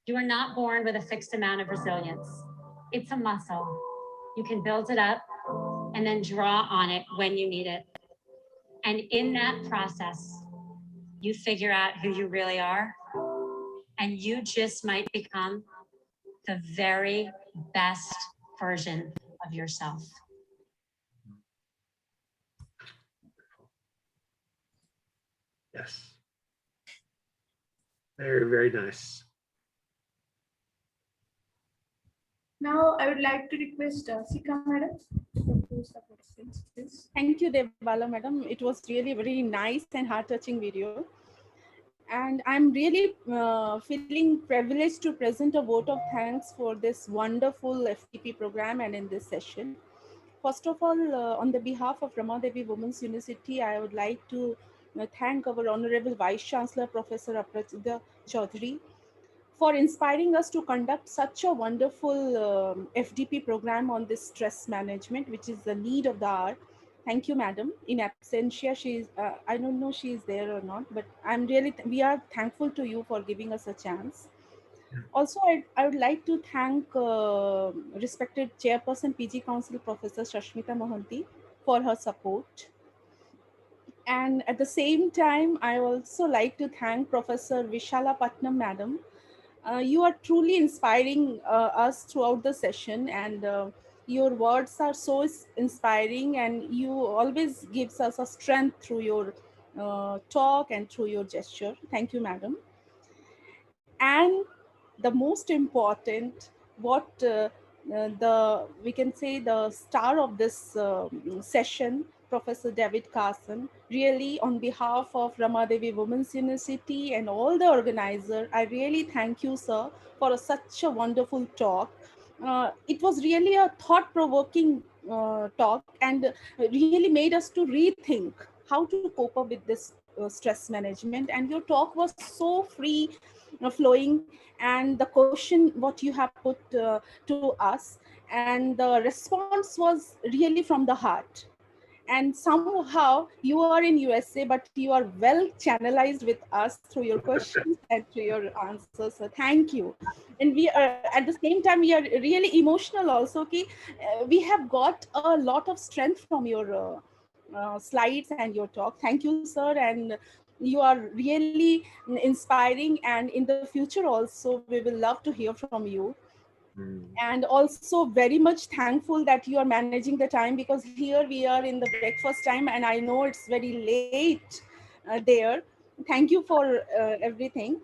You are not born with a fixed amount of resilience. It's a muscle. You can build it up and then draw on it when you need it. And in that process, you figure out who you really are, and you just might become the very best version of yourself. Yes. Very, very nice. Now I would like to request Sika madam to propose the questions, please. Thank you, Devbala madam. It was really very nice and heart-touching video. And I'm really feeling privileged to present a vote of thanks for this wonderful FDP program and in this session. First of all, on the behalf of Rama Devi Women's University, I would like to thank our Honorable Vice Chancellor, Professor Aprajita Chaudhary, for inspiring us to conduct such a wonderful FDP program on this stress management, which is the need of the hour. Thank you, madam. In absentia, she's, I don't know she is there or not, but I'm really, we are thankful to you for giving us a chance. Also, I would like to thank respected Chairperson PG Council, Professor Shashmita Mohanty, for her support. And at the same time, I also like to thank Professor Vishala Patnam, madam. You are truly inspiring us throughout the session, and your words are so inspiring, and you always gives us a strength through your talk and through your gesture. Thank you, madam. And the most important, what we can say the star of this session, Professor David Carson, really on behalf of Rama Devi Women's University and all the organizers, I really thank you, sir, for such a wonderful talk. It was really a thought-provoking talk and really made us to rethink how to cope up with this stress management. And your talk was so free flowing, and the question what you have put to us, and the response was really from the heart. And somehow you are in USA, but you are well channelized with us through your questions and through your answers. So thank you. And we are at the same time, we are really emotional also. Okay, we have got a lot of strength from your slides and your talk. Thank you, sir. And you are really inspiring. And in the future also, we will love to hear from you. And also very much thankful that you are managing the time, because here we are in the breakfast time and I know it's very late there. Thank you for everything.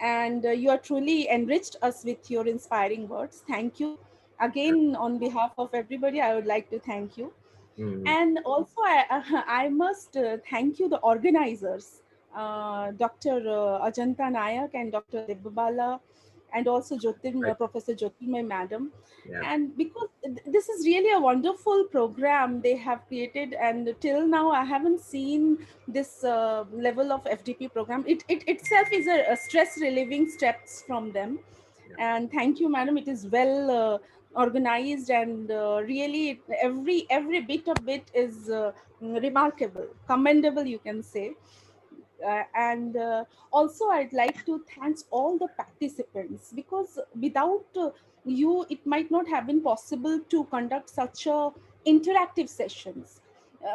And you are truly enriched us with your inspiring words. Thank you. Again, on behalf of everybody, I would like to thank you. And also, I must thank you, the organizers, Dr. Ajanta Nayak and Dr. Debbala, and also Professor Jyotirmay Madam. And because this is really a wonderful program they have created, and till now I haven't seen this level of FDP program. It itself is a stress relieving steps from them. And thank you, madam. It is well organized, and really every bit of it is remarkable, commendable, you can say. And also I'd like to thank all the participants, because without you, it might not have been possible to conduct such a interactive sessions.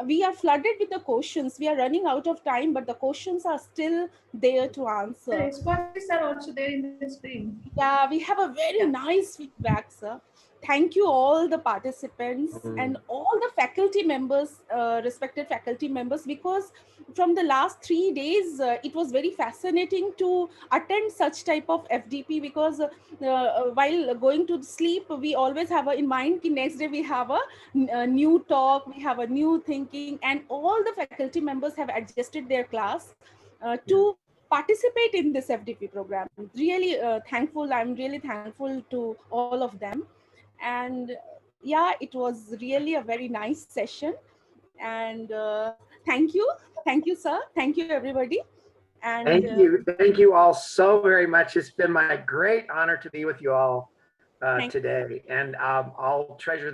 We are flooded with the questions. We are running out of time, but the questions are still there to answer. The responses are also there in the screen. Yeah, we have a very nice feedback, sir. Thank you all the participants and all the faculty members, respected faculty members, because from the last 3 days, it was very fascinating to attend such type of FDP, because while going to sleep, we always have in mind the next day we have a new talk, we have a new thinking, and all the faculty members have adjusted their class to participate in this FDP program. Really thankful. I'm really thankful to all of them. And yeah, it was really a very nice session. And thank you, sir. Thank you, everybody. And thank you all so very much. It's been my great honor to be with you all today, and I'll treasure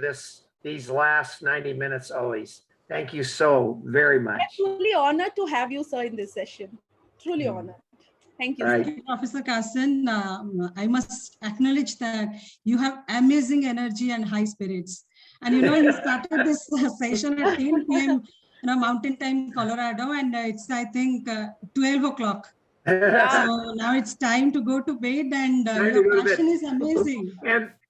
these last 90 minutes always. Thank you so very much. I'm truly honored to have you, sir, in this session. Truly honored. Thank you, sir. Professor Carson, I must acknowledge that you have amazing energy and high spirits. And you know, you started this session at 10 p.m. Mountain Time, Colorado, and it's, I think, 12 o'clock. So now it's time to go to bed, and your passion is amazing.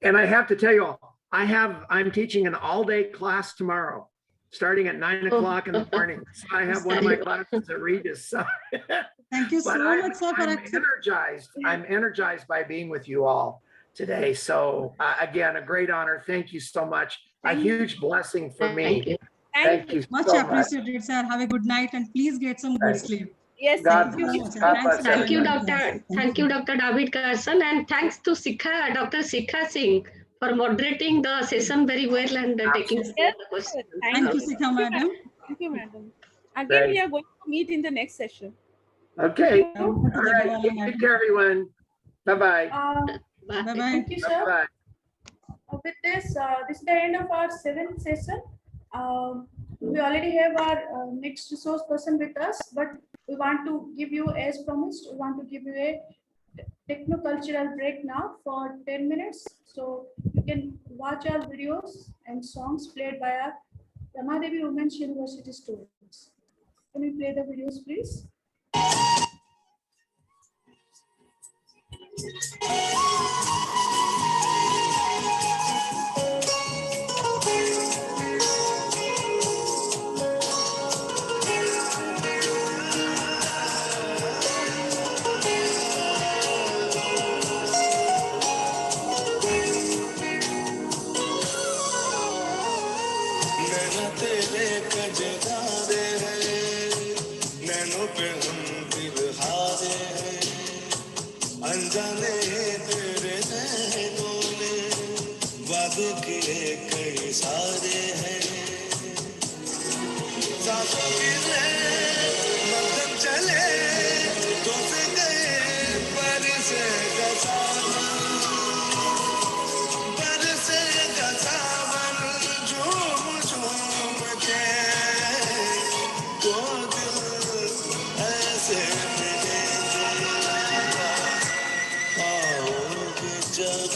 And I have to tell you all, I'm teaching an all-day class tomorrow, starting at 9 o'clock in the morning. So I have one of my classes at Regis. So. Thank you so much, sir. I'm energized by being with you all today. So again, a great honor. Thank you so much. A huge blessing for me. Thank you. Much appreciated, sir. Have a good night, and please get some good sleep. Yes, thank you, Doctor. Thank you, Dr. David Carson, and thanks to Dr. Sikha Singh for moderating the session very well and taking the questions. Thank you, Sikha madam. Thank you, madam. Again, we are going to meet in the next session. Okay. All right. Take care, everyone. Bye-bye. Bye-bye. Thank you, sir. Bye-bye. With this, this is the end of our 7th session. We already have our next resource person with us, but we want to give you, as promised, we want to give you a techno-cultural break now for 10 minutes. So you can watch our videos and songs played by our Rama Devi Women's University students. Can we play the videos, please? तेरे कजरारे हैं, नैनों पे हम दिल हारे हैं, अनजाने तेरे नैनों ने वादे किए कई सारे हैं, सांसों की मध्यम चले तो से गए पर से गसावन झूम झूम के तो दिल ऐसे मिलेंगे, आओगे जब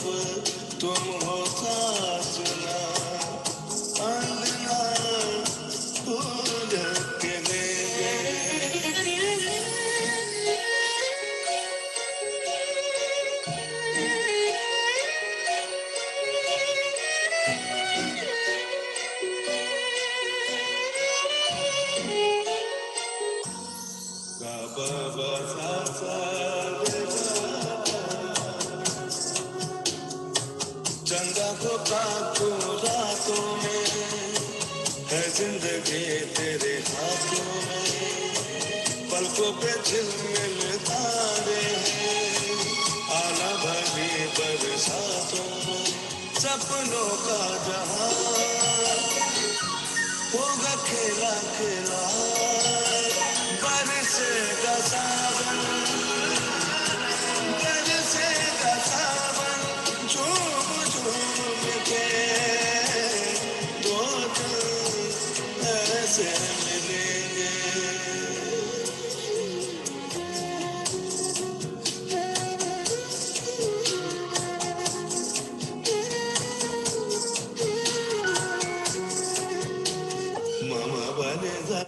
तुम हो साजना, अंगना फूल के लेंगे। चंदा को काटूं रातों में, है जिंदगी तेरे हाथों में, पलकों पे झिलमिल तारे हैं, आला भरी बरसातों में, सपनों का जहां होगा खेला खेला, बरसेगा सावन, बरसेगा सावन, झूम झूम के दो दिल ऐसे मिलेंगे। मामा बने जा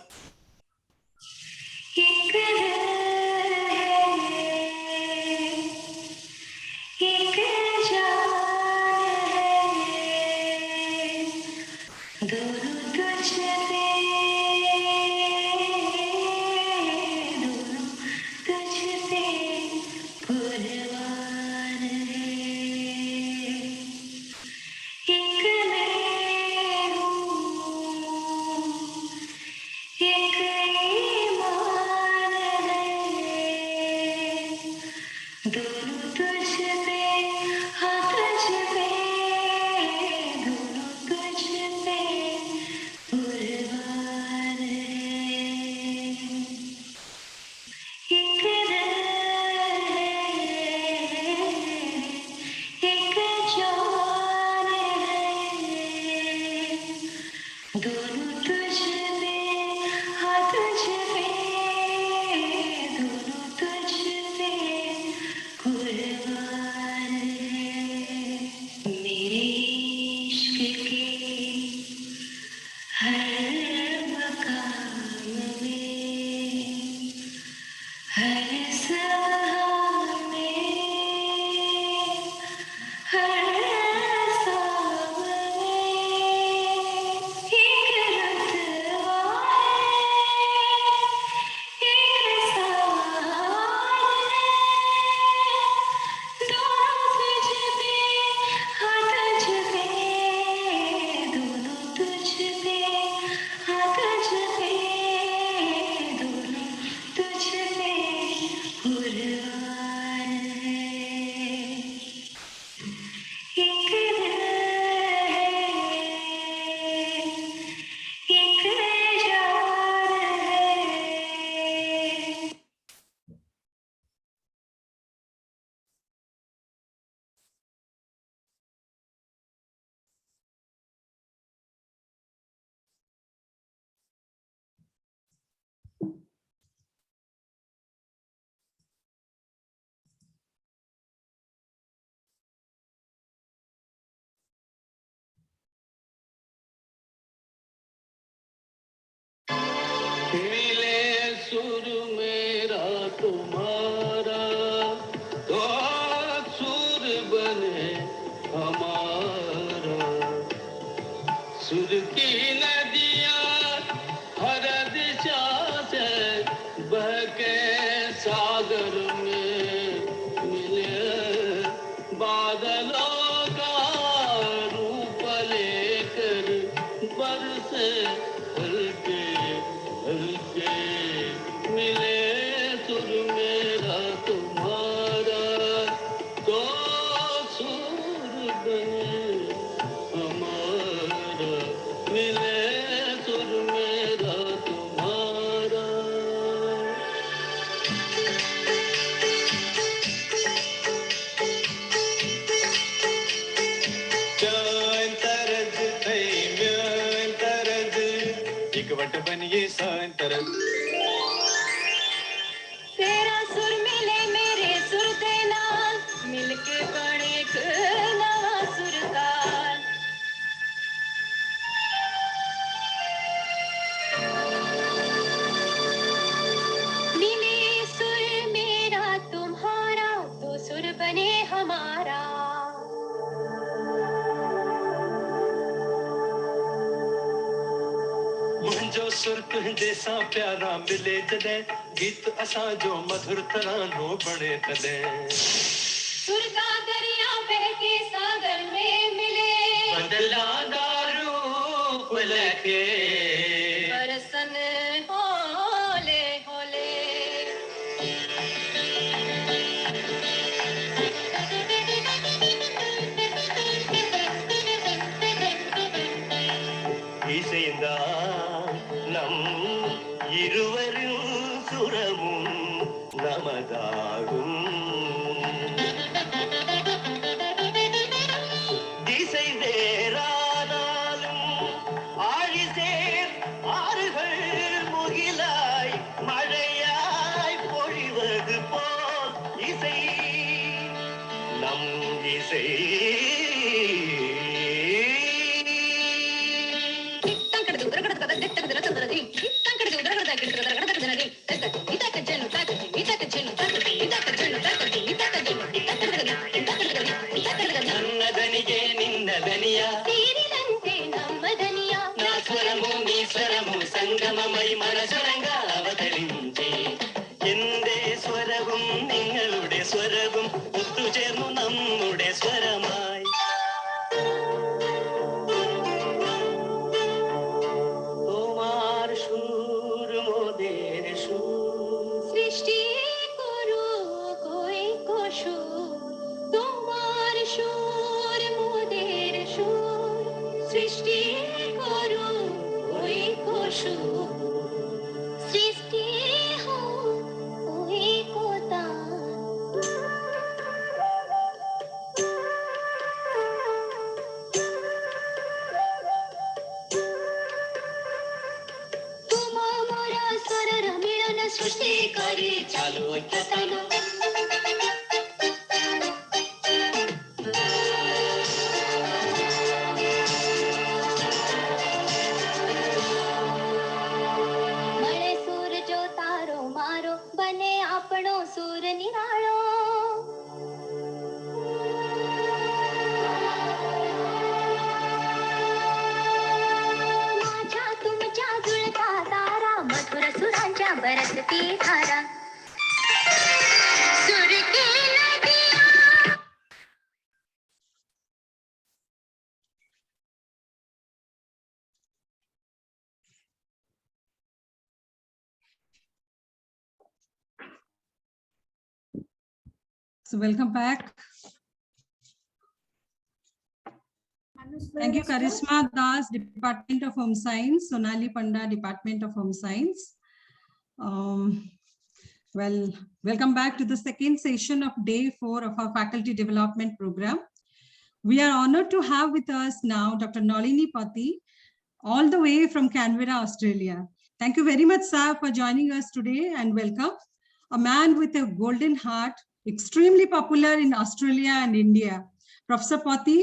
मिले सुर मेरा तुम्हारा, तो सुर बने हमारा, सुर की नदियाँ हर दिशा से बहके सागर में मिले, बादलों का रूप लेकर बरसे इकवट बनिए संतरत तेरा सुर मिले मेरे सुर दे नाल मिलके बने एक नवा सुरताल मिले सुर मेरा तुम्हारा तो सुर बने हमारा मुंहिंजो सुर तुंहिंजे सां प्यारा मिले जॾहिं गीत असां जो मधुर तरानो बणे तॾहिं सुर का दरिया बहके सागर में मिले बदला रूप लखे बरसन होले होले இசைந்தா நம் இருவரும் சுரமும் நமதாகும் திசை வேறானாலும் ஆழிசேர் ஆறுகள் முகிலாய் மழையாய் பொழிவது போல் இசை நம் இசை నన్నదనిగే నిన్నదనియా తీరినంతే నమ్మదనియా నా స్వరము నీ స్వరము సంగమమై మనసరంగా అవతరించే എന്റെ സ്വരവും നിങ്ങളുടെ സ്വരവും ഒത്തുചേർന്നു നമ്മുടെ സ്വരമായി তোমার সুর মোদের সুর সৃষ্টি করো কই কোশু তোমার সুর মোদের সুর সৃষ্টি করো কই কোশু সৃষ্টি হো কই কোতা तुम मोरा स्वरर मिलन सृष्टि करी चालू ऐक्यतान મળે સૂર જો તારો મારો બને આપણો સૂર નિરાળો माझ्या तुमच्या जुळता तारा मधुर सुरांच्या बरसती धारा सुर की नदिया So welcome back. Thank you, Karisma Das, Department of Home Science, Sonali Panda, Department of Home Science. Well, welcome back to the second session of day 4 of our faculty development program. We are honored to have with us now Dr. Nalini Pati, all the way from Canberra, Australia. Thank you very much, sir, for joining us today and welcome. A man with a golden heart, extremely popular in Australia and India. Professor Pati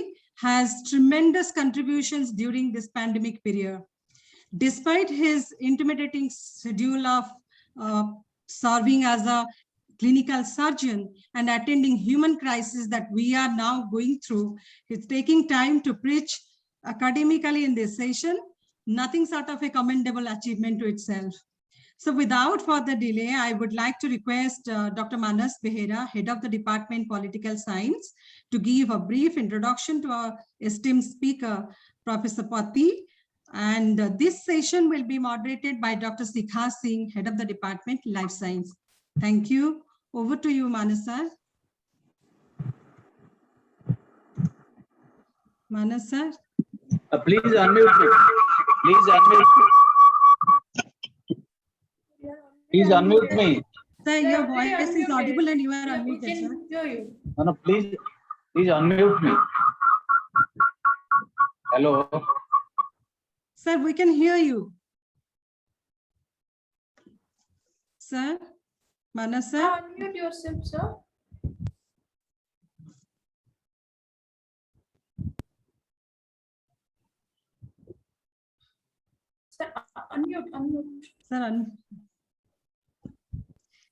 has tremendous contributions during this pandemic period. Despite his intimidating schedule of serving as a clinical surgeon and attending human crisis that we are now going through, he's taking time to preach academically in this session, nothing short of a commendable achievement to itself. So without further delay, I would like to request Dr. Manas Behera, Head of the Department Political Science, to give a brief introduction to our esteemed speaker, Professor Pati. And this session will be moderated by Dr. Sikha Singh, Head of the Department Life Science. Thank you. Over to you, Manas sir. Manas sir. Please unmute me. Please unmute me. Please unmute me. Sir, your voice is audible and you are unmuted, sir. No, please unmute me. Hello. Sir, we can hear you. Sir, Manas sir. Unmute yourself, sir. Sir, unmute.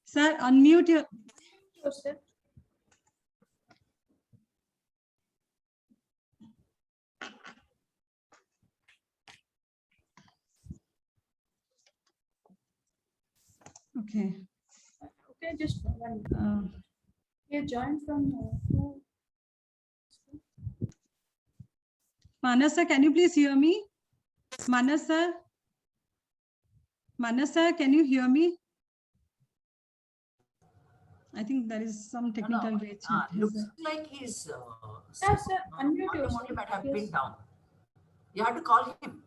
Sir, unmute yourself. Okay. Okay, just one. He joined from who? Manas sir, can you please hear me? Manas sir? Manas sir, can you hear me? I think there is some technical glitch. Looks like he's Yes, sir. Unmute volume yourself. only might have Yes. been down. You have to call him.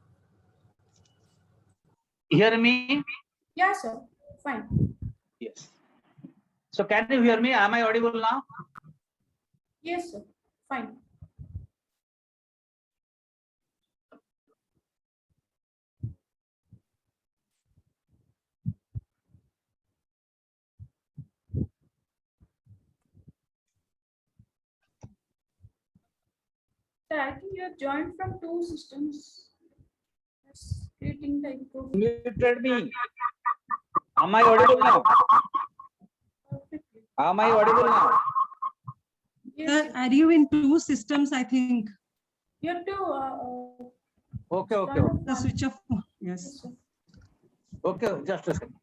Hear me? Yeah, sir. Fine. Yes. So can you hear me? Am I audible now? Yes, sir. Fine. Sir, I think you have joined from two systems. That's creating the input. Muted me. Am I audible now? Am I audible now? Yes, Sir, are you in two systems, I think? you have to Okay, okay. turn off The one. switch off. Yes. sir. Okay, just a second.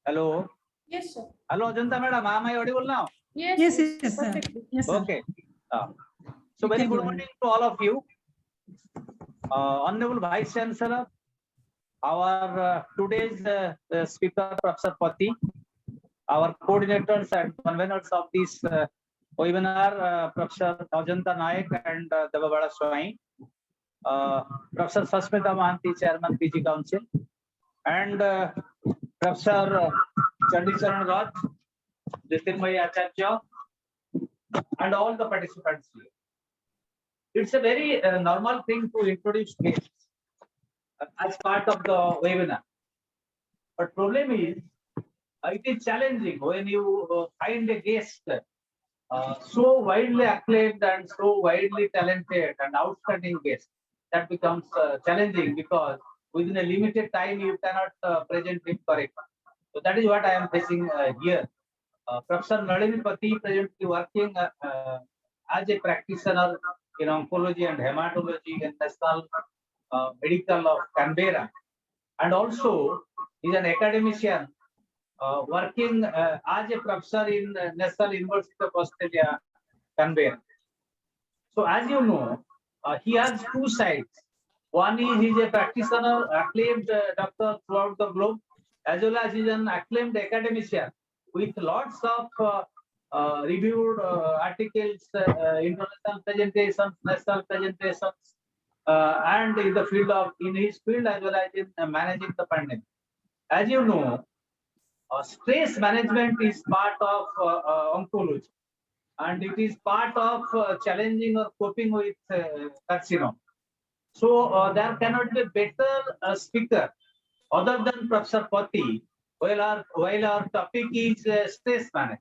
Hello. Yes, sir. Hello, Ajanta madam. Am I audible now? Yes, Yes, yes, yes, sir. perfectly. Yes, sir. Okay. So You very can good go ahead. morning to all of you. Honorable Vice Chancellor, our today's speaker, Professor Pati, our coordinators and conveners of this webinar, Professor Ajanta Naik and Devi, Professor Sasmita Mahanti, Chairman PG Council, and Professor Chandicharan Raj, Jitinbhai Acharya, and all the participants here. It's a very normal thing to introduce guests as part of the webinar. But problem is, it is challenging when you find a guest so widely acclaimed and so widely talented and outstanding guest. That becomes challenging because within a limited time you cannot present him correctly. So that is what I am facing here. Professor Nalini Pati presently working as a practitioner in oncology and hematology in National Medical of Canberra, and also is an academician working as a professor in National University of Australia, Canberra. So as you know, he has two sides. One is he is a practitioner, acclaimed doctor throughout the globe, as well as he is an acclaimed academician with lots of reviewed articles, international presentations, national presentations, and in the field of in his field as well as in managing the pandemic. As you know, stress management is part of oncology, and it is part of challenging or coping with carcinoma. So there cannot be a better speaker other than Professor Pati while our topic is stress management,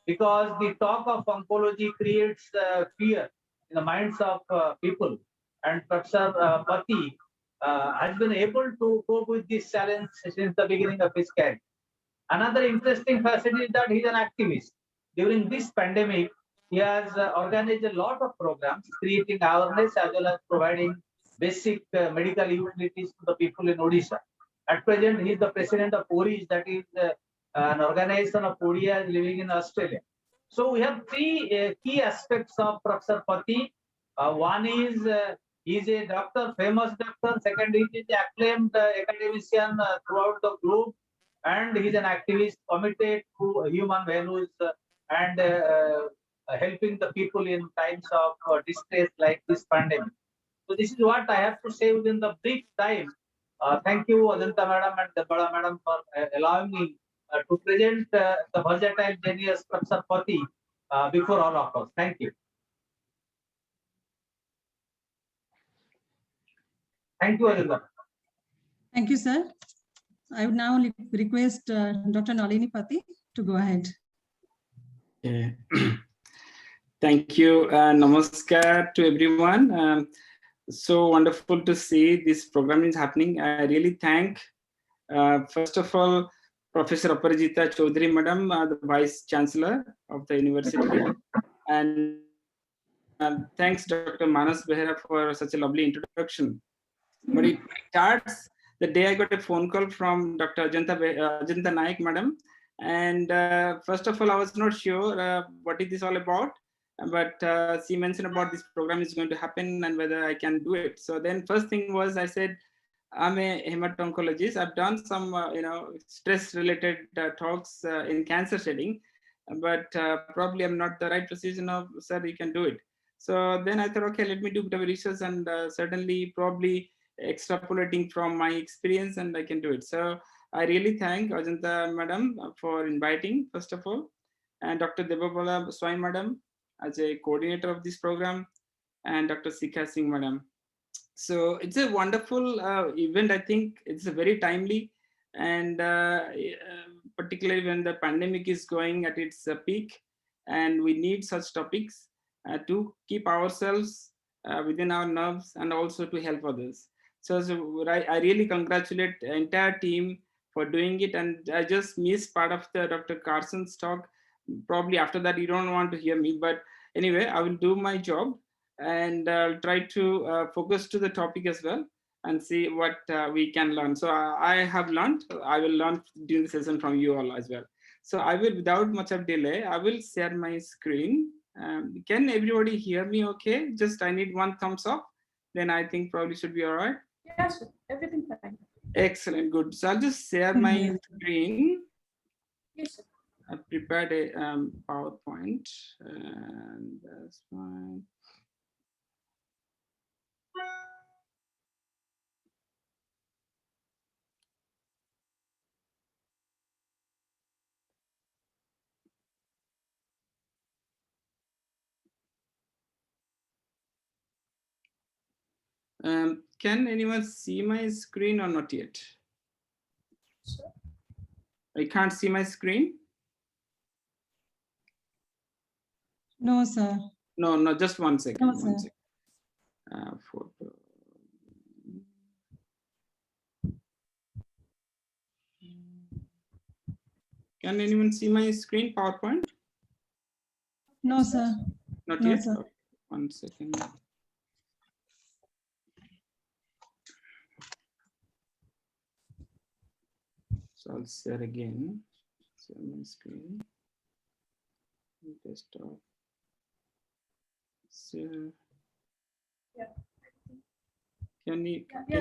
because the talk of oncology creates fear in the minds of people, and Professor Pati has been able to cope with this challenge since the beginning of his career. Another interesting facet is that he's an activist. During this pandemic, he has organized a lot of programs, creating awareness as well as providing basic medical utilities to the people in Odisha. At present, he is the president of ORIS, that is an organization of ODIs living in Australia. So we have three key aspects of Professor Pati. One is he is a doctor, famous doctor. Second, he is an acclaimed academician throughout the globe, and he is an activist committed to human values and helping the people in times of distress like this pandemic. So this is what I have to say within the brief time. Thank you, Ajanta Madam and Debara Madam, for allowing me to present the versatile genius Professor Pati before all of us. Thank you. Thank you, Ajanta. Thank you, sir. I would now request Dr. Nalini Pati to go ahead. Thank you. Namaskar to everyone. So wonderful to see this program is happening. I really thank, first of all, Professor Aparajita Chaudhary Madam, the Vice Chancellor of the University. And thanks Dr. Manas Behera for such a lovely introduction. But it starts the day I got a phone call from Dr. Ajanta Naik Madam. And first of all, I was not sure what is this all about. But she mentioned about this program is going to happen and whether I can do it. So then first thing was I said, I'm a hemato-oncologist. I've done some, stress-related talks in cancer setting, but probably I'm not the right precision of, sir, you can do it. So then I thought, okay, let me do a bit of research and certainly probably extrapolating from my experience and I can do it. So I really thank Ajanta Madam for inviting, first of all, and Dr. Debabala Swai Madam as a coordinator of this program, and Dr. Sikha Singh Madam. So it's a wonderful event. I think it's a very timely, and particularly when the pandemic is going at its peak, and we need such topics to keep ourselves within our nerves and also to help others. So I really congratulate the entire team for doing it, and I just missed part of the Dr. Carson's talk. Probably after that you don't want to hear me, but anyway, I will do my job and I'll try to focus to the topic as well and see what we can learn. So I have learned, I will learn during the session from you all as well. So I will, without much of delay, I will share my screen. Can everybody hear me okay? Just I need one thumbs up, then I think probably should be all right. Yes, everything fine. Excellent, good. So I'll just share my screen. Yes, sir. I prepared a PowerPoint, and that's fine. Can anyone see my screen or not yet? Sure. I can't see my screen. No, sir. No, just 1 second. No, 1 sir. second. Photo. Can anyone see my screen, PowerPoint? No, sir. Not No, yet? sir. Okay, 1 second. So I'll share again. Share my screen. Desktop. Share. Yeah. Can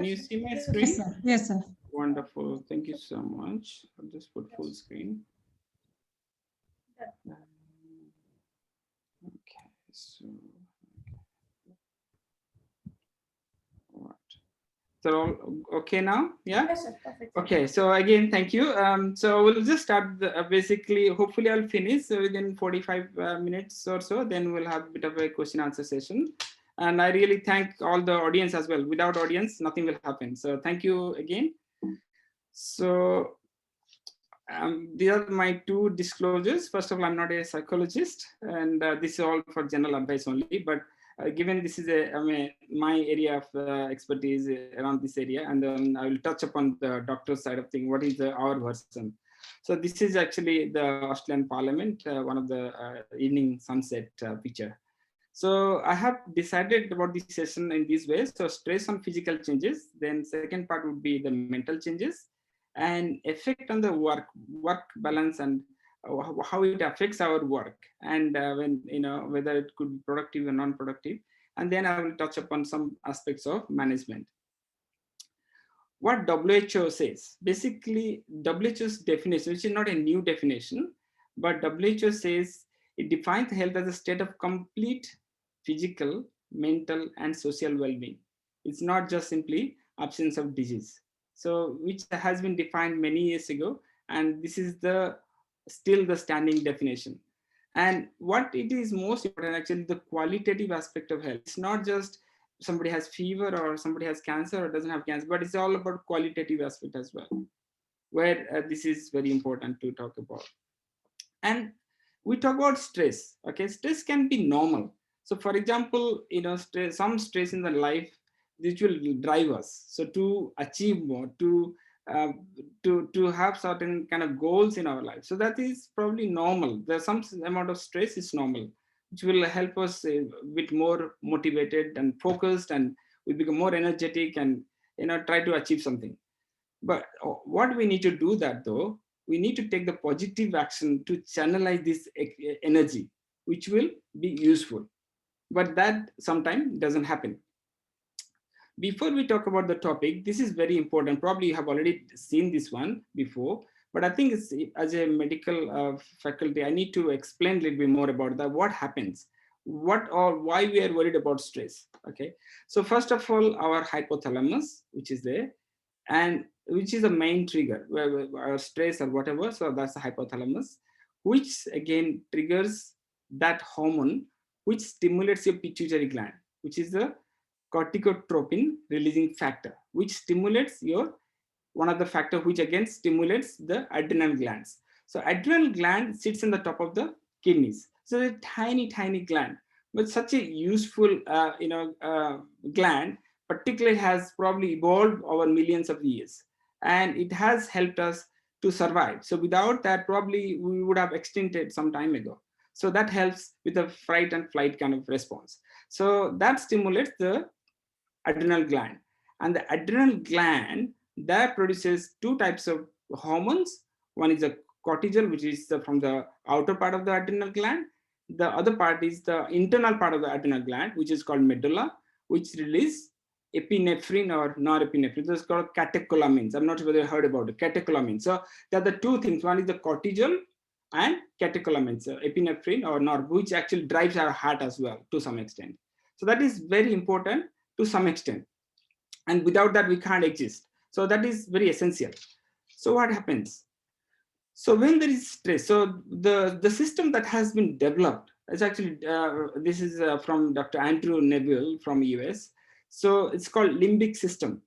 you see my screen? Yes, sir. Yes, sir. Wonderful. Thank you so much. I'll just put full screen. Okay, so what? So all okay now? Yeah. Yes, sir. Perfect. Okay. So again, thank you. So we'll just start. Basically, hopefully, I'll finish within 45 minutes or so. Then we'll have a bit of a question answer session. And I really thank all the audience as well. Without audience, nothing will happen. So thank you again. So these are my two disclosures. First of all, I'm not a psychologist, and this is all for general advice only. But given this is my area of expertise around this area, and then I will touch upon the doctor side of things. What is our version? So this is actually the Australian Parliament, one of the evening sunset picture. So I have decided about this session in this way. So stress on physical changes. Then second part would be the mental changes and effect on the work balance and how it affects our work, and when whether it could be productive or non-productive. And then I will touch upon some aspects of management. What WHO says, basically WHO's definition, which is not a new definition, but WHO says it defines health as a state of complete physical, mental, and social well-being. It's not just simply absence of disease. So which has been defined many years ago, and this is the still the standing definition. And what it is most important, actually, the qualitative aspect of health. It's not just somebody has fever or somebody has cancer or doesn't have cancer, but it's all about qualitative aspect as well, where this is very important to talk about. And we talk about stress. Okay, stress can be normal. So for example, stress, some stress in the life, which will drive us. So to achieve more, to have certain kind of goals in our life. So that is probably normal. There's some amount of stress is normal, which will help us a bit more motivated and focused, and we become more energetic and try to achieve something. But what we need to do that though, we need to take the positive action to channelize this energy, which will be useful. But that sometimes doesn't happen. Before we talk about the topic, this is very important. Probably you have already seen this one before, but I think it's, as a medical faculty, I need to explain a little bit more about that. What happens? What or why we are worried about stress? Okay. So first of all, our hypothalamus, which is there, and which is the main trigger, where our stress or whatever. So that's the hypothalamus, which again triggers that hormone, which stimulates your pituitary gland, which is the corticotropin releasing factor, which stimulates your one of the factor, which again stimulates the adrenal glands. So adrenal gland sits in the top of the kidneys. So a tiny gland, but such a useful gland, particularly has probably evolved over millions of years, and it has helped us to survive. So without that, probably we would have extincted some time ago. So that helps with the fight and flight kind of response. So that stimulates the adrenal gland, and the adrenal gland that produces two types of hormones. One is the cortisol, which is from the outer part of the adrenal gland. The other part is the internal part of the adrenal gland, which is called medulla, which release epinephrine or norepinephrine. This is called catecholamines. I'm not sure whether you heard about it, catecholamines. So there are the two things. One is the cortisol and catecholamines, so epinephrine or nor, which actually drives our heart as well to some extent. So that is very important to some extent, and without that we can't exist. So that is very essential. So what happens? So when there is stress, so the system that has been developed is actually this is from Dr. Andrew Neville from US. So it's called limbic system.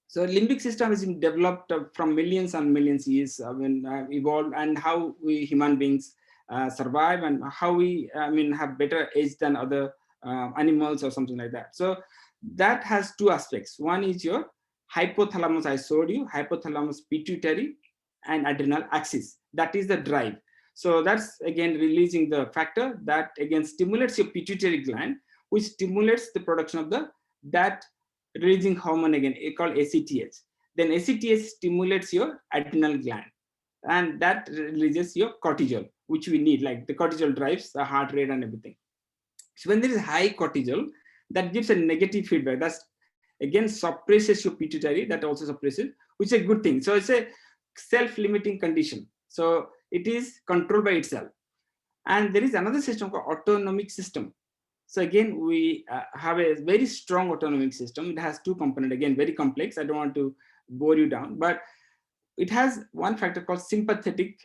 So limbic system has been developed from millions and millions years when evolved, and how we human beings survive, and how we have better age than other animals or something like that. So that has two aspects. One is your hypothalamus, I showed you, hypothalamus, pituitary and adrenal axis. That is the drive. So that's again releasing the factor that again stimulates your pituitary gland, which stimulates the production of that releasing hormone again called ACTH. Then ACTH stimulates your adrenal gland, and that releases your cortisol, which we need. Like the cortisol drives the heart rate and everything. So when there is high cortisol, that gives a negative feedback. That's again suppresses your pituitary. That also suppresses, which is a good thing. So it's a self-limiting condition. So it is controlled by itself. And there is another system called autonomic system. So again, we have a very strong autonomic system. It has two components, again, very complex. I don't want to bore you down, but it has one factor called sympathetic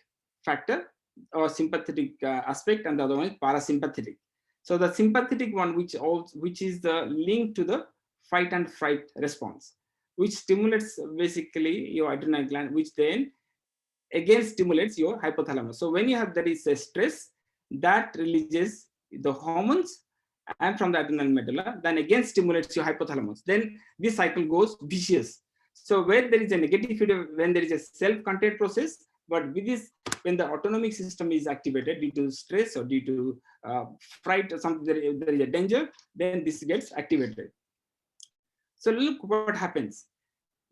factor or sympathetic aspect, and the other one is parasympathetic. So the sympathetic one, which is the link to the fight and flight response, which stimulates basically your adrenal gland, which then again stimulates your hypothalamus. So when you have that is a stress, that releases the hormones and from the adrenal medulla, then again stimulates your hypothalamus. Then this cycle goes vicious. So where there is a negative feedback, when there is a self-contained process, but with this, when the autonomic system is activated due to stress or due to fright or something, there is a danger, then this gets activated. So look what happens.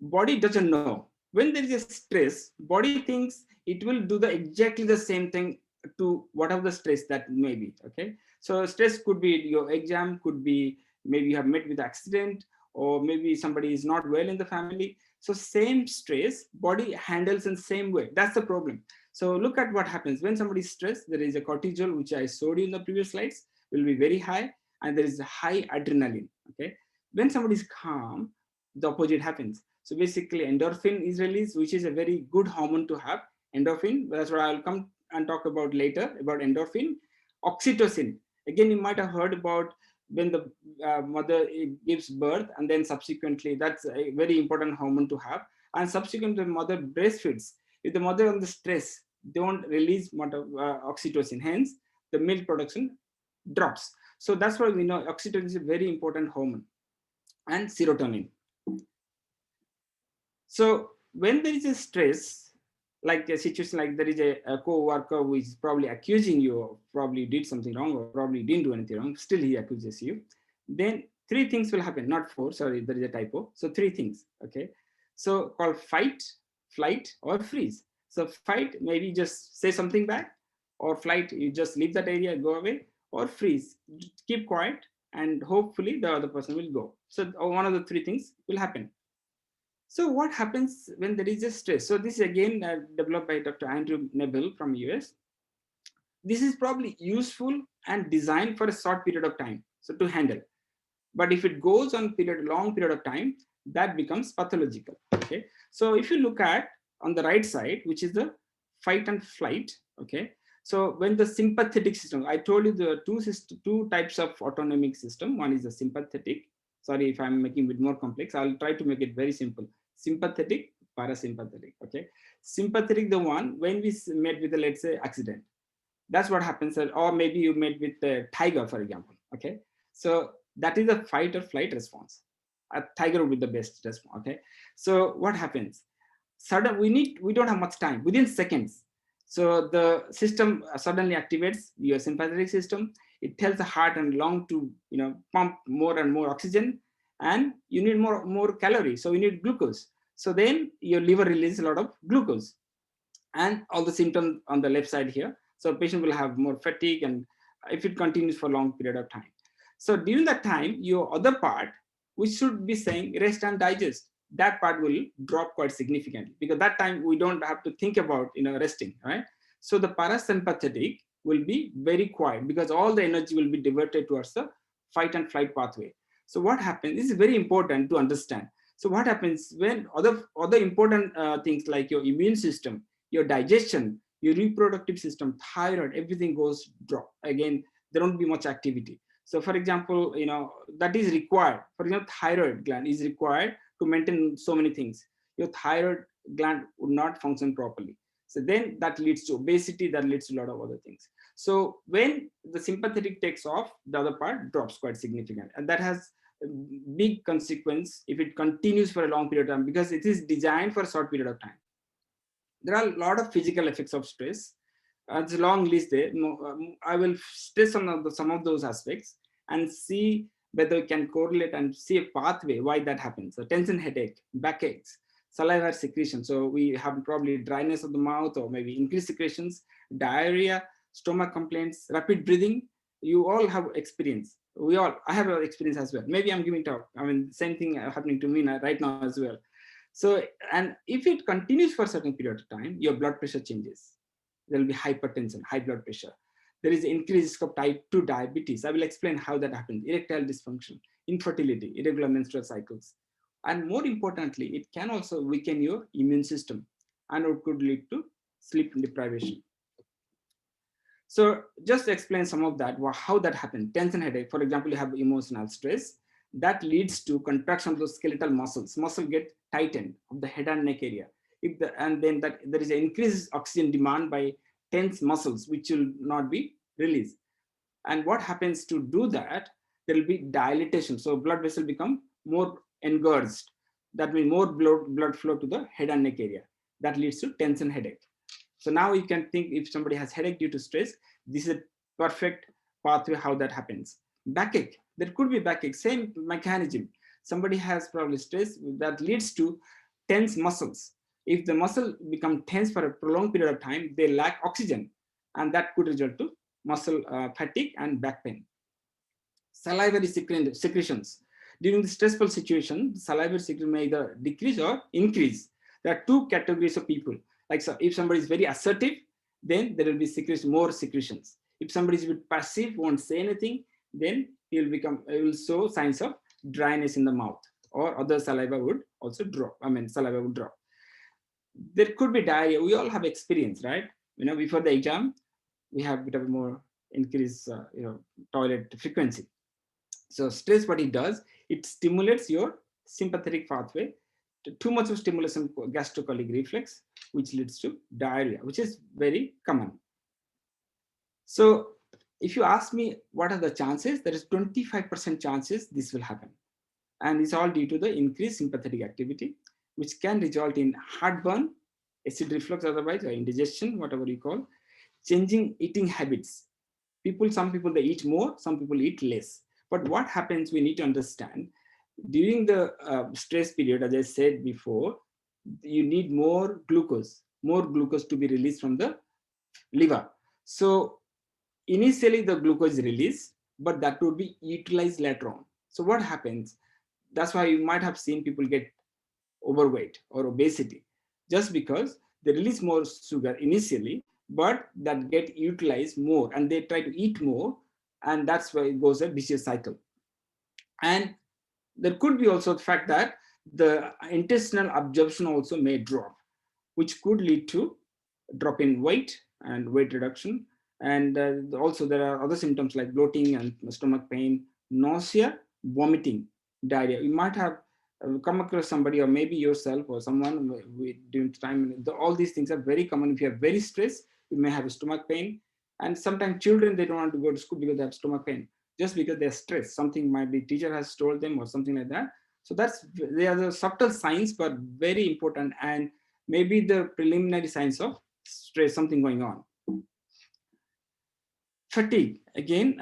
Body doesn't know. When there is a stress, body thinks it will do exactly the same thing to whatever the stress that may be. Okay. So stress could be your exam, could be maybe you have met with accident, or maybe somebody is not well in the family. So same stress, body handles in the same way. That's the problem. So look at what happens when somebody is stressed. There is a cortisol, which I showed you in the previous slides, will be very high, and there is a high adrenaline. Okay. When somebody is calm, the opposite happens. So basically endorphin is released, which is a very good hormone to have. Endorphin, that's what I'll come and talk about later about endorphin. Oxytocin, again, you might have heard about when the mother gives birth, and then subsequently, that's a very important hormone to have. And subsequently, the mother breastfeeds. If the mother under stress don't release oxytocin, hence the milk production drops. So that's why we know oxytocin is a very important hormone, and serotonin. So when there is a stress, like a situation like there is a co-worker who is probably accusing you of probably did something wrong or probably didn't do anything wrong, still he accuses you, then three things will happen, not four, sorry, there is a typo. So three things, okay? So called fight, flight, or freeze. So fight, maybe just say something back, or flight, you just leave that area, go away, or freeze, keep quiet, and hopefully the other person will go. So one of the three things will happen. So what happens when there is a stress? So this is again developed by Dr. Andrew Nebel from US. This is probably useful and designed for a short period of time, so to handle. But if it goes on long period of time, that becomes pathological. Okay. So if you look at on the right side, which is the fight and flight. Okay. So when the sympathetic system, I told you the two types of autonomic system. One is the sympathetic. Sorry if I'm making it more complex. I'll try to make it very simple. Sympathetic, parasympathetic. Okay. Sympathetic, the one when we met with a, let's say, accident. That's what happens. Or maybe you met with a tiger, for example. Okay. So that is a fight or flight response. A tiger would be the best response. Okay. So what happens? Suddenly, we don't have much time, within seconds. So the system suddenly activates your sympathetic system. It tells the heart and lung to pump more and more oxygen, and you need more calories. So you need glucose. So then your liver releases a lot of glucose, and all the symptoms on the left side here. So patient will have more fatigue, and if it continues for a long period of time. So during that time, your other part, which should be saying rest and digest, that part will drop quite significantly, because that time we don't have to think about resting, right? So the parasympathetic will be very quiet, because all the energy will be diverted towards the fight and flight pathway. So what happens, this is very important to understand. So what happens when other important things like your immune system, your digestion, your reproductive system, thyroid, everything goes drop. Again, there won't be much activity. So for example, that is required. For example, thyroid gland is required to maintain so many things. Your thyroid gland would not function properly. So then that leads to obesity, that leads to a lot of other things. So when the sympathetic takes off, the other part drops quite significantly. And that has a big consequence if it continues for a long period of time, because it is designed for a short period of time. There are a lot of physical effects of stress. It's a long list there. I will stress on some of those aspects and see whether we can correlate and see a pathway why that happens. So tension headache, backaches, saliva secretion. So we have probably dryness of the mouth, or maybe increased secretions, diarrhea, stomach complaints, rapid breathing. You all have experience. I have experience as well. Maybe I'm giving talk. I mean, same thing happening to me right now as well. So, and if it continues for a certain period of time, your blood pressure changes. There will be hypertension, high blood pressure. There is increased risk of type 2 diabetes. I will explain how that happens. Erectile dysfunction, infertility, irregular menstrual cycles. And more importantly, it can also weaken your immune system, and it could lead to sleep deprivation. So just to explain some of that, how that happens. Tension headache, for example, you have emotional stress. That leads to contraction of those skeletal muscles. Muscle get tightened of the head and neck area. And then there is an increased oxygen demand by tense muscles, which will not be released. And what happens to do that? There will be dilatation. So blood vessel become more engorged. That means more blood flow to the head and neck area. That leads to tension headache. So now you can think, if somebody has headache due to stress, this is a perfect pathway how that happens. Backache, there could be backache, same mechanism. Somebody has probably stress that leads to tense muscles. If the muscle become tense for a prolonged period of time, they lack oxygen, and that could result to muscle fatigue and back pain. Salivary secretions. During the stressful situation, salivary secretion may either decrease or increase. There are two categories of people. Like, so if somebody is very assertive, then there will be more secretions. If somebody is a bit passive, won't say anything, then he will show signs of dryness in the mouth, or other saliva would also drop. Saliva would drop. There could be diarrhea. We all have experience, right? Before the exam, we have a bit of a more increased, toilet frequency. So stress, what it does, it stimulates your sympathetic pathway. Too much of stimulation, gastrocolic reflex, which leads to diarrhea, which is very common. So if you ask me what are the chances, there is 25% chances this will happen. And it's all due to the increased sympathetic activity, which can result in heartburn, acid reflux otherwise, or indigestion, whatever you call, changing eating habits. Some people, they eat more, some people eat less. But what happens, we need to understand, during the stress period, as I said before, you need more glucose to be released from the liver. So initially the glucose is released, but that would be utilized later on. So what happens? That's why you might have seen people get overweight or obesity, just because they release more sugar initially, but that get utilized more, and they try to eat more, and that's why it goes a vicious cycle. And there could be also the fact that the intestinal absorption also may drop, which could lead to drop in weight and weight reduction. And also there are other symptoms like bloating and stomach pain, nausea, vomiting, diarrhea. You might have come across somebody, or maybe yourself or someone during time. All these things are very common. If you are very stressed, you may have stomach pain. And sometimes children, they don't want to go to school because they have stomach pain, just because they're stressed. Something might be teacher has told them or something like that. So they are the subtle signs, but very important, and maybe the preliminary signs of stress, something going on. Fatigue, again,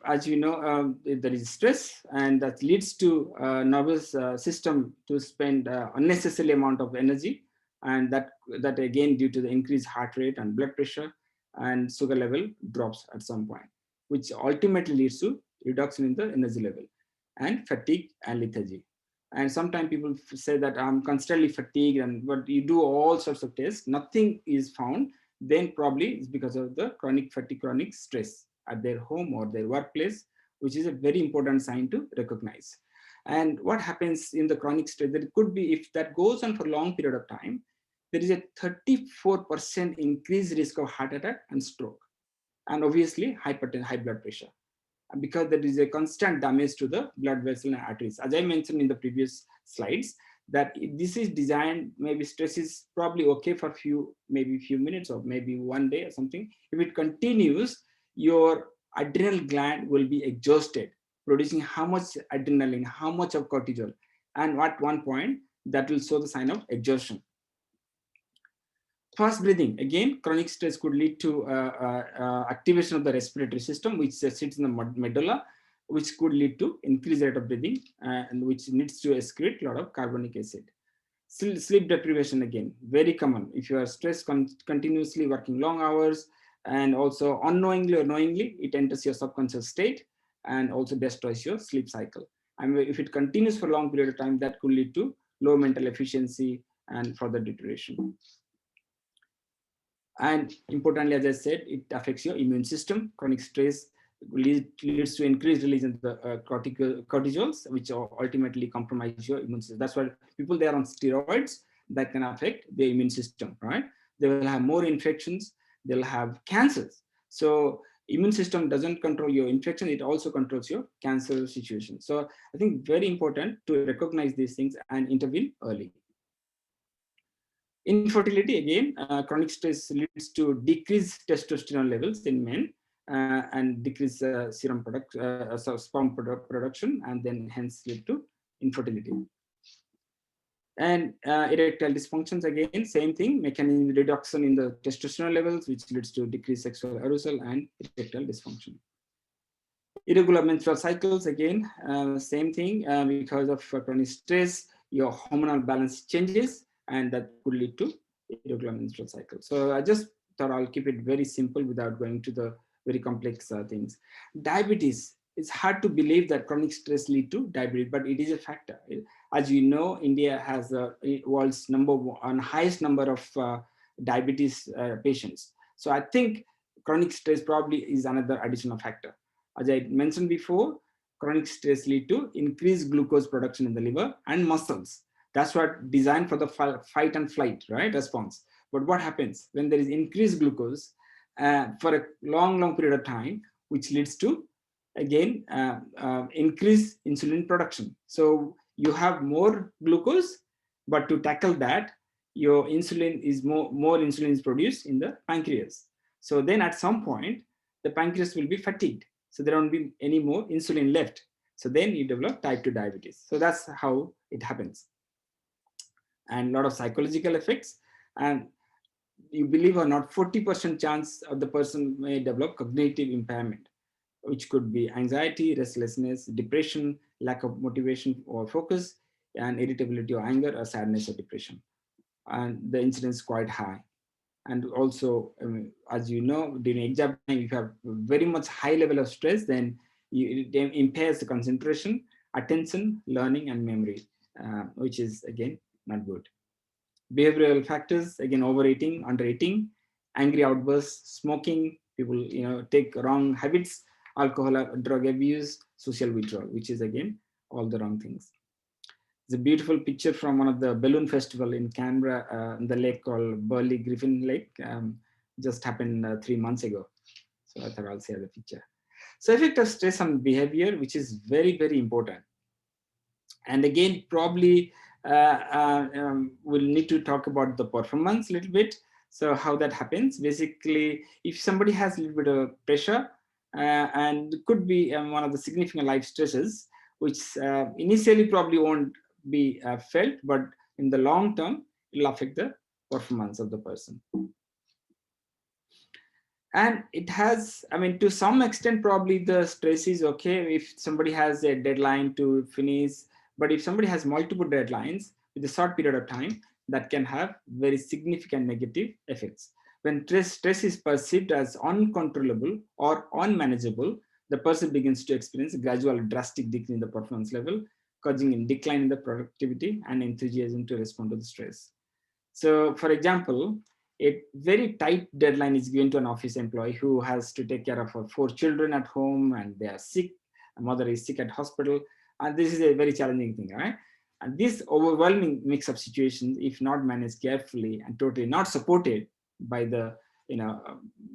as you know, there is stress, and that leads to nervous system to spend unnecessary amount of energy, and that again due to the increased heart rate and blood pressure, and sugar level drops at some point, which ultimately leads to reduction in the energy level, and fatigue and lethargy. And sometimes people say that I'm constantly fatigued, but you do all sorts of tests, nothing is found. Then probably it's because of the chronic fatigue, chronic stress at their home or their workplace, which is a very important sign to recognize. And what happens in the chronic stress, there could be, if that goes on for a long period of time, there is a 34% increased risk of heart attack and stroke, and obviously hypertension, high blood pressure, because there is a constant damage to the blood vessel and arteries. As I mentioned in the previous slides, that this is designed, maybe stress is probably okay for maybe few minutes or maybe one day or something. If it continues, your adrenal gland will be exhausted, producing how much adrenaline, how much of cortisol, and at one point that will show the sign of exhaustion. Fast breathing, again, chronic stress could lead to activation of the respiratory system, which sits in the medulla, which could lead to increased rate of breathing, and which needs to excrete a lot of carbonic acid. Sleep deprivation, again, very common. If you are stressed, continuously working long hours, and also unknowingly or knowingly, it enters your subconscious state and also destroys your sleep cycle. And if it continues for a long period of time, that could lead to low mental efficiency and further deterioration. And importantly, as I said, it affects your immune system. Chronic stress leads to increased release in the cortisols, which ultimately compromise your immune system. That's why people, they are on steroids, that can affect the immune system, right? They will have more infections, they'll have cancers. So immune system doesn't control your infection, it also controls your cancer situation. So I think very important to recognize these things and intervene early. Infertility, again, chronic stress leads to decreased testosterone levels in men, and decrease sperm production, and then hence lead to infertility. And erectile dysfunctions, again, same thing, mechanism reduction in the testosterone levels, which leads to decreased sexual arousal and erectile dysfunction. Irregular menstrual cycles, again, same thing, because of chronic stress, your hormonal balance changes, and that could lead to irregular menstrual cycle. So I just thought I'll keep it very simple without going to the very complex things. Diabetes, it's hard to believe that chronic stress lead to diabetes, but it is a factor. As you know, India has the world's highest number of diabetes patients. So I think chronic stress probably is another additional factor. As I mentioned before, chronic stress lead to increased glucose production in the liver and muscles. That's what designed for the fight and flight, right, response. But what happens when there is increased glucose for a long period of time, which leads to, again, increased insulin production. So you have more glucose, but to tackle that, your insulin is more insulin is produced in the pancreas. So then at some point, the pancreas will be fatigued. So there won't be any more insulin left. So then you develop type 2 diabetes. So that's how it happens. And a lot of psychological effects. And you believe or not, 40% chance of the person may develop cognitive impairment, which could be anxiety, restlessness, depression, lack of motivation or focus, and irritability or anger or sadness or depression. And the incidence is quite high. And also, as you know, during exam time, if you have very much high level of stress, then it impairs the concentration, attention, learning, and memory, which is, again, not good. Behavioral factors, again, overeating, undereating, angry outbursts, smoking, people take wrong habits, alcohol or drug abuse, social withdrawal, which is, again, all the wrong things. It's a beautiful picture from one of the balloon festival in Canberra, in the lake called Burley Griffin Lake. Just happened 3 months ago. So I thought I'll share the picture. So effect of stress on behavior, which is very, very important. And again, probably we'll need to talk about the performance a little bit. So how that happens, basically, if somebody has a little bit of pressure, and it could be one of the significant life stresses, which initially probably won't be felt, but in the long term, it'll affect the performance of the person. And it has, to some extent, probably the stress is okay if somebody has a deadline to finish, but if somebody has multiple deadlines with a short period of time, that can have very significant negative effects. When stress is perceived as uncontrollable or unmanageable, the person begins to experience a gradual drastic decrease in the performance level, causing a decline in the productivity and enthusiasm to respond to the stress. So, for example, a very tight deadline is given to an office employee who has to take care of 4 children at home, and they are sick. A mother is sick at hospital, and this is a very challenging thing, right? And this overwhelming mix of situations, if not managed carefully and totally not supported by the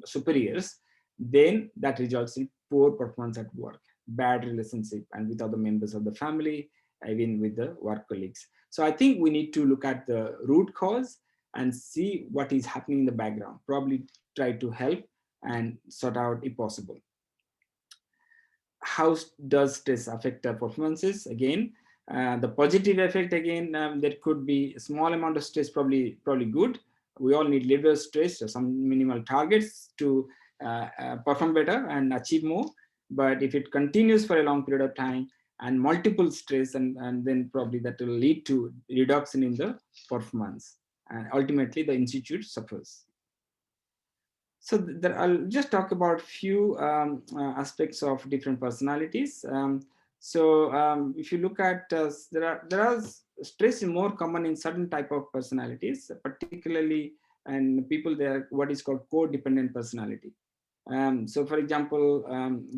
superiors, then that results in poor performance at work, bad relationship, and with other members of the family, even with the work colleagues. So I think we need to look at the root cause and see what is happening in the background, probably try to help and sort out if possible. How does stress affect our performances? Again, the positive effect, again, there could be a small amount of stress, probably good. We all need little stress or some minimal targets to perform better and achieve more. But if it continues for a long period of time and multiple stress, and then probably that will lead to reduction in the performance. And ultimately, the institute suffers. So I'll just talk about few aspects of different personalities. If you look at, there are stress is more common in certain type of personalities, particularly, and people, they are what is called codependent personality. So for example,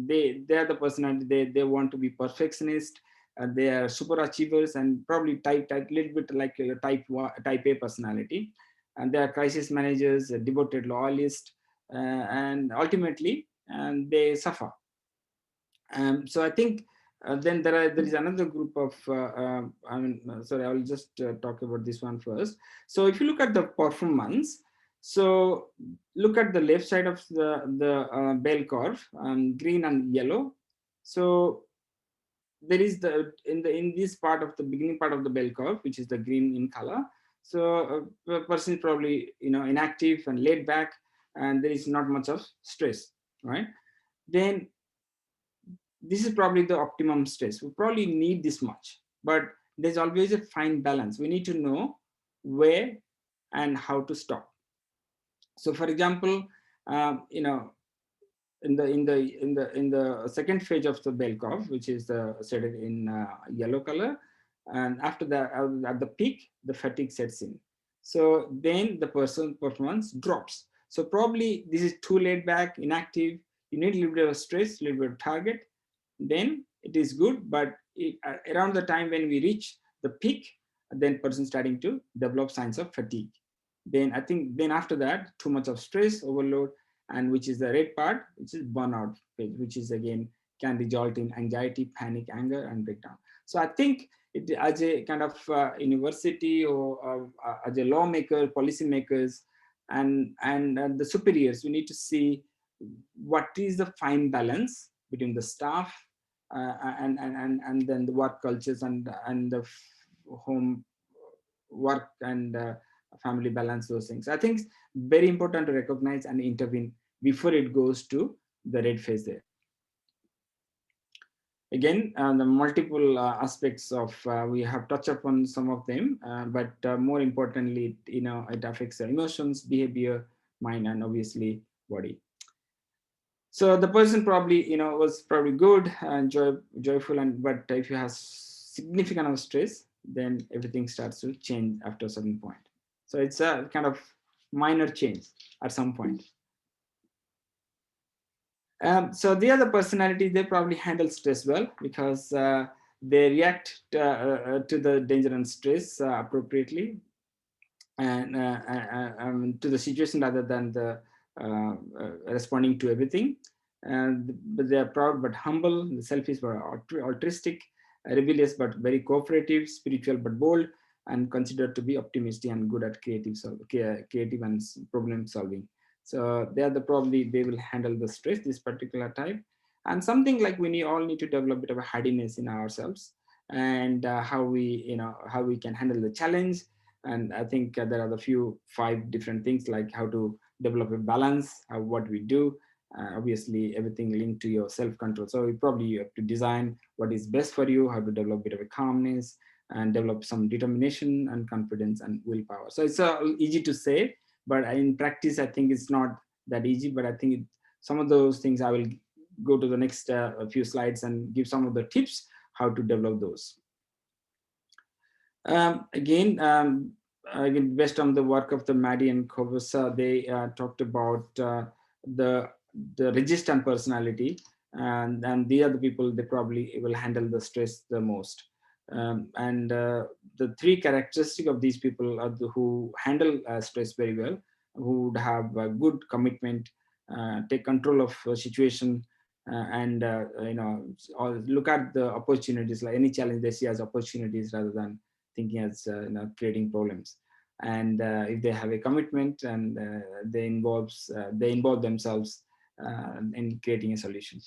they are the personality, they want to be perfectionist, they are super achievers, and probably type little bit like a type A personality, and they are crisis managers, devoted loyalists, and ultimately they suffer. So I think then there is another group of sorry, I'll just talk about this one first. So if you look at the performance, so look at the left side of the bell curve, green and yellow. So there is in this part of the beginning part of the bell curve, which is the green in color. So a person is probably inactive and laid back, and there is not much of stress, right? Then this is probably the optimum stress. We probably need this much, but there's always a fine balance. We need to know where and how to stop. So for example, in the second phase of the bell curve, which is shaded in yellow color, and after that, at the peak, the fatigue sets in. So then the person's performance drops. So probably this is too laid back, inactive. You need a little bit of stress, a little bit of target. Then it is good, but around the time when we reach the peak, then person starting to develop signs of fatigue. Then I think then after that, too much of stress, overload, and which is the red part, which is burnout phase, which is again can result in anxiety, panic, anger, and breakdown. So I think it, as a kind of university or as a lawmaker, policymakers, and the superiors, we need to see what is the fine balance between the staff and then the work cultures and the home work and family balance, those things. I think it's very important to recognize and intervene before it goes to the red phase there. Again, the multiple aspects of, we have touched upon some of them, but more importantly, it affects the emotions, behavior, mind, and obviously body. So the person probably, was probably good and joyful, but if you have significant of stress, then everything starts to change after a certain point. So it's a kind of minor change at some point. So the other personalities, they probably handle stress well because they react to the danger and stress appropriately and to the situation rather than the responding to everything. But they are proud but humble, selfish but altruistic, rebellious but very cooperative, spiritual but bold, and considered to be optimistic and good at creative and problem solving. So they are probably they will handle the stress, this particular type. And something like we all need to develop a bit of a hardiness in ourselves and how we can handle the challenge. And I think there are the 5 different things, like how to develop a balance, what we do, obviously everything linked to your self-control. So you have to design what is best for you, how to develop a bit of a calmness and develop some determination and confidence and willpower. So it's easy to say, but in practice, I think it's not that easy. But I think some of those things I will go to the next few slides and give some of the tips how to develop those. Again, based on the work of the Maddie and Kovusa, they talked about the resistant personality, and they are the people they probably will handle the stress the most. The 3 characteristics of these people are who handle stress very well, who would have a good commitment, take control of a situation, and look at the opportunities, like any challenge they see as opportunities rather than thinking as creating problems. And if they have a commitment and they involve themselves in creating a solution.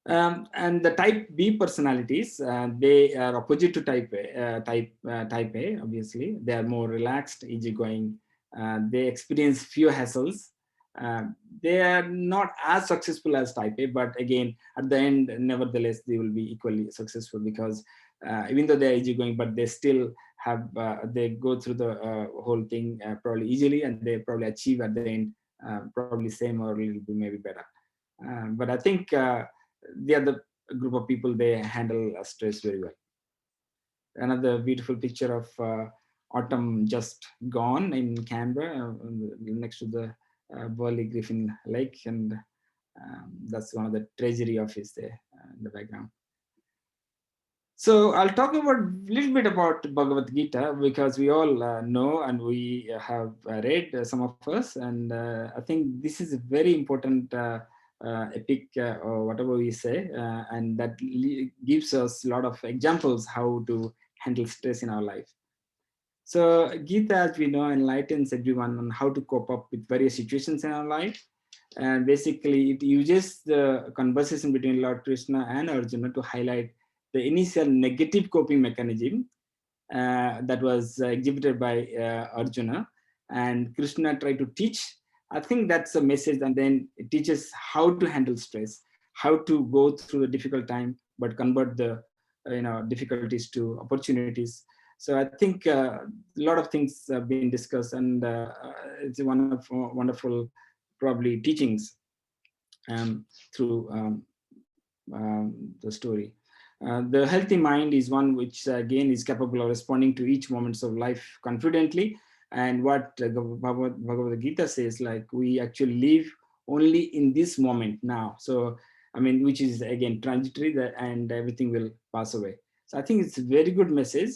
And the type B personalities, they are opposite to type A. Type A, obviously, they are more relaxed, easygoing. They experience few hassles. They are not as successful as type A, but again, at the end, nevertheless, they will be equally successful because even though they are easygoing, but they still have, they go through the whole thing probably easily, and they probably achieve at the end probably same or a little bit maybe better. But I think the other group of people, they handle stress very well. Another beautiful picture of autumn just gone in Canberra, next to the Burley Griffin Lake, and that's one of the treasury office there in the background. So I'll talk about a little bit about Bhagavad Gita because we all know and we have read, some of us, and I think this is a very important epic or whatever we say, and that gives us a lot of examples how to handle stress in our life. So Gita, as we know, enlightens everyone on how to cope up with various situations in our life. And basically it uses the conversation between Lord Krishna and Arjuna to highlight the initial negative coping mechanism that was exhibited by Arjuna, and Krishna tried to teach. I think that's a message, and then it teaches how to handle stress, how to go through the difficult time, but convert the difficulties to opportunities. So I think a lot of things have been discussed, and it's a wonderful, probably teachings through the story. The healthy mind is one which again is capable of responding to each moments of life confidently. And what Bhagavad Gita says, like we actually live only in this moment now. So I mean, which is again transitory, and everything will pass away. So I think it's a very good message.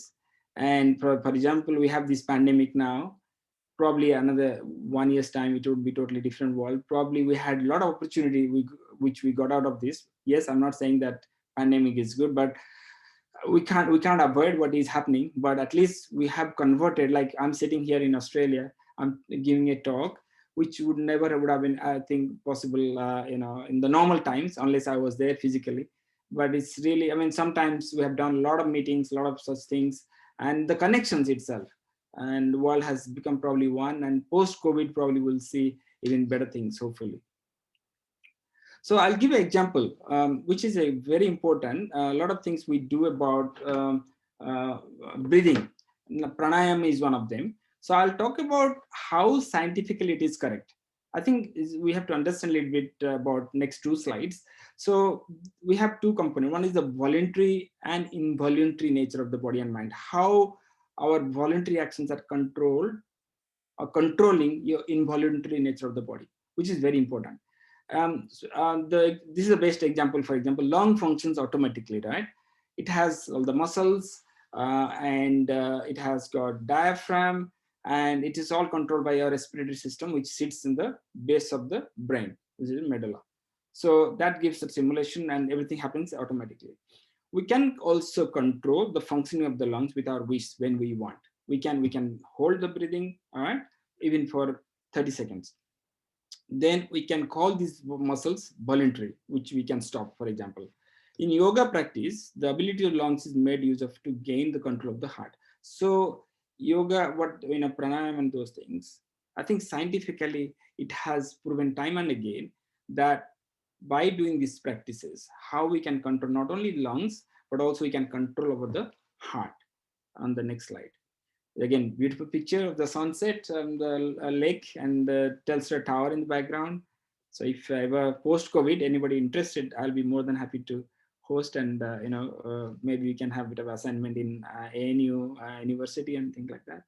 And for example, we have this pandemic now. Probably another 1 year's time, it would be totally different world. Probably we had a lot of opportunity which we got out of this. Yes, I'm not saying that pandemic is good, but we can't avoid what is happening. But at least we have converted. Like I'm sitting here in Australia, I'm giving a talk, which would never would have been, I think, possible, in the normal times, unless I was there physically. But it's really, I mean, sometimes we have done a lot of meetings, a lot of such things, and the connections itself. And the world has become probably one, and post-COVID probably will see even better things, hopefully. So I'll give an example, which is a very important. A lot of things we do about breathing. Pranayama is one of them. So I'll talk about how scientifically it is correct. I think we have to understand a little bit about next 2 slides. So we have 2 components. One is the voluntary and involuntary nature of the body and mind. How our voluntary actions are controlled or controlling your involuntary nature of the body, which is very important. This is the best example. For example, lung functions automatically, right? It has all the muscles and it has got diaphragm, and it is all controlled by your respiratory system, which sits in the base of the brain, which is the medulla. So that gives a stimulation, and everything happens automatically. We can also control the functioning of the lungs with our wish when we want. We can hold the breathing, all right, even for 30 seconds. Then we can call these muscles voluntary, which we can stop, for example. In yoga practice, the ability of lungs is made use of to gain the control of the heart. So yoga, pranayama and those things, I think scientifically it has proven time and again that by doing these practices, how we can control not only lungs, but also we can control over the heart. On the next slide. Again, beautiful picture of the sunset and the lake and the Telstra tower in the background. So if ever post-COVID, anybody interested, I'll be more than happy to host, and maybe we can have a bit of assignment in ANU university and things like that.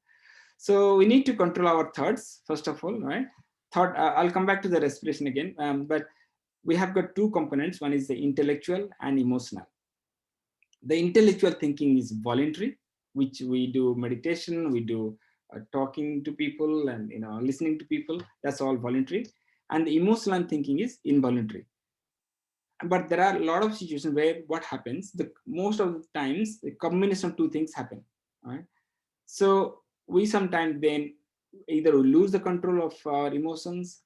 So we need to control our thoughts, first of all, right? I'll come back to the respiration again, but we have got 2 components. One is the intellectual and emotional. The intellectual thinking is voluntary, which we do meditation, we do talking to people and listening to people. That's all voluntary. And the emotional thinking is involuntary. But there are a lot of situations where what happens, most of the times, the combination of 2 things happen. Right? So we sometimes then either lose the control of our emotions,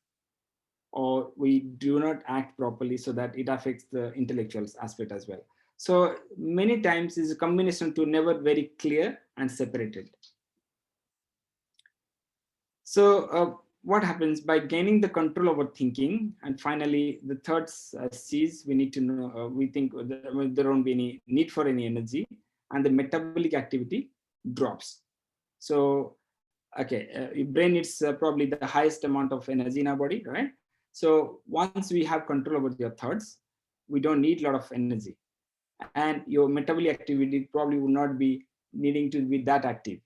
or we do not act properly, so that it affects the intellectual aspect as well. So many times is a combination to never very clear and separated. So what happens by gaining the control over thinking, and finally the third C's, we need to know, we think there won't be any need for any energy, and the metabolic activity drops. So, okay, your brain needs probably the highest amount of energy in our body, right? So once we have control over your thoughts, we don't need a lot of energy. And your metabolic activity probably would not be needing to be that active.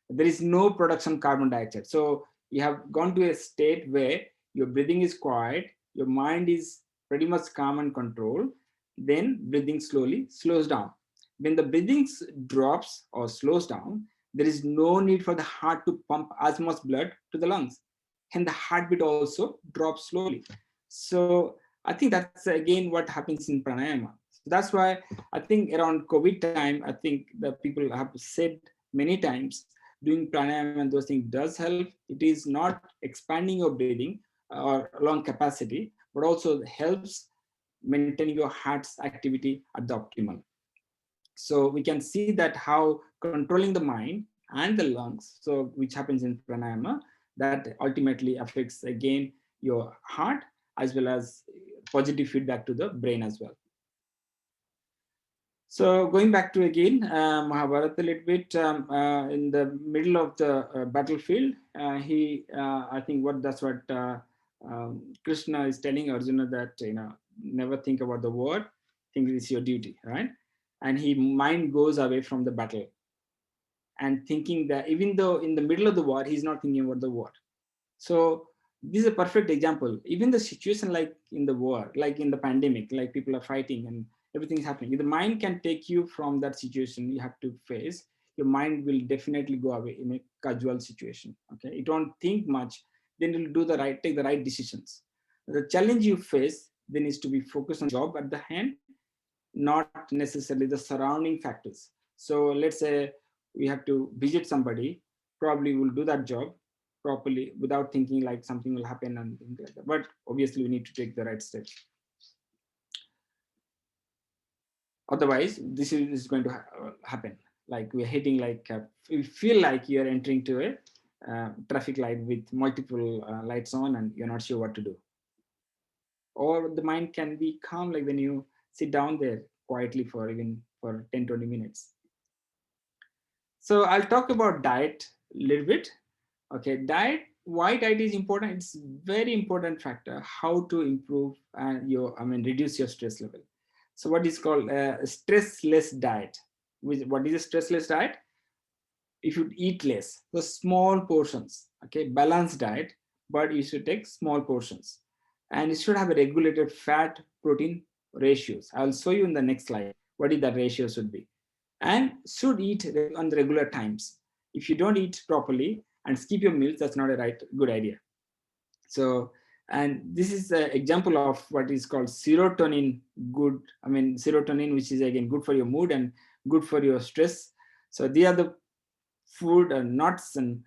There is no production of carbon dioxide. So you have gone to a state where your breathing is quiet, your mind is pretty much calm and controlled, then breathing slowly slows down. When the breathing drops or slows down, there is no need for the heart to pump as much blood to the lungs. And the heartbeat also drops slowly. So I think that's again what happens in pranayama. So that's why I think around COVID time, I think that people have said many times, doing pranayama and those things does help. It is not expanding your breathing or lung capacity, but also helps maintaining your heart's activity at the optimal. So we can see that how controlling the mind and the lungs, so which happens in pranayama, that ultimately affects again your heart as well as positive feedback to the brain as well. So going back to again Mahabharata a little bit, in the middle of the battlefield, I think that's what Krishna is telling Arjuna, that never think about the war, think it's your duty, right? And his mind goes away from the battle, and thinking that even though in the middle of the war, he's not thinking about the war. So this is a perfect example. Even the situation like in the war, like in the pandemic, like people are fighting and everything is happening. The mind can take you from that situation you have to face. Your mind will definitely go away in a casual situation. Okay, you don't think much, then you'll do the right, take the right decisions. The challenge you face then is to be focused on job at the hand, not necessarily the surrounding factors. So let's say we have to visit somebody, probably we'll do that job properly without thinking like something will happen and things like that. But obviously we need to take the right steps. Otherwise, this is going to happen. Like we're hitting like, you feel like you're entering to a traffic light with multiple lights on and you're not sure what to do. Or the mind can be calm, like when you sit down there quietly for even for 10-20 minutes. So I'll talk about diet a little bit. Okay, diet, why diet is important? It's very important factor how to improve reduce your stress level. So what is called a stressless diet. What is a stressless diet? If you eat less, so small portions, okay, balanced diet, but you should take small portions. And it should have a regulated fat protein ratios. I'll show you in the next slide what is that ratio should be. And should eat on the regular times. If you don't eat properly and skip your meals, that's not a good idea. So, and this is an example of what is called serotonin good. Serotonin, which is again good for your mood and good for your stress. So they are the food and nuts and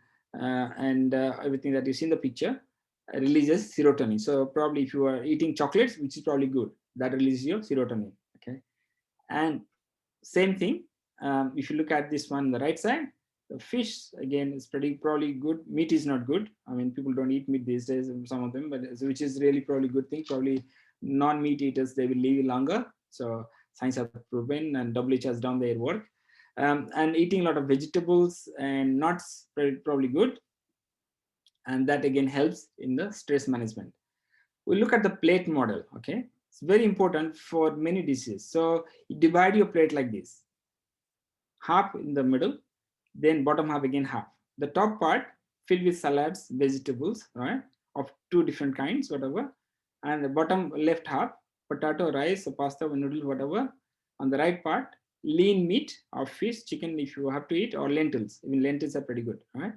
everything that you see in the picture releases serotonin. So probably if you are eating chocolates, which is probably good, that releases your serotonin. Okay, and same thing. If you look at this one on the right side, the fish again is probably good. Meat is not good. People don't eat meat these days, some of them, but which is really probably good thing. Probably non-meat eaters, they will live longer. So science has proven, and WHO has done their work. And eating a lot of vegetables and nuts probably good. And that again helps in the stress management. We look at the plate model. Okay, it's very important for many dishes. So you divide your plate like this: half in the middle, then bottom half again half. The top part filled with salads, vegetables, right, of two different kinds, whatever. And the bottom left half, potato, rice, pasta, noodles, whatever. On the right part, lean meat or fish, chicken if you have to eat, or lentils. Even lentils are pretty good, right?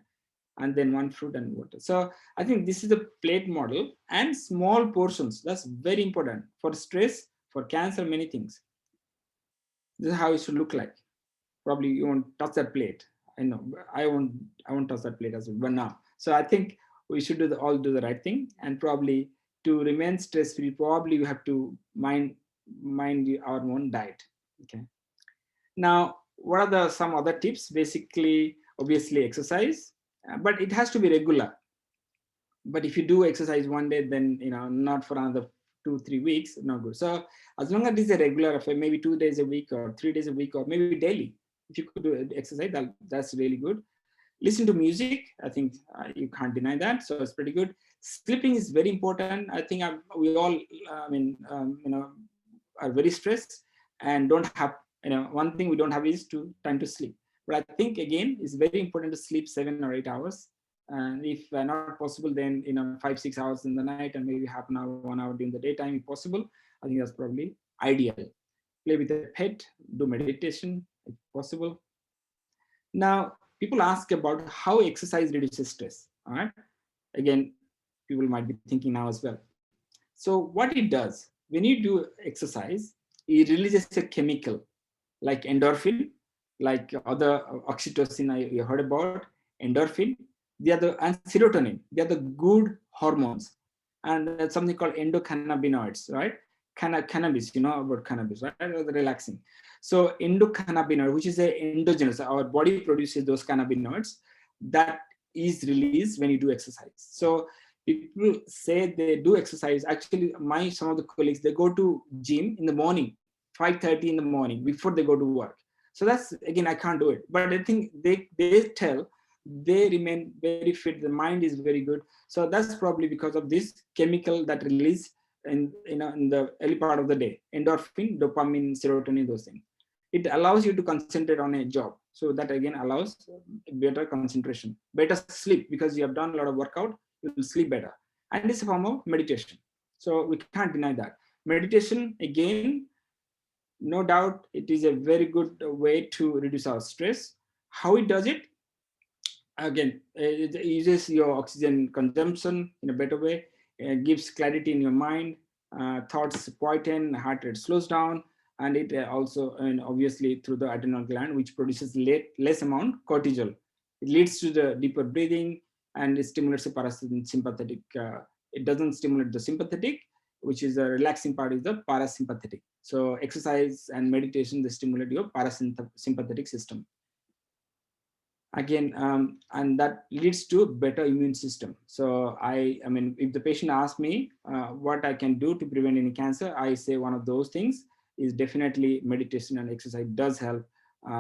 And then one fruit and water. So I think this is the plate model, and small portions. That's very important for stress, for cancer, many things. This is how it should look like. Probably you won't touch that plate. I know I won't touch that plate as well, but now. So I think we should all do the right thing, and probably to remain stress-free, probably we have to mind our own diet. Okay. Now, what are some other tips? Basically, obviously exercise, but it has to be regular. But if you do exercise one day, then not for another 2-3 weeks, not good. So as long as it's a regular affair, maybe 2 days a week or 3 days a week, or maybe daily, if you could do exercise, that's really good. Listen to music. I think you can't deny that. So it's pretty good. Sleeping is very important. I think we all, are very stressed and don't have, one thing we don't have is time to sleep. But I think again, it's very important to sleep 7 or 8 hours. And if not possible, then 5-6 hours in the night, and maybe half an hour, 1 hour during the daytime, if possible. I think that's probably ideal. Play with a pet, do meditation if possible. Now, people ask about how exercise reduces stress. All right. Again, people might be thinking now as well. So what it does, when you do exercise, it releases a chemical like endorphin, like other oxytocin you heard about, endorphin. They are and serotonin. They are the good hormones, and that's something called endocannabinoids, right? Cannabis, you know about cannabis, right? Relaxing. So endocannabinoid, which is an endogenous, our body produces those cannabinoids that is released when you do exercise. So people say they do exercise. Actually, some of the colleagues, they go to gym in the morning, 5:30 in the morning before they go to work. So that's, again, I can't do it. But I think they tell they remain very fit. The mind is very good. So that's probably because of this chemical that release in the early part of the day, endorphin, dopamine, serotonin, those things. It allows you to concentrate on a job. So that again allows better concentration, better sleep, because you have done a lot of workout, you will sleep better. and it's a form of meditation. So we can't deny that. Meditation, again, no doubt, it is a very good way to reduce our stress. How it does it? Again, it uses your oxygen consumption in a better way, gives clarity in your mind, thoughts quieten, heart rate slows down, and it also, and obviously through the adrenal gland, which produces less amount cortisol. It leads to the deeper breathing, and it stimulates the parasympathetic. It doesn't stimulate the sympathetic, which is the relaxing part, is the parasympathetic. So exercise and meditation, they stimulate your parasympathetic system. Again, and that leads to better immune system. So I mean, if the patient asks me what I can do to prevent any cancer, I say one of those things is definitely meditation and exercise does help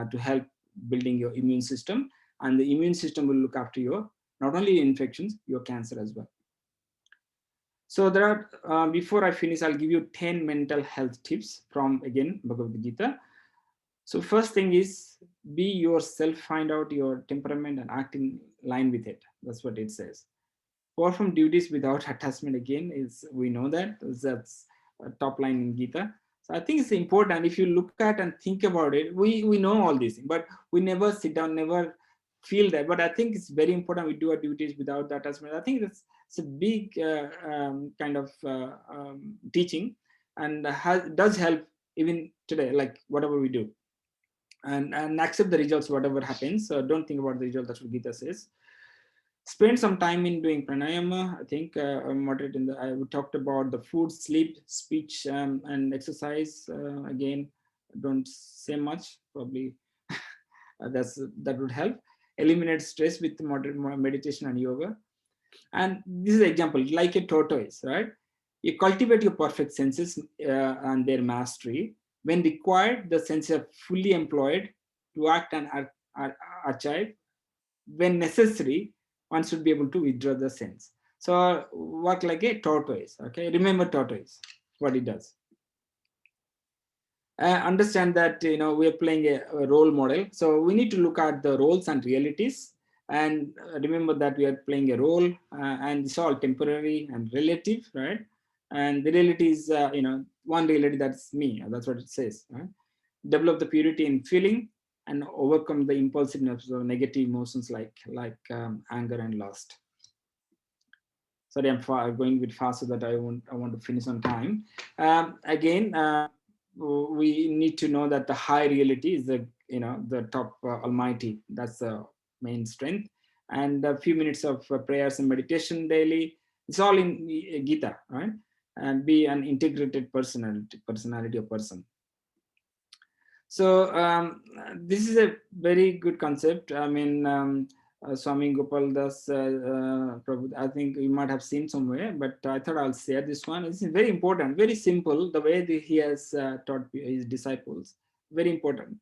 to help building your immune system, and the immune system will look after your not only infections, your cancer as well. So there are, before I finish, I'll give you 10 mental health tips from, again, Bhagavad Gita. So first thing is, be yourself, find out your temperament and act in line with it. That's what it says. Perform duties without attachment, again, is, we know that, that's a top line in Gita. So I think it's important. If you look at and think about it, we know all these things, but we never sit down, never feel that. But I think it's very important we do our duties without that attachment. I think it's a big kind of teaching, and does help even today, like whatever we do. And accept the results, whatever happens. So don't think about the result. That's what Gita says. Spend some time in doing pranayama. I think moderate in the, I talked about the food, sleep, speech, and exercise. Again, don't say much, probably. That would help. Eliminate stress with moderate meditation and yoga. And this is an example, like a tortoise, right? You cultivate your perfect senses and their mastery. When required, the senses are fully employed to act and achieve. When necessary, one should be able to withdraw the sense. So work like a tortoise, okay? Remember tortoise, what it does. Understand that, you know, we're playing a role model. So we need to look at the roles and realities, and remember that we are playing a role, and it's all temporary and relative, right? And the reality is, you know, one reality, that's me. That's what it says. Right? Develop the purity in feeling and overcome the impulsiveness of negative emotions like anger and lust. Sorry, I'm going a bit fast so that I want to finish on time. Again, we need to know that the high reality is the, you know, the top almighty. That's the main strength. And a few minutes of prayers and meditation daily. It's all in Gita, right? And be an integrated personality or person. So this is a very good concept. I mean, Swami Gopal Das, I think you might have seen somewhere, but I thought I'll share this one. It's very important, very simple, the way that he has taught his disciples. Very important.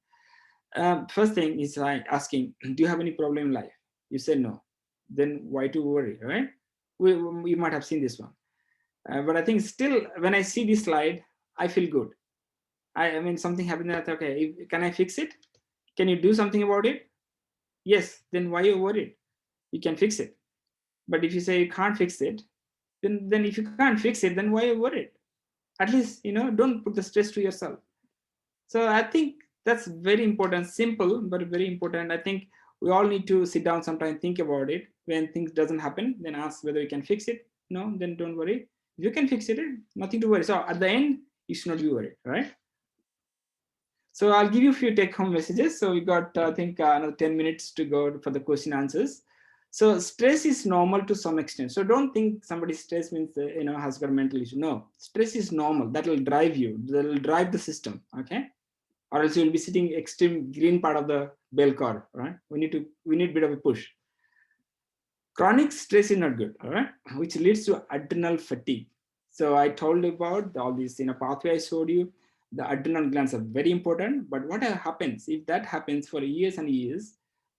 First thing is asking, do you have any problem in life? You say no. Then why to worry, right? You might have seen this one. But I think still, when I see this slide, I feel good. I mean, something happened that, okay, can I fix it? Can you do something about it? Yes, then why are you worried? You can fix it. But if you say you can't fix it, then if you can't fix it, then why are you worried? At least, you know, don't put the stress to yourself. So I think that's very important, simple, but very important. I think we all need to sit down sometime, think about it. When things doesn't happen, then ask whether you can fix it. No, then don't worry. If you can fix it, nothing to worry. So at the end, you should not be worried, right? So I'll give you a few take-home messages. So we got, I think, another 10 minutes to go for the question answers. So stress is normal to some extent. So don't think somebody's stress means, you know, has got a mental issue. No, stress is normal. That will drive you. That will drive the system, okay? Or else you'll be sitting extreme green part of the bell curve, right? We need a bit of a push. Chronic stress is not good, all right? Which leads to adrenal fatigue. So I told you about all these, you know, pathway I showed you. The adrenal glands are very important, but what happens if that happens for years and years,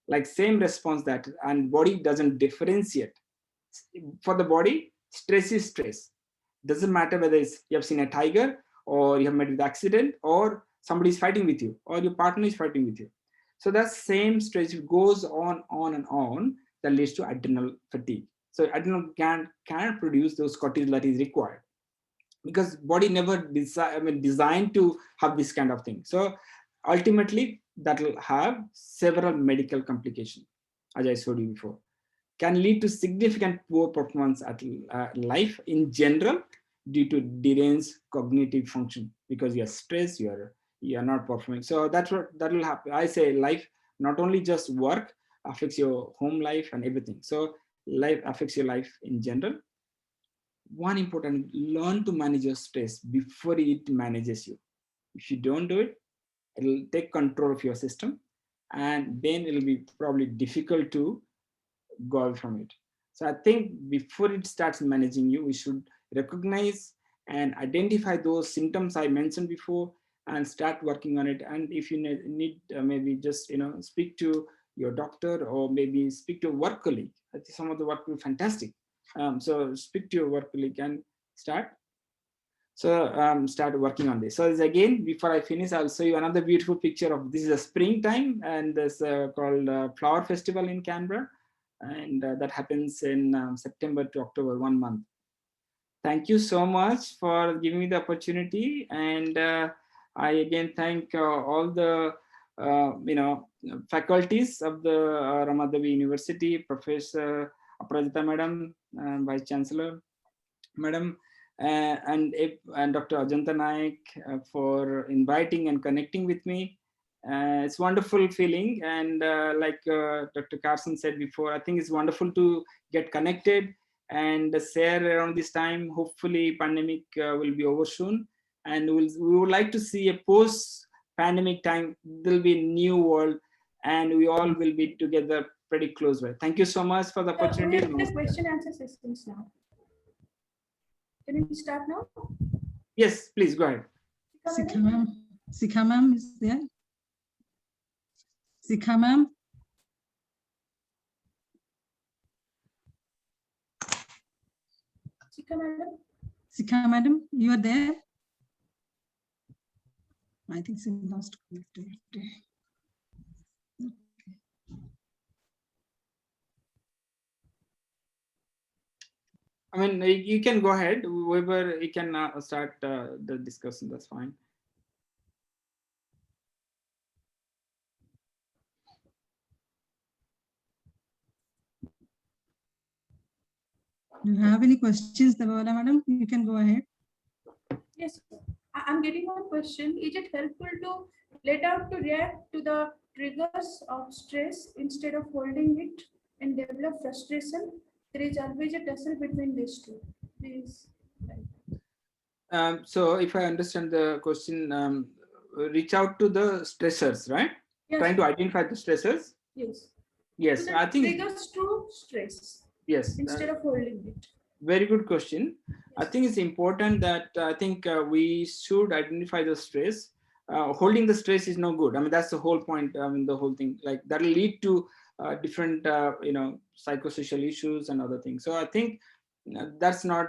like same response that, and body doesn't differentiate. For the body, stress is stress. Doesn't matter whether it's you have seen a tiger, or you have met with accident, or somebody is fighting with you, or your partner is fighting with you. So that same stress goes on and on, that leads to adrenal fatigue. So adrenal gland cannot produce those cortisol that is required, because body never designed to have this kind of thing. So ultimately that will have several medical complications, as I showed you before. Can lead to significant poor performance at life in general due to deranged cognitive function, because you are stressed, you are not performing. So that's what that will happen. I say life, not only just work, affects your home life and everything. So life affects your life in general. One important, learn to manage your stress before it manages you. If you don't do it, it'll take control of your system, and then it'll be probably difficult to go away from it. So I think before it starts managing you, we should recognize and identify those symptoms I mentioned before and start working on it. And if you need maybe just speak to your doctor, or maybe speak to a work colleague. I think some of the work will be fantastic. So speak to your work colleague and start working on this. So again, before I finish, I'll show you another beautiful picture of this. Is a springtime, and this called Flower Festival in Canberra, and that happens in September to October, 1 month. Thank you so much for giving me the opportunity, and I again thank all the faculties of the Rama Devi University, Professor Aparajita Madam, Vice Chancellor Madam, and Dr. Ajanta Naik for inviting and connecting with me. It's wonderful feeling, and like Dr. Carson said before, I think it's wonderful to get connected and share around this time. Hopefully pandemic will be over soon, and we would like to see a post-pandemic time. There'll be a new world, and we all will be together pretty close by. Thank you so much for the opportunity. We have the question answer sessions now. Can we start now? Yes, please go ahead. Sikha ma'am is there. Sikha ma'am. Sikha madam, you are there? I think she lost connectivity. I mean, you can go ahead. Whoever you can start the discussion. That's fine. Do you have any questions, Devala madam? You can go ahead. Yes, I'm getting one question. Is it helpful to let out to react to the triggers of stress instead of holding it and develop frustration? There is always a tussle between these two. Please. So if I understand the question, reach out to the stressors, right? Yes. Trying to identify the stressors. Yes. Yes, I think triggers to stress. Yes. Instead of holding it. Very good question. Yes. I think it's important that we should identify the stress. Holding the stress is no good. I mean, that's the whole point. I mean, the whole thing, like that will lead to different, psychosocial issues and other things. So I think that's not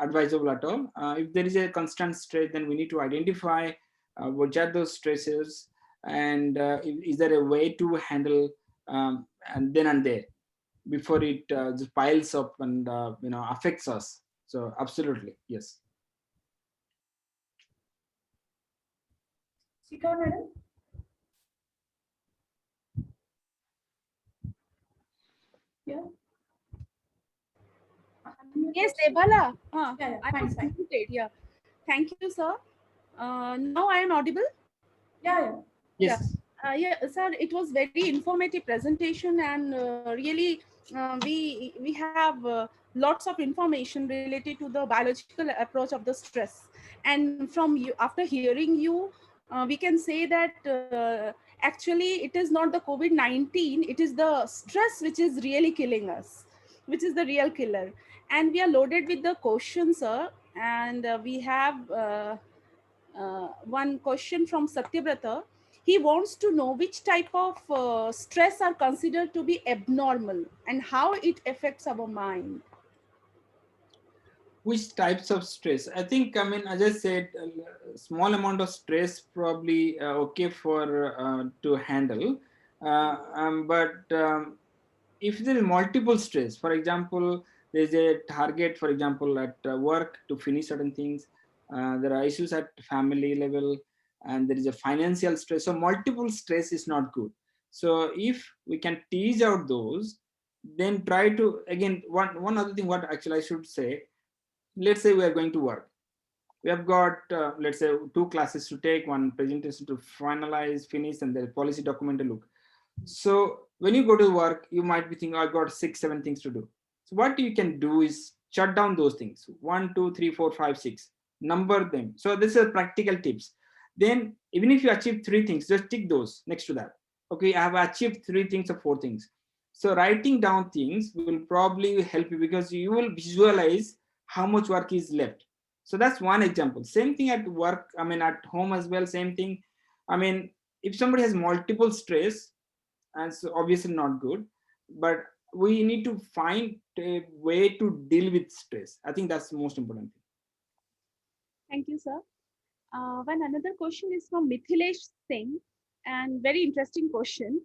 advisable at all. If there is a constant stress, then we need to identify what are those stresses, and is there a way to handle and then and there, before it just piles up and affects us. So absolutely, yes. Sikha madam. Yeah. Yes, Devala. Yeah, I was muted. Yeah. Thank you, sir. Now I am audible? Yeah. Yes. Yeah, sir, it was very informative presentation, and really we have lots of information related to the biological approach of the stress. And from you, after hearing you, we can say that actually it is not the COVID-19, it is the stress which is really killing us, which is the real killer. And we are loaded with the questions, sir, and we have one question from Satyabrata. He wants to know which type of stress are considered to be abnormal and how it affects our mind. Which types of stress? I think, I mean, as I said, a small amount of stress probably okay for to handle, but if there is multiple stress, for example, there's a target, for example, at work to finish certain things, there are issues at family level, and there is a financial stress. So multiple stress is not good. So if we can tease out those, then try to, again, one other thing, what actually I should say, let's say we are going to work. We have got, let's say, 2 classes to take, 1 presentation to finalize, finish, and the policy document to look. So when you go to work, you might be thinking, I've got 6, 7 things to do. So what you can do is shut down those things. 1, 2, 3, 4, 5, 6. Number them. So this is practical tips. Then even if you achieve 3 things, just tick those next to that. Okay, I have achieved 3 things or 4 things. So writing down things will probably help you, because you will visualize how much work is left. So that's one example. Same thing at work, I mean at home as well, same thing. I mean, if somebody has multiple stress, and so obviously not good, but we need to find a way to deal with stress. I think that's the most important thing. Thank you, sir. One another question is from Mithilesh Singh, and very interesting question.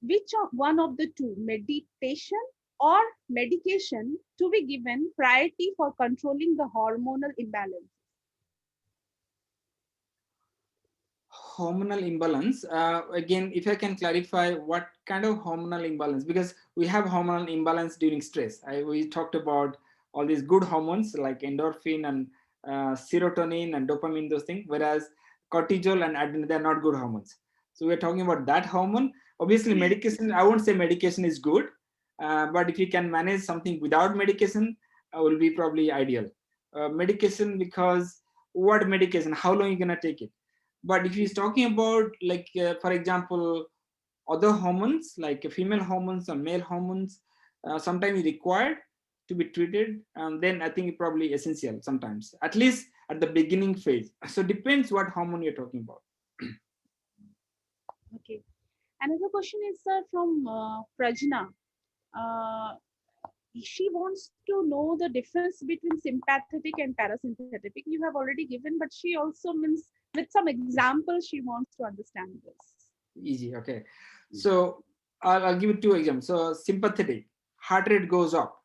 Which one of the two, meditation or medication, to be given priority for controlling the hormonal imbalance? Hormonal imbalance, again, if I can clarify what kind of hormonal imbalance, because we have hormonal imbalance during stress. We talked about all these good hormones like endorphin and serotonin and dopamine, those things, whereas cortisol and adrenaline, they're not good hormones. So we're talking about that hormone. Obviously medication, I won't say medication is good, but if you can manage something without medication, will be probably ideal. Medication, because what medication, how long are you gonna take it? But if he's talking about, like, for example, other hormones like female hormones or male hormones, sometimes required to be treated, then I think it's probably essential sometimes, at least at the beginning phase. So depends what hormone you're talking about. Okay. Another question is from Prajna. She wants to know the difference between sympathetic and parasympathetic. You have already given, but she also means with some examples she wants to understand this. Easy, okay. So I'll give you 2 examples. So sympathetic, heart rate goes up,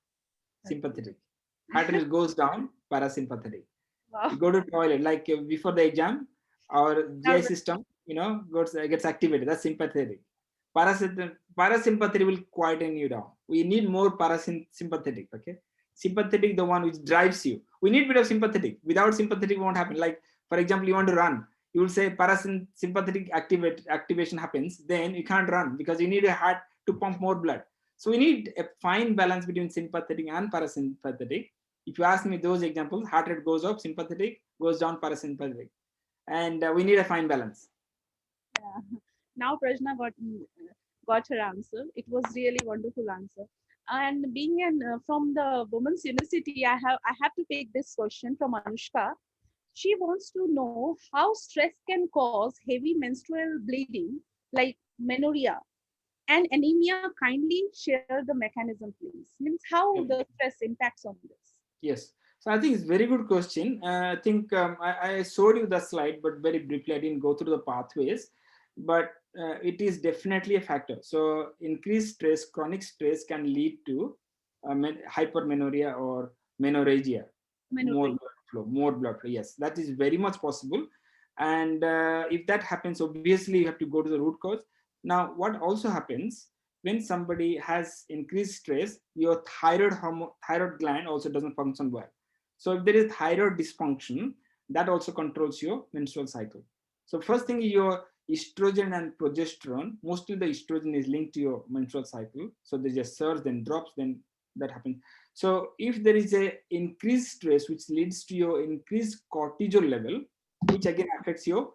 sympathetic. Heart rate goes down, parasympathetic. Wow. You go to toilet, like before the exam, our GI system, gets activated. That's sympathetic. Parasympathetic will quieten you down. We need more parasympathetic. Okay, sympathetic, the one which drives you. We need a bit of sympathetic. Without sympathetic, it won't happen. Like, for example, you want to run, you will say parasympathetic activation happens, then you can't run because you need a heart to pump more blood. So we need a fine balance between sympathetic and parasympathetic. If you ask me those examples, heart rate goes up, sympathetic, goes down, parasympathetic, and we need a fine balance. Yeah. Now Prajna got her answer. It was really wonderful answer. And being from the Women's University, I have to take this question from Anushka. She wants to know how stress can cause heavy menstrual bleeding like menorrhea and anemia. Kindly share the mechanism, please. Means how the stress impacts on this. Yes. So I think it's a very good question. I think I showed you the slide, but very briefly, I didn't go through the pathways, but it is definitely a factor. So increased stress, chronic stress can lead to hypermenorrhea or menorrhagia. More blood flow. Yes, that is very much possible. And if that happens, obviously you have to go to the root cause. Now, what also happens when somebody has increased stress, your thyroid gland also doesn't function well. So if there is thyroid dysfunction, that also controls your menstrual cycle. So first thing is your estrogen and progesterone. Mostly the estrogen is linked to your menstrual cycle. So there's a surge, then drops, then that happens. So if there is a increased stress, which leads to your increased cortisol level, which again affects your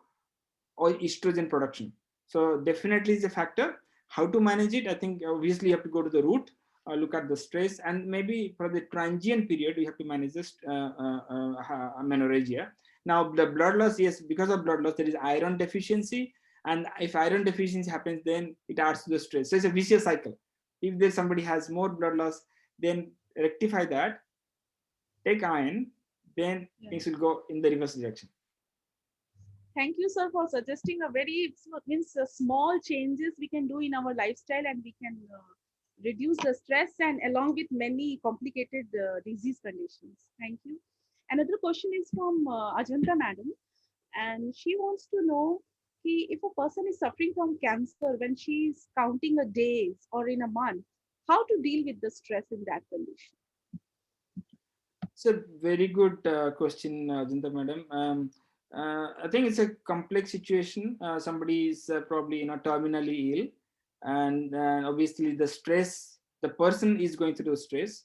estrogen production. So definitely is a factor. How to manage it? I think obviously you have to go to the root, look at the stress, and maybe for the transient period, you have to manage this menorrhagia. Now the blood loss, yes, because of blood loss, there is iron deficiency. And if iron deficiency happens, then it adds to the stress. So it's a vicious cycle. If there's somebody has more blood loss, then rectify that, take iron, then things will go in the reverse direction. Thank you, sir, for suggesting a very small changes we can do in our lifestyle, and we can reduce the stress and along with many complicated disease conditions. Thank you. Another question is from Ajanta madam, and she wants to know if a person is suffering from cancer when she is counting a days or in a month, how to deal with the stress in that condition. It's a very good question, Ajanta madam. I think it's a complex situation. Somebody is probably terminally ill, and obviously the stress, the person is going through the stress,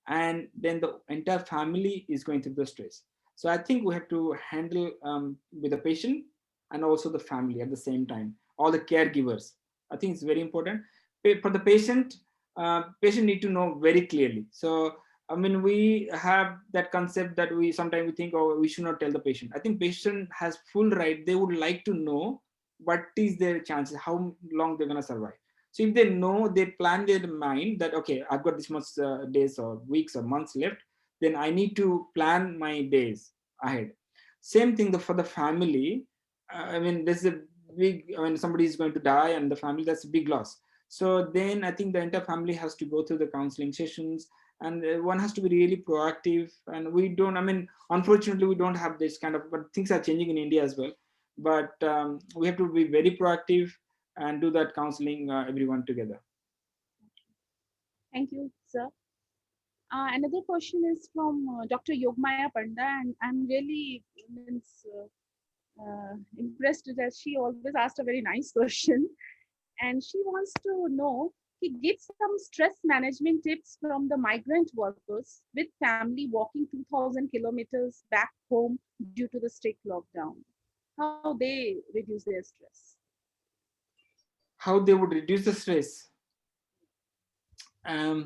and then the entire family is going through the stress. So I think we have to handle with the patient and also the family at the same time, all the caregivers. I think it's very important. For the patient, patient need to know very clearly. So I mean, we have that concept that we sometimes we think, oh, we should not tell the patient. I think patient has full right. They would like to know what is their chances, how long they're going to survive. So if they know, they plan their mind that, okay, I've got this much days or weeks or months left, then I need to plan my days ahead. Same thing for the family. I mean, there's a big, I mean, somebody is going to die and the family, that's a big loss. So then I think the entire family has to go through the counseling sessions, and one has to be really proactive. And we don't, I mean, unfortunately, we don't have this kind of, but things are changing in India as well. But we have to be very proactive and do that counseling, everyone together. Thank you, sir. Another question is from Dr. Yogmaya Panda, and I'm really impressed that she always asked a very nice question. And she wants to know, he gives some stress management tips from the migrant workers with family walking 2,000 kilometers back home due to the strict lockdown. How they reduce their stress. How they would reduce the stress? They're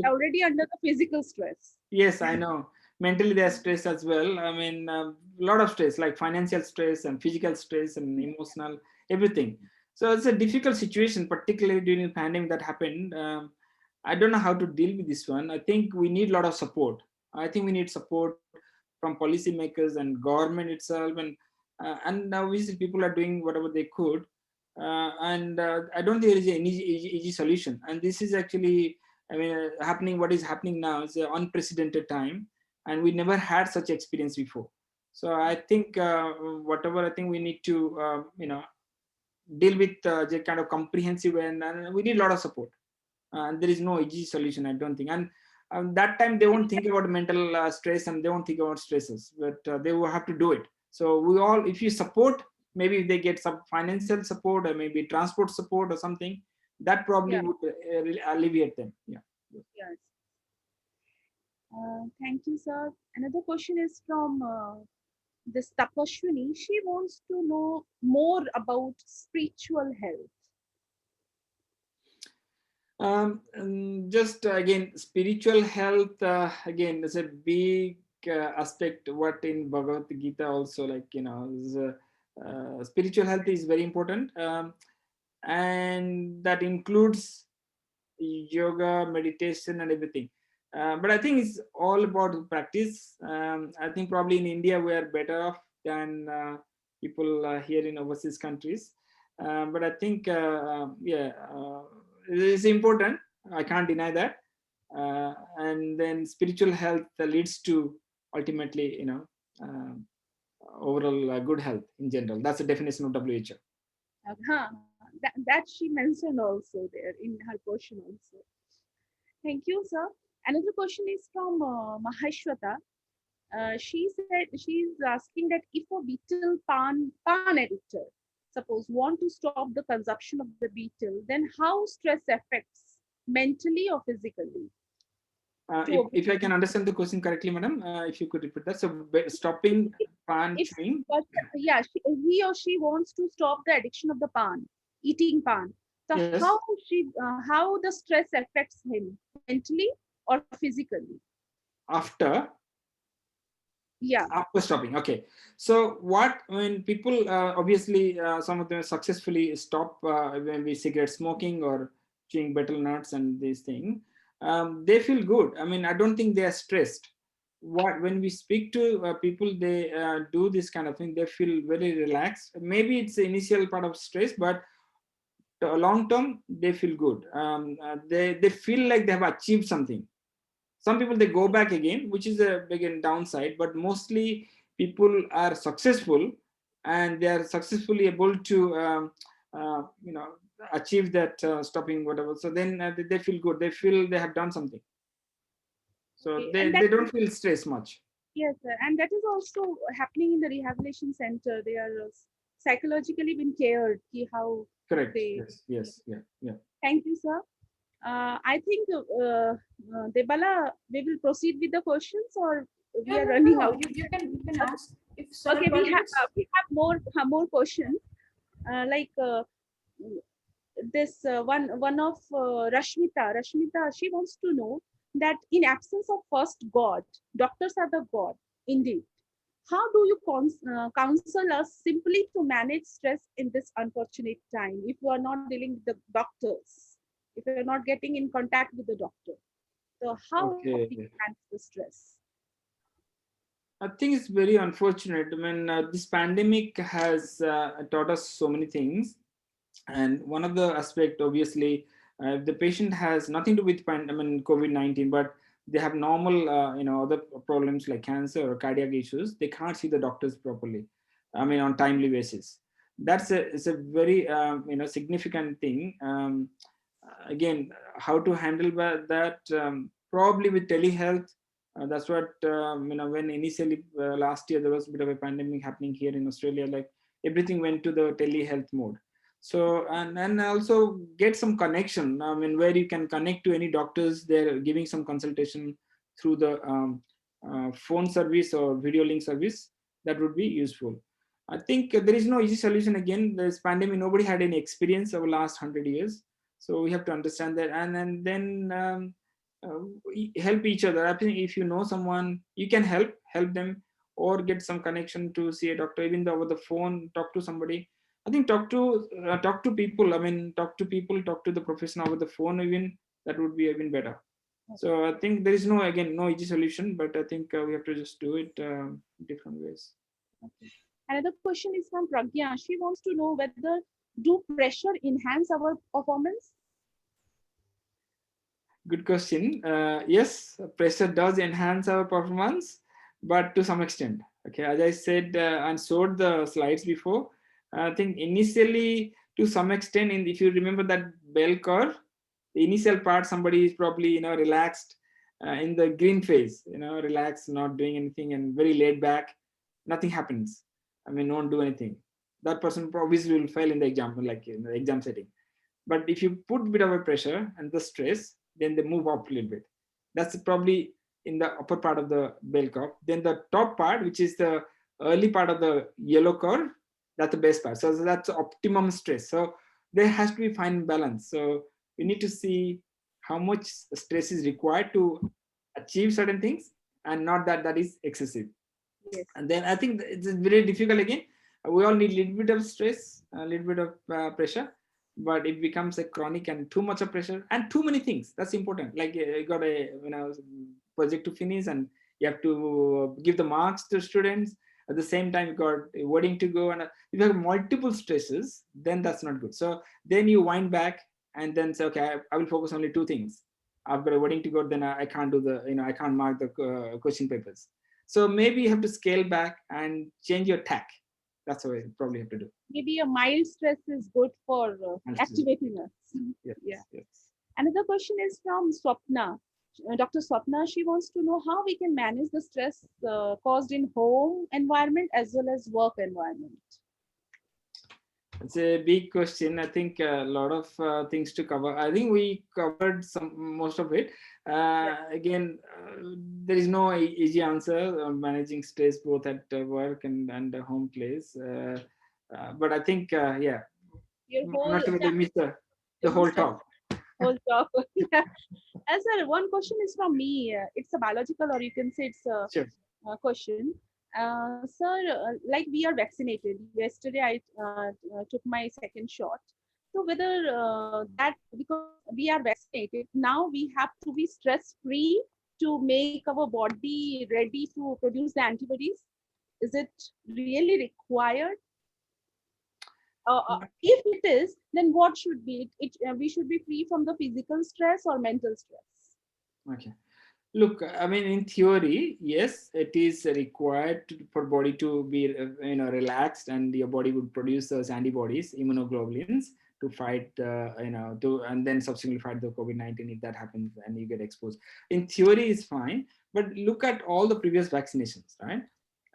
already under the physical stress. Yes, I know. Mentally, they're stressed as well. I mean, a lot of stress, like financial stress and physical stress and emotional, everything. So it's a difficult situation, particularly during the pandemic that happened. I don't know how to deal with this one. I think we need a lot of support. I think we need support from policymakers and government itself, and obviously people are doing whatever they could. I don't think there is an easy solution. And this is actually, I mean, happening. What is happening now is an unprecedented time, and we never had such experience before. So I think whatever, I think we need to, deal with the kind of comprehensive, and we need a lot of support. And there is no easy solution, I don't think. And that time they won't think about mental stress, and they won't think about stresses, but they will have to do it. So we all, if you support, maybe if they get some financial support or maybe transport support or something, that probably would alleviate them. Yeah. Yes. Thank you, sir. Another question is from this Tapashwini. She wants to know more about spiritual health. Just again, spiritual health, again, is a big aspect. What in Bhagavad Gita also, like, spiritual health is very important. And that includes yoga, meditation, and everything. But I think it's all about practice. I think probably in India we are better off than people here in overseas countries. But I think, it's important. I can't deny that. And then spiritual health leads to ultimately, overall good health in general. That's the definition of WHO. That she mentioned also there in her question also. Thank you, sir. Another question is from Mahashwata. She said she's asking that if a betel pan editor, suppose, want to stop the consumption of the betel, then how stress affects mentally or physically? If I can understand the question correctly, madam, if you could repeat that. So stopping pan chewing. Yeah, he or she wants to stop the addiction of the pan, eating pan. So yes. How the stress affects him mentally or physically? After stopping. Okay. So when people obviously some of them successfully stop when we cigarette smoking or chewing betel nuts and these things, they feel good. I mean, I don't think they are stressed. When we speak to people, they do this kind of thing, they feel very relaxed. Maybe it's the initial part of stress, but long term, they feel good. They feel like they have achieved something. Some people, they go back again, which is a big downside, but mostly people are successful and they are successfully able to, achieve that stopping whatever. So then they feel good. They feel they have done something. So Okay. they don't feel stressed much. Yes, sir. And that is also happening in the rehabilitation center. They are psychologically being cared. How Correct. they. Yes. Yeah. Thank you, sir. I think, Debala, we will proceed with the questions, or we are running out. You can ask. If Okay, we have more questions. This one of Rashmita. Rashmita, she wants to know that in absence of first God, doctors are the God indeed. How do you counsel us simply to manage stress in this unfortunate time if you are not dealing with the doctors, if you are not getting in contact with the doctor? So how do we manage the stress? I think it's very unfortunate. I mean, this pandemic has taught us so many things. And one of the aspect, obviously, if the patient has nothing to do with COVID-19, but they have normal, other problems like cancer or cardiac issues, they can't see the doctors properly. On timely basis. It's a very, significant thing. Again, how to handle that? Probably with telehealth. That's what when initially last year there was a bit of a pandemic happening here in Australia. Like everything went to the telehealth mode. So and also get some connection. Where you can connect to any doctors, they're giving some consultation through the phone service or video link service. That would be useful. I think there is no easy solution. Again, this pandemic, nobody had any experience over the last 100 years. So we have to understand that, and then help each other. I think if you know someone, you can help them, or get some connection to see a doctor, even over the phone, talk to somebody. I think talk to people. Talk to the professional over the phone. Even that would be even better. So I think there is no easy solution, but I think we have to just do it different ways. Okay. Another question is from Pragya. She wants to know whether do pressure enhance our performance? Good question. Yes, pressure does enhance our performance, but to some extent. Okay, as I said and showed the slides before, I think initially to some extent, if you remember that bell curve, the initial part, somebody is probably relaxed in the green phase, relaxed, not doing anything, and very laid back. Nothing happens. No one do anything. That person obviously will fail in the exam, like in the exam setting. But if you put a bit of a pressure and the stress, then they move up a little bit. That's probably in the upper part of the bell curve. Then the top part, which is the early part of the yellow curve, that's the best part. So that's optimum stress. So there has to be fine balance. So we need to see how much stress is required to achieve certain things, and not that is excessive. Yes. And then I think it's very difficult. Again, we all need a little bit of stress, a little bit of pressure, but it becomes a chronic and too much of pressure and too many things. That's important. Like you got a project to finish, and you have to give the marks to students. At the same time, you got a wedding to go, and if you have multiple stresses, then that's not good. So then you wind back and then say, okay, I will focus only two things. I've got a wedding to go, then I can't do I can't mark the question papers. So maybe you have to scale back and change your tack. That's what you probably have to do. Maybe a mild stress is good for activating us. Yes, yeah. Yes. Another question is from Swapna. Dr. Swapna, she wants to know how we can manage the stress caused in home environment as well as work environment. It's a big question. I think a lot of things to cover. I think we covered most of it. Again, there is no easy answer on managing stress both at work and the home place. But I think, yeah, not to miss the whole talk. Whole talk. As one question is from me. It's a biological, or you can say it's a question. Sir, like we are vaccinated. Yesterday, I took my second shot. So whether that, because we are vaccinated, now we have to be stress-free to make our body ready to produce the antibodies. Is it really required? If it is, then what should be it? We should be free from the physical stress or mental stress. Okay. Look, I mean, in theory, yes, it is required for body to be, relaxed, and your body would produce those antibodies, immunoglobulins, to fight, and then subsequently fight the COVID-19 if that happens and you get exposed. In theory, it's fine, but look at all the previous vaccinations, right?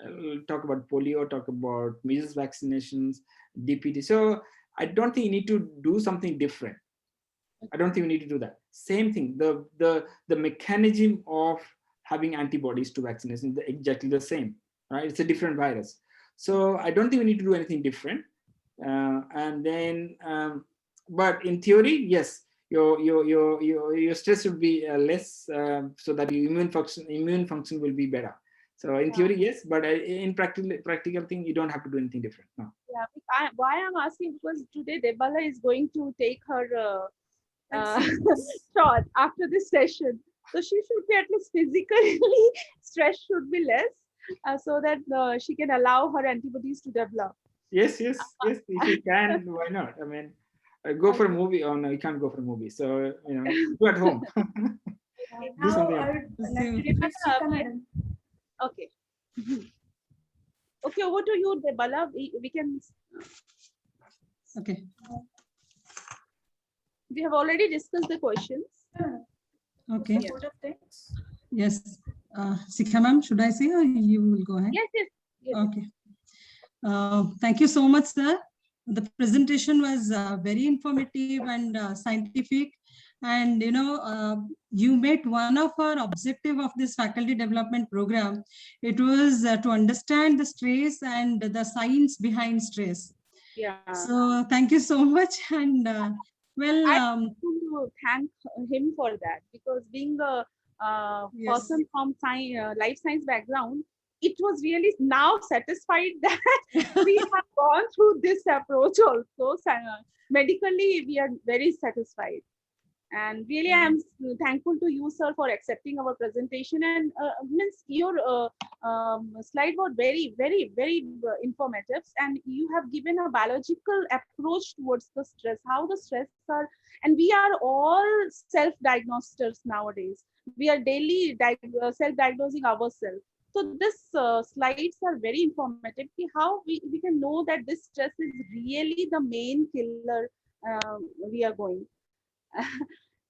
We'll talk about polio, talk about measles vaccinations, DPT. So I don't think you need to do something different. I don't think we need to do that. Same thing. The mechanism of having antibodies to vaccination is exactly the same, right? It's a different virus. So I don't think we need to do anything different. But in theory, yes, your stress would be less, so that your immune function will be better. So in theory, yes, but in practical thing, you don't have to do anything different. No. Yeah. Why I'm asking, because today Debala is going to take her shot after this session, so she should be at least physically stress should be less, so that she can allow her antibodies to develop. Yes. If you can, why not? I mean, go for a movie. Oh no, you can't go for a movie. So do at home. Do something else. Okay. Okay, over to you, Debala. We can. Okay. We have already discussed the questions. Okay. Yes. Sikha ma'am, should I say or you will go ahead? Yes. Okay. Thank you so much, sir. The presentation was very informative and scientific. And, you made one of our objective of this faculty development program. It was to understand the stress and the science behind stress. Yeah. So thank you so much. And I want to thank him for that, because being a person from life science background, it was really now satisfied that we have gone through this approach also. Medically, we are very satisfied. And really, I am thankful to you, sir, for accepting our presentation. And means your slide was very, very, very informative. And you have given a biological approach towards the stress, how the stress are. And we are all self-diagnosers nowadays. We are daily self-diagnosing ourselves. So this slides are very informative. How we can know that this stress is really the main killer we are going.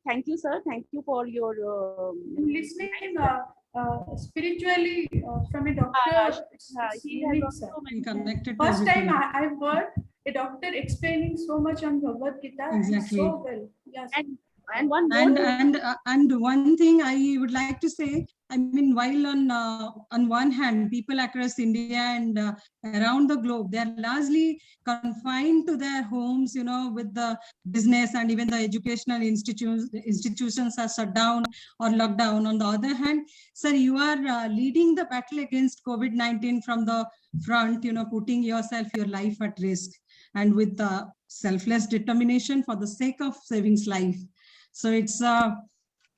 Thank you, sir. Thank you for your listening spiritually from a doctor. He has also connected. First time I've heard a doctor explaining so much on Bhagavad Gita. Exactly. So well. Yes. And one more and one thing I would like to say, I mean, while on one hand, people across India and around the globe, they are largely confined to their homes, with the business, and even the educational institutions are shut down or locked down. On the other hand, sir, you are leading the battle against COVID-19 from the front, putting your life at risk, and with the selfless determination for the sake of saving life. So it's a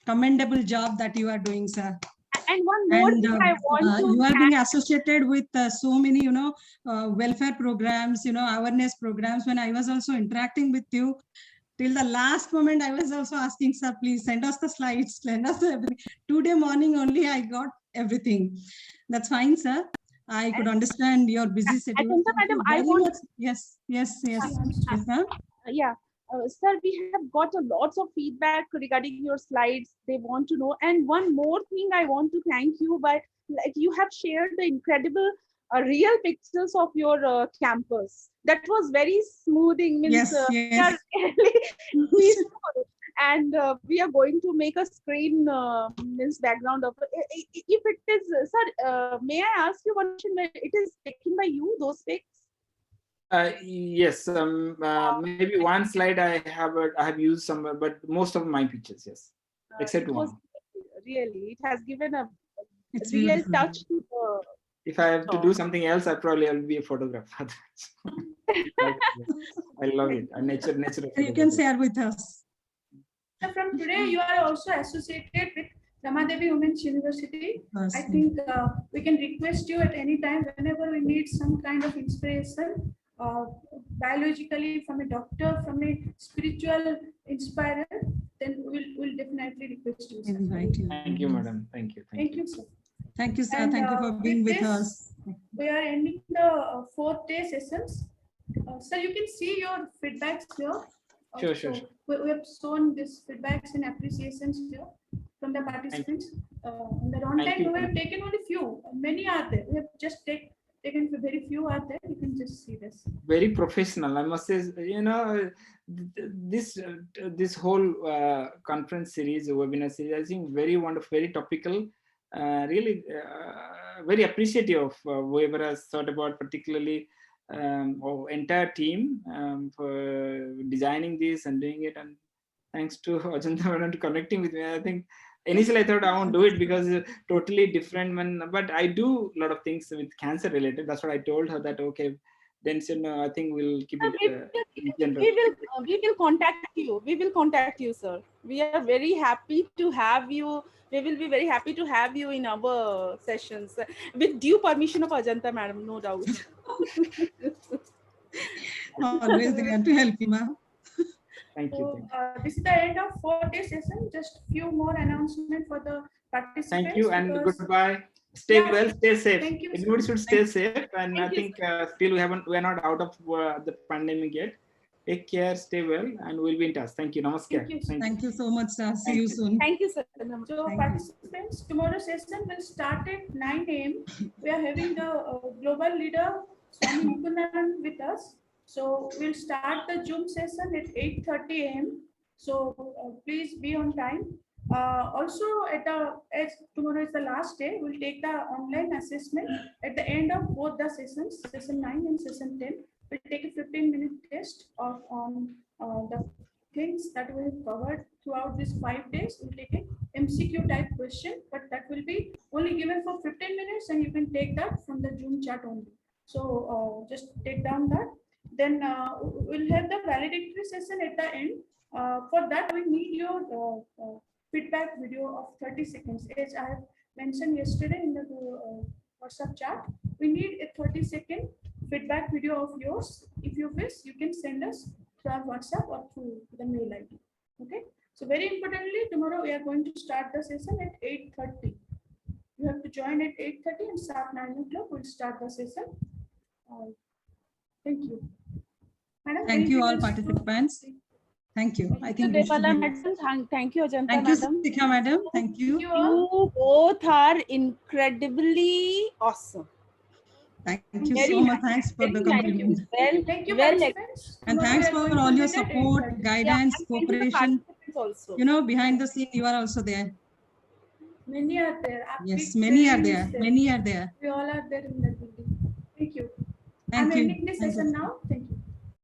commendable job that you are doing, sir. And one more thing I want to you are being associated with so many, welfare programs, awareness programs. When I was also interacting with you, till the last moment, I was also asking, sir, please send us the slides, send us everything. Today morning only, I got everything. That's fine, sir. I could understand your busy schedule. Madam, I want. Yes. Yeah. Sir, we have got a lots of feedback regarding your slides. They want to know. And one more thing I want to thank you by, you have shared the incredible real pictures of your campus. That was very smoothing. Means, yes. Peaceful. And we are going to make a screen means background of if it is, sir, may I ask you one question? It is taken by you, those pics? Yes, maybe one slide I have used somewhere, but most of my pictures, yes, except one. Really, it has given a real touch to the. If I have to do something else, I will be a photographer. I love it. Nature. You can share with us. From today, you are also associated with Rama Devi Women's University. Yes. I think we can request you at any time whenever we need some kind of inspiration. biologically, from a doctor, from a spiritual inspirer, then we'll definitely request you. Invite you. Thank you, madam. Thank you. Thank you, sir. Thank you, sir. And, Thank you for being with us. We are ending the 4th day sessions. Sir, you can see your feedbacks here. Sure. We have shown these feedbacks and appreciations here from the participants. On the runtime, we have taken only few. Many are there. We have just taken very few are there. You can just see this. Very professional, I must say. You know, this whole conference series, webinar series, I think very wonderful, very topical. Really very appreciative of whoever has thought about, particularly our entire team for designing this and doing it. And thanks to Ajanta Madam to connecting with me. I think initially I thought I won't do it because it's totally different, but I do a lot of things with cancer related. That's what I told her, that okay. Then said, no, I think we'll keep it. We will contact you. We will contact you, sir. We are very happy to have you. We will be very happy to have you in our sessions with due permission of Ajanta Madam, no doubt. Always there to help you, ma'am. Thank you. This is the end of 4-day session. Just few more announcements for the participants. Thank you and goodbye. Stay well, stay safe. Everybody should stay safe. And I think still we are not out of the pandemic yet. Take care, stay well, and we'll be in touch. Thank you. Namaskar. Thank you so much, sir. See you soon. Thank you, sir. So participants, tomorrow's session will start at 9 a.m. We are having the global leader Swami Mukundan with us. So we'll start the Zoom session at 8:30 a.m. So please be on time. Also, as tomorrow is the last day, we'll take the online assessment at the end of both the sessions, session 9 and session 10. We'll take a 15-minute test on the things that we have covered throughout these 5 days. We'll take a MCQ type question, but that will be only given for 15 minutes, and you can take that from the Zoom chat only. So just take down that. Then we'll have the valedictory session at the end. For that, we need your feedback video of 30 seconds. As I have mentioned yesterday in the WhatsApp chat, we need a 30-second feedback video of yours. If you wish, you can send us through our WhatsApp or through the mail ID. Okay. So very importantly, tomorrow we are going to start the session at 8:30. You have to join at 8:30 and start 9 o'clock. We'll start the session. Thank you. Madam, thank you all participants. Thank you. I think thank you, Ajanta Thank you, Madam. Sikha Madam. Thank you. You both are incredibly awesome. Thank you so much. Thanks for the compliment. Thank you, and thanks for all your support, guidance, cooperation. Also. You know, behind the scene, you are also there. Many are there. Yes, many are there. Many are there. We all are there in the building. Thank you. Thank you. I'm ending this session now.